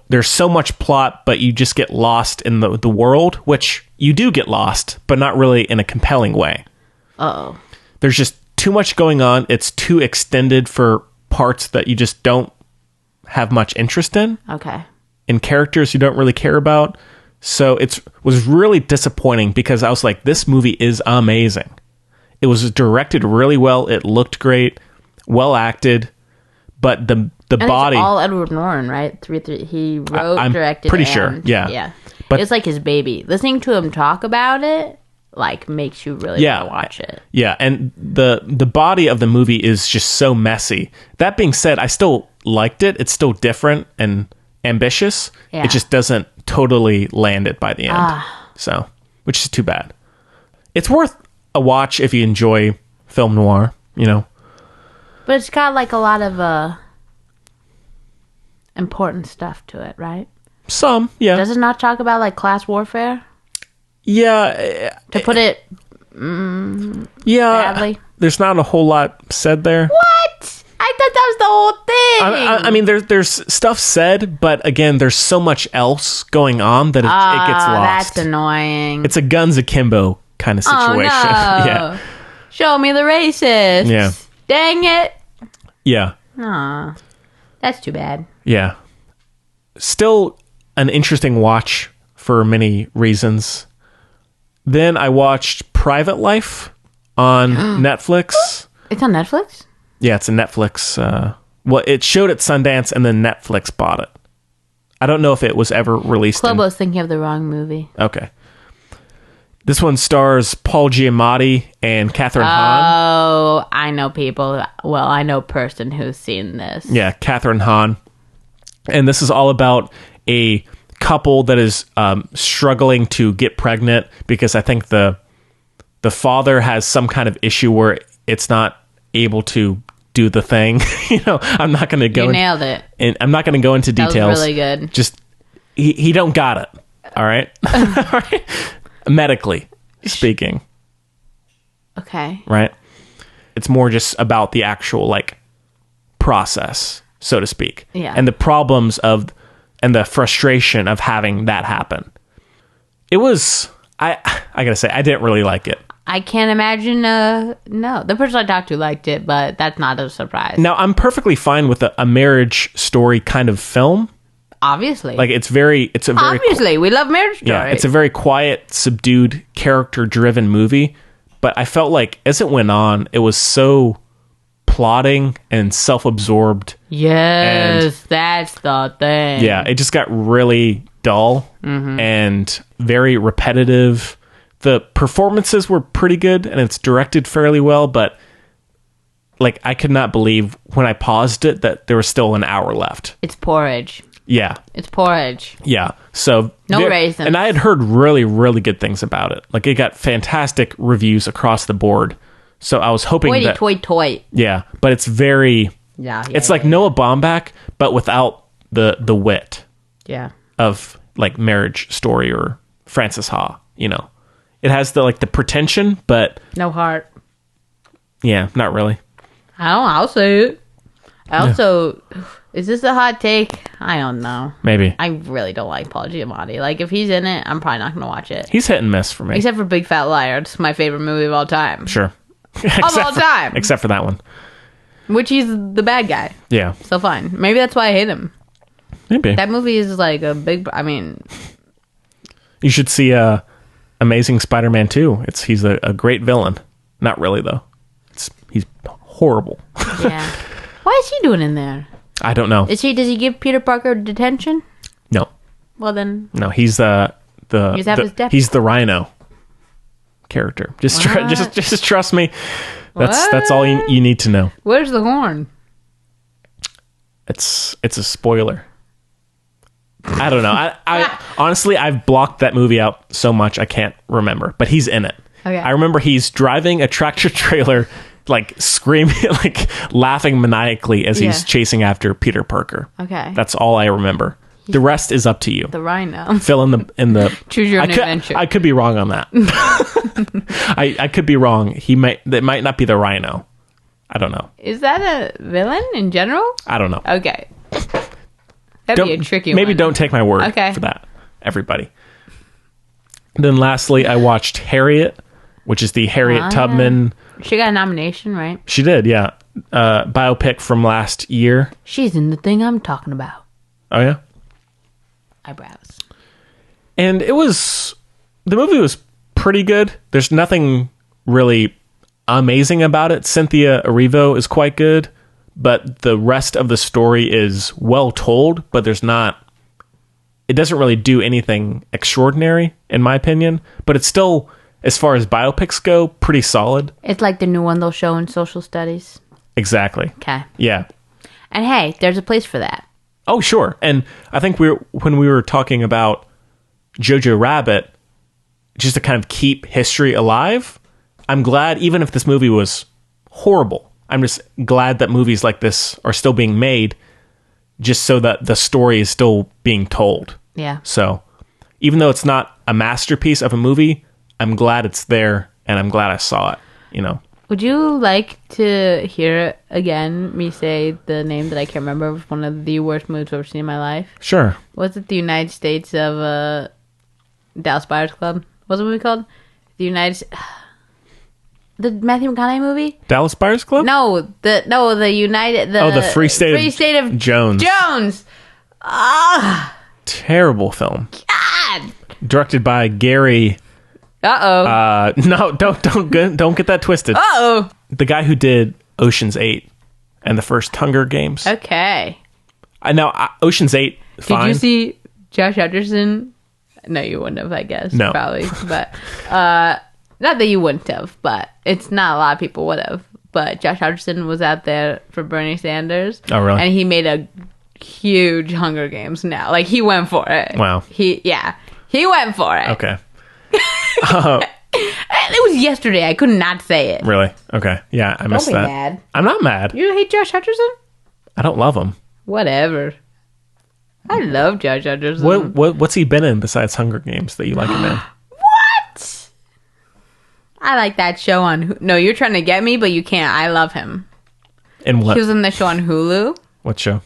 there's so much plot, but you just get lost in the world, which you do get lost, but not really in a compelling way. Uh-oh. There's just too much going on. It's too extended for parts that you just don't have much interest in. Okay. In characters you don't really care about. So it was really disappointing because I was like, this movie is amazing. It was directed really well. It looked great. Well acted, but the body... It's all Edward Norton, right? He wrote, I'm directed, pretty sure. Yeah. Yeah. But it's like his baby. Listening to him talk about it, makes you really want to watch it. Yeah, and the body of the movie is just so messy. That being said, I still liked it. It's still different and ambitious. Yeah. It just doesn't totally land it by the end. So, which is too bad. It's worth a watch if you enjoy film noir, But it's got a lot of important stuff to it, right? Some, yeah. Does it not talk about class warfare? Yeah. To put it badly? There's not a whole lot said there. What? I thought that was the whole thing. I mean, there's stuff said, but again, there's so much else going on that it gets lost. That's annoying. It's a Guns Akimbo kind of situation. Oh, no. Yeah. Show me the racists. Yeah. Dang it. Yeah. Aw. That's too bad. Yeah. still an interesting watch for many reasons. Then I watched Private Life on Netflix. It's on Netflix? Yeah, it's a Netflix. Well, it showed at Sundance and then Netflix bought it. I don't know if it was ever released. Club was thinking of the wrong movie. Okay. This one stars Paul Giamatti and Catherine Hahn. Oh, I know people. Well, I know a person who's seen this. Yeah, Catherine Hahn. And this is all about a couple that is struggling to get pregnant because I think the father has some kind of issue where it's not able to do the thing. I'm not going to go. You nailed it. And I'm not going to go into details. That was really good. Just he don't got it. All right. All right. Medically speaking. Okay. Right. It's more just about the actual process, so to speak. Yeah. And the problems and the frustration of having that happen. It was, I gotta say, I didn't really like it. I can't imagine, no. The person I talked to liked it, but that's not a surprise. Now, I'm perfectly fine with a marriage story kind of film. Obviously. Obviously, we love marriage stories. Yeah, it's a very quiet, subdued, character-driven movie. But I felt like as it went on, it was so plotting and self-absorbed. Yes, that's the thing. Yeah, it just got really dull and very repetitive. The performances were pretty good and it's directed fairly well, but I could not believe when I paused it that there was still an hour left. It's porridge. Yeah. It's porridge. Yeah. So no raisins. And I had heard really, really good things about it. It got fantastic reviews across the board. So I was hoping Toy. Yeah, but it's very. Yeah. It's like Noah Baumbach, but without the wit. Yeah. Of Marriage Story or Frances Ha. It has the pretension, but no heart. Yeah, not really. I'll say it. Is this a hot take? I don't know. Maybe. I really don't like Paul Giamatti. If he's in it, I'm probably not going to watch it. He's hit and miss for me. Except for Big Fat Liar. It's my favorite movie of all time. Sure. Of all time. Except for that one. Which he's the bad guy. Yeah. So fine. Maybe that's why I hate him. Maybe. That movie is a big... You should see Amazing Spider-Man 2. He's a great villain. Not really, though. He's horrible. Yeah. Why is he doing in there? I don't know. Does he give Peter Parker detention? No. Well then. No, he's he's the Rhino character. Just trust me. That's all you need to know. Where's the horn? It's a spoiler. I don't know. I honestly I've blocked that movie out so much I can't remember. But he's in it. Okay. I remember he's driving a tractor trailer, screaming, laughing maniacally as he's chasing after Peter Parker. Okay. That's all I remember. The rest is up to you. The Rhino. Fill in the choose your own adventure. I could be wrong on that. I could be wrong. That might not be the Rhino. I don't know. Is that a villain in general? I don't know. Okay. That'd be a tricky maybe one. don't take my word for that, everybody. Then lastly, I watched Harriet, which is the Harriet Tubman. She got a nomination, right? She did, yeah. Biopic from last year. She's in the thing I'm talking about. Oh, yeah? Eyebrows. And the movie was pretty good. There's nothing really amazing about it. Cynthia Erivo is quite good, but the rest of the story is well told, but it doesn't really do anything extraordinary, in my opinion, but it's still, as far as biopics go, pretty solid. It's like the new one they'll show in social studies. Exactly. Okay. Yeah. And hey, there's a place for that. Oh, sure. And I think when we were talking about Jojo Rabbit, just to kind of keep history alive, I'm glad, even if this movie was horrible, I'm just glad that movies like this are still being made just so that the story is still being told. Yeah. So even though it's not a masterpiece of a movie, I'm glad it's there and I'm glad I saw it, Would you like to hear again me say the name that I can't remember of one of the worst movies I've ever seen in my life? Sure. Was it the United States of Dallas Buyers Club? What's the movie called? The Matthew McConaughey movie? Dallas Buyers Club? No, the Free State of Jones. Jones. Terrible film. God. Directed by Gary. No, don't get that twisted. The guy who did Ocean's 8 and the first Hunger Games. Okay. I know Ocean's 8. Fine. Did you see Josh Hutcherson? No, you wouldn't have, I guess. No. Probably. But not that you wouldn't have, but it's not a lot of people would have. But Josh Hutcherson was out there for Bernie Sanders. Oh, really? And he made a huge Hunger Games now. Like, he went for it. Wow. He went for it. Okay. It was yesterday. I could not say it. Really? Okay. Yeah, I missed that. Don't be mad. I'm not mad. You hate Josh Hutcherson? I don't love him. Whatever. I love Josh Hutcherson. What's he been in besides Hunger Games that you like him in? What? I like that show on... No, you're trying to get me, but you can't. I love him. In what? He was in the show on Hulu. What show?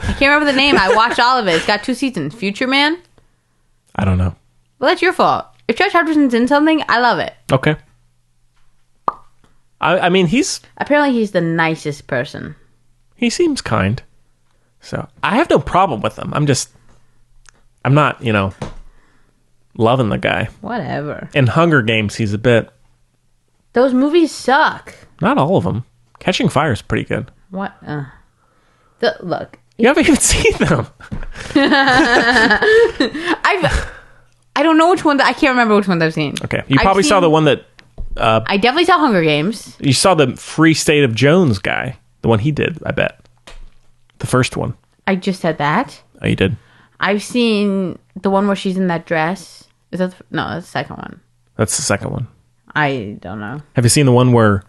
I can't remember the name. I watched all of it. It's got 2 seasons. Future Man? I don't know. Well, that's your fault. If Josh Hutcherson's in something, I love it. Okay. I mean, Apparently, he's the nicest person. He seems kind. So, I have no problem with him. I'm not, loving the guy. Whatever. In Hunger Games, he's a bit... Those movies suck. Not all of them. Catching Fire is pretty good. What? Look. You haven't even seen them. I don't know which ones. I can't remember which ones I've seen. Okay. You probably saw the one that... I definitely saw Hunger Games. You saw the Free State of Jones guy. The one he did, I bet. The first one. I just said that. Oh, you did? I've seen the one where she's in that dress. Is that... No, that's the second one. That's the second one. I don't know. Have you seen the one where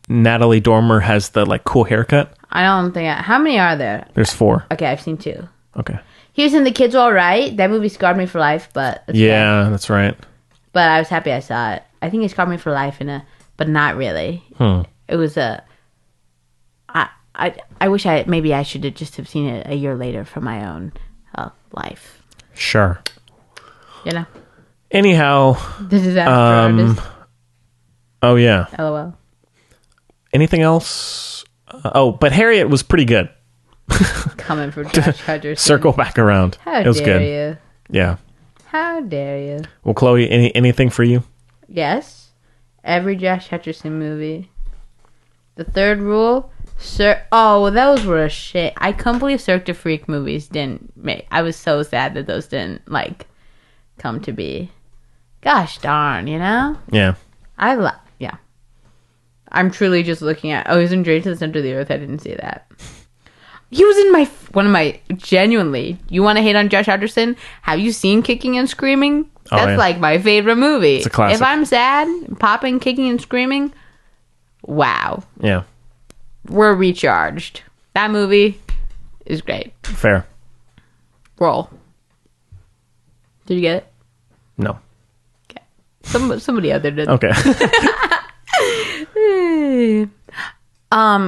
Natalie Dormer has the, cool haircut? I don't think... How many are there? There's 4. Okay, I've seen 2. Okay. He was in The Kids All Right. That movie scarred me for life, but... Yeah, that's right. But I was happy I saw it. I think it scarred me for life but not really. It was a... I wish maybe I should have just have seen it a year later for my own life. Sure. Anyhow. The disaster artist. Oh, yeah. LOL. Anything else? But Harriet was pretty good. Coming from Josh Hutcherson. Circle back around. How it was dare good. you? Yeah. How dare you? Well, Chloe, anything for you? Yes. Every Josh Hutcherson movie. The Third Rule. Those were a shit. I can't believe Cirque du Freak movies didn't make... I was so sad that those didn't, come to be. Gosh darn, Yeah. Yeah. I'm truly just looking at... Oh, he's in Drain to the Center of the Earth. I didn't see that. He was in one of my... Genuinely. You want to hate on Josh Hutcherson? Have you seen Kicking and Screaming? That's my favorite movie. It's a classic. If I'm sad, popping, kicking, and screaming, wow. Yeah. We're recharged. That movie is great. Fair. Roll. Did you get it? No. Okay. Somebody out there did. Okay.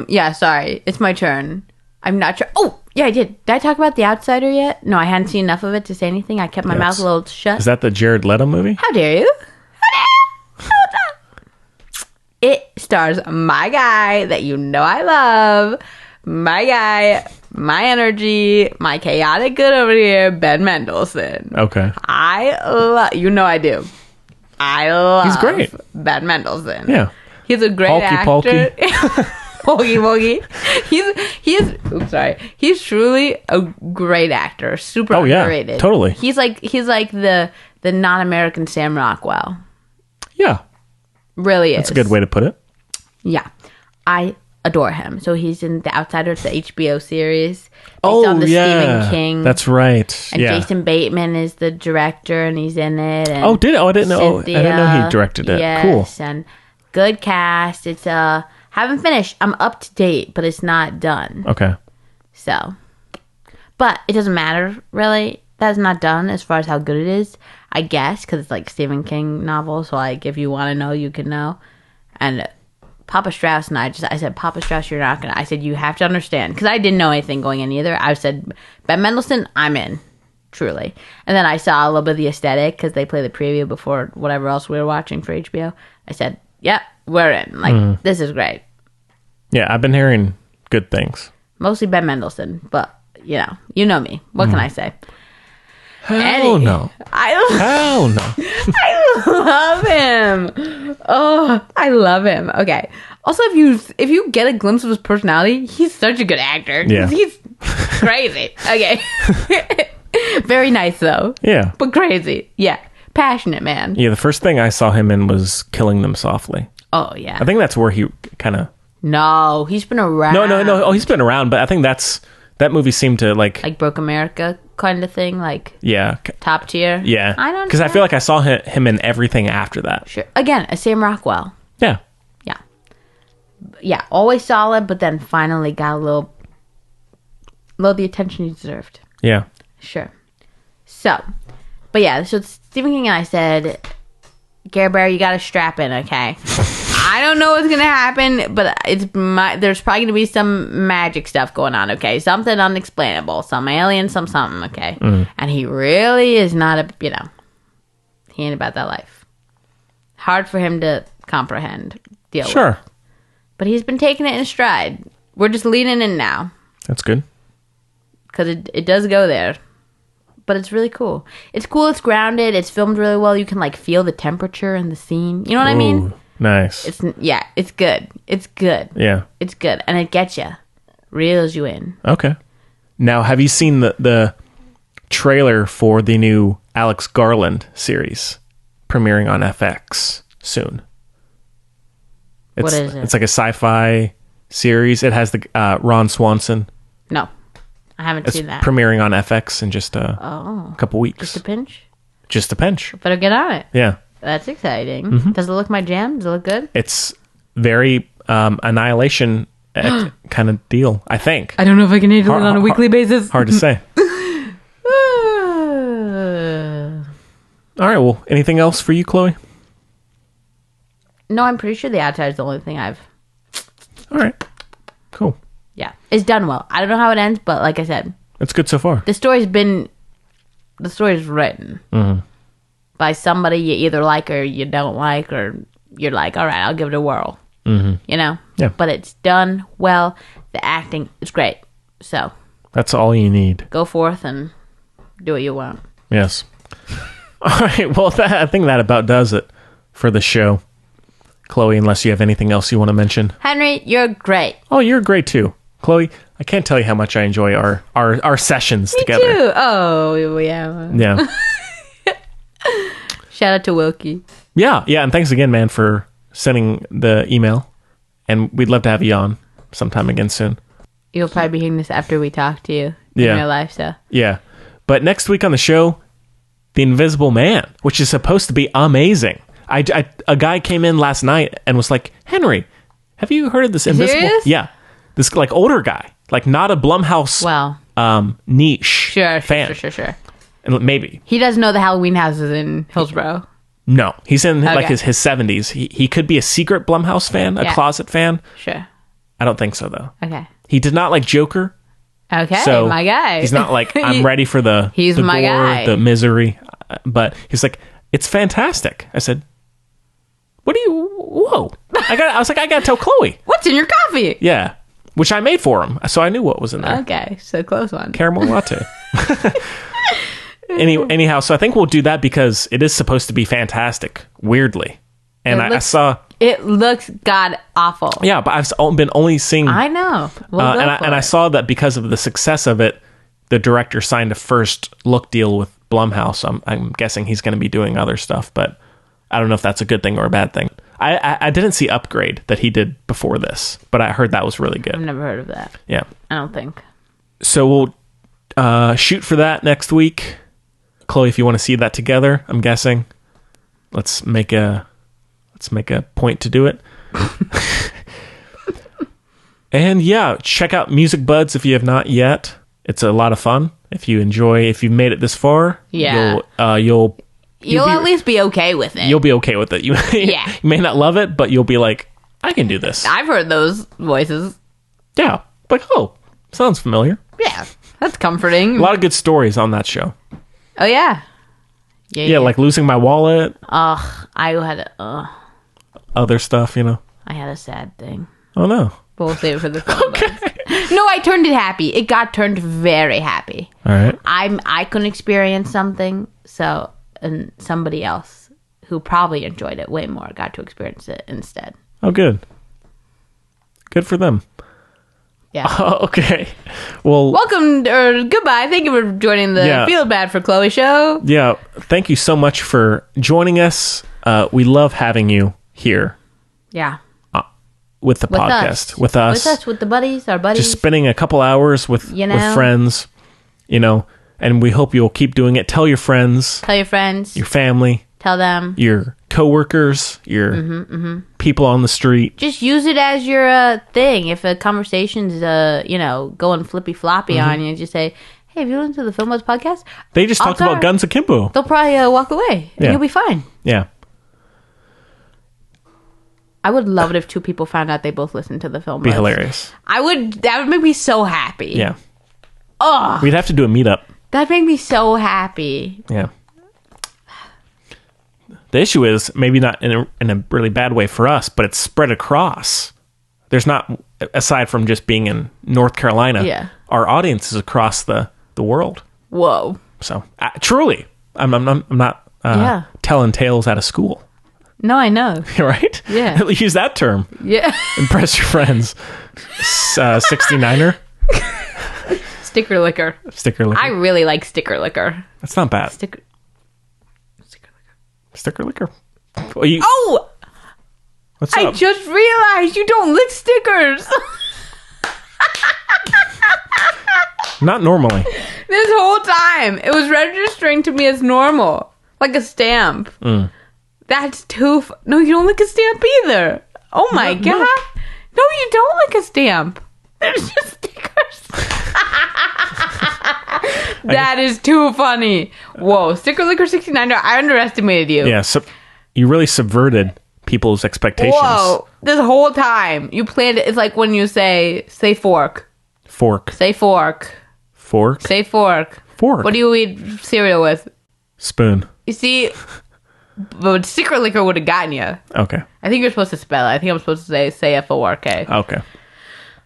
Yeah, sorry. It's my turn. I'm not sure. Oh, yeah, I did. Did I talk about The Outsider yet? No, I hadn't seen enough of it to say anything. I kept my mouth a little shut. Is that the Jared Leto movie? How dare you? It stars my guy that you know I love. My guy, my energy, my chaotic good over here, Ben Mendelsohn. Okay. You know I do. I love He's great. Ben Mendelsohn. Yeah. He's a great actor. Pokey. He's truly a great actor. Super underrated. Totally. He's like the non-American Sam Rockwell. Yeah. Really is. That's a good way to put it. Yeah. I adore him. So he's in The Outsider, it's the HBO series. Based on the Stephen King. That's right. And Jason Bateman is the director, and he's in it. And I didn't know. I didn't know he directed it. Yes, cool. And good cast. It's haven't finished. I'm up to date, but it's not done. Okay. So, but it doesn't matter really. That's not done as far as how good it is, I guess, because it's like Stephen King novel. So if you want to know, you can know. And Papa Strauss and I said, Papa Strauss, you're not gonna. I said, you have to understand, because I didn't know anything going in either. I said, Ben Mendelsohn, I'm in, truly. And then I saw a little bit of the aesthetic because they play the preview before whatever else we were watching for HBO. I said, yep, we're in. This is great. Yeah, I've been hearing good things. Mostly Ben Mendelsohn, but you know me. What can I say? Hell no. Hell no. I love him. Oh, I love him. Okay. Also, if you get a glimpse of his personality, he's such a good actor. Yeah. He's crazy. Okay. Very nice though. Yeah. But crazy. Yeah. Passionate man. Yeah, the first thing I saw him in was Killing Them Softly. Oh, yeah. I think that's where he kind of... No, he's been around. No. Oh, he's been around, but I think that movie seemed to like Broke America kind of thing, like top tier. Yeah, I don't. Because I feel like I saw him in everything after that. Sure. Again, a Sam Rockwell. Yeah. Always solid, but then finally got a little the attention he deserved. Yeah. Sure. So, but yeah, so Stephen King and I said, Care Bear, you got to strap in, okay? I don't know what's gonna happen, but there's probably gonna be some magic stuff going on, okay? Something unexplainable, some alien, some something, okay? And he really is not he ain't about that life. Hard for him to comprehend, deal with. Sure. But he's been taking it in stride. We're just leaning in now. That's good. Because it does go there. But it's really cool. It's cool, it's grounded, it's filmed really well. You can like feel the temperature in the scene. You know what I mean? Nice. It's good. It's good. Yeah. It's good. And it gets you. Reels you in. Okay. Now, have you seen the trailer for the new Alex Garland series premiering on FX soon? What is it? It's like a sci-fi series. It has the Ron Swanson. No. I haven't seen that. Premiering on FX in just a couple weeks. Just a pinch? Just a pinch. Better get on it. Yeah. That's exciting. Does it look my jam? Does it look good? It's very Annihilation kind of deal, I think. I don't know if I can handle it on a weekly basis. Hard to say. All right, well, anything else for you, Chloe? No, I'm pretty sure the outside is the only thing I've... All right. Cool. Yeah. It's done well. I don't know how it ends, but like I said... It's good so far. The story's written by somebody you either like or you don't like, or you're like, all right, I'll give it a whirl. You know? Yeah. But it's done well. The acting is great. So... That's all you need. Go forth and do what you want. Yes. All right, well, I think that about does it for the show. Chloe, unless you have anything else you want to mention. Henry, you're great. Oh, you're great too. Chloe, I can't tell you how much I enjoy our sessions together. Me too. Oh, yeah. Yeah. Shout out to Wilkie. Yeah, and thanks again, man, for sending the email. And we'd love to have you on sometime again soon. You'll probably be hearing this after we talk to you in real life, so. Yeah. But next week on the show, The Invisible Man, which is supposed to be amazing. A guy came in last night and was like, Henry, have you heard of this Invisible? Serious? Yeah. This like older guy, like not a Blumhouse niche fan. Sure. And maybe. He doesn't know the Halloween houses in Hillsborough. No. He's in like his 70s. He could be a secret Blumhouse fan, a closet fan. Sure. I don't think so, though. Okay. He did not like Joker. Okay, so my guy. He's not like, I'm ready for the my gore, guy. the misery. But he's like, it's fantastic. I said, whoa. I was like, I gotta tell Chloe. What's in your coffee? Yeah. Which I made for him. So I knew what was in there. Okay, so close one. Caramel latte. Anyhow, so I think we'll do that because it is supposed to be fantastic, weirdly. And I saw... It looks god awful. Yeah, but I've been only seeing... I know. And I saw that because of the success of it, the director signed a first look deal with Blumhouse. I'm guessing he's going to be doing other stuff, but I don't know if that's a good thing or a bad thing. I didn't see Upgrade that he did before this, but I heard that was really good. I've never heard of that. Yeah. I don't think. So we'll shoot for that next week. Chloe, if you want to see that together, I'm guessing. Let's make a point to do it. And yeah, check out Music Buds if you have not yet. It's a lot of fun. If you've made it this far, you'll at least be okay with it. You'll be okay with it. You may not love it, but you'll be like, I can do this. I've heard those voices. Yeah. Like, oh, sounds familiar. Yeah. That's comforting. A lot of good stories on that show. Oh, yeah. Yeah, like losing my wallet. I had other stuff, I had a sad thing. Oh, no. But we'll save it for the film. Okay. No, I turned it happy. It got turned very happy. All right. I couldn't experience something, and somebody else who probably enjoyed it way more got to experience it instead. Oh, good. Good for them. Yeah. Okay. Well, welcome or goodbye. Thank you for joining the Feel Bad for Chloe show. Yeah. Thank you so much for joining us. We love having you here. Yeah. With the podcast. With us. With the buddies, our buddies. Just spending a couple hours with friends, and we hope you'll keep doing it. Tell your friends. Tell your friends. Your family. Tell them. Your coworkers, your people on the street. Just use it as your thing. If a conversation's going flippy floppy on you, just say, "Hey, have you listened to the Film Buzz podcast?" They just talked about guns Akimbo. They'll probably walk away, and you'll be fine. Yeah. I would love it if two people found out they both listened to the Film Buzz. Be hilarious. That would make me so happy. Yeah. Oh, we'd have to do a meetup. That'd make me so happy. Yeah. The issue is maybe not in a really bad way for us, but it's spread across. There's not, aside from just being in North Carolina, our audience is across the world. Whoa! So truly, I'm not telling tales out of school. No, I know. Right? Yeah. Use that term. Yeah. Impress your friends. 69er. Sticker liquor. Sticker liquor. I really like sticker liquor. That's not bad. Sticker liquor. Well, what's up? I just realized you don't lick stickers. Not normally. This whole time, it was registering to me as normal, like a stamp. That's too. No, you don't lick a stamp either. Oh my god! No, you don't lick a stamp. There's just stickers. That is too funny. Whoa, sticker liquor 69. I underestimated you. Yeah, you really subverted people's expectations. Whoa, this whole time you planned it. It's like when you say fork. Fork. Say fork. Fork. Say fork. Fork. What do you eat cereal with? Spoon. You see, but sticker liquor would have gotten you. Okay. I think you're supposed to spell it. I think I'm supposed to say F-O-R-K. Okay.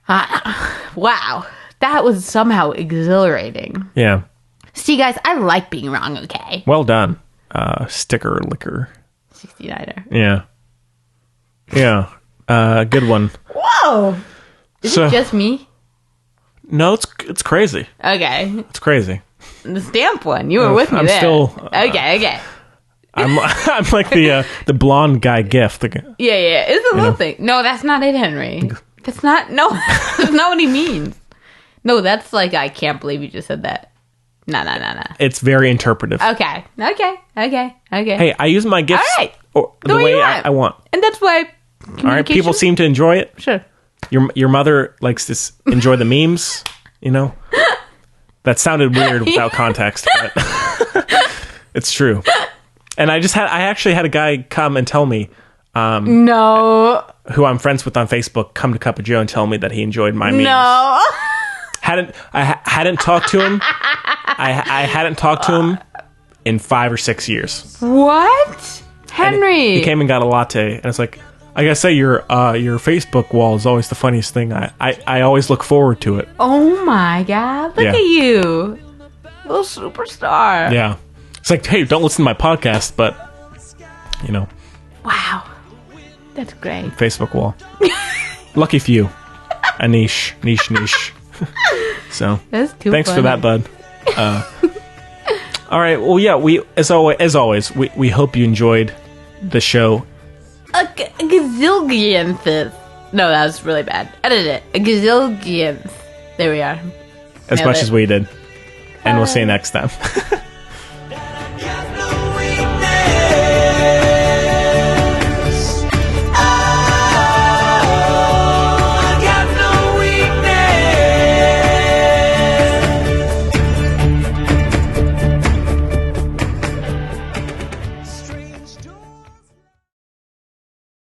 Wow. That was somehow exhilarating. Yeah. See, guys, I like being wrong, okay? Well done. Sticker liquor. 69er. Yeah. Yeah. Good one. Whoa! Is it just me? No, it's crazy. Okay. It's crazy. The stamp one. You were with me there. Still... okay. I'm like the blonde guy gif. Yeah. It's a little thing. No, that's not it, Henry. That's not... No, that's not what he means. No, that's like, I can't believe you just said that. No. It's very interpretive. Okay. Hey, I use my gifts the way I want. And that's why all right, people seem to enjoy it. Sure. Your mother likes to enjoy the memes, That sounded weird without context, but it's true. And I actually had a guy come and tell me no, who I'm friends with on Facebook, come to Cup of Joe and tell me that he enjoyed my memes. No. I hadn't talked to him. I hadn't talked to him in 5 or 6 years. What? Henry. He came and got a latte, and it's like, I gotta say, your Facebook wall is always the funniest thing. I always look forward to it. Oh my god! Look at you, little superstar. Yeah, it's like, hey, don't listen to my podcast, but Wow, that's great. Facebook wall. Lucky few. A niche. So that's too. Thanks funny. for that, bud. All right. Well, yeah. We as always we hope you enjoyed the show. A gazillionth. No, that was really bad. Edit it. A gazillionth. There we are. As much as we did. And we'll see you next time.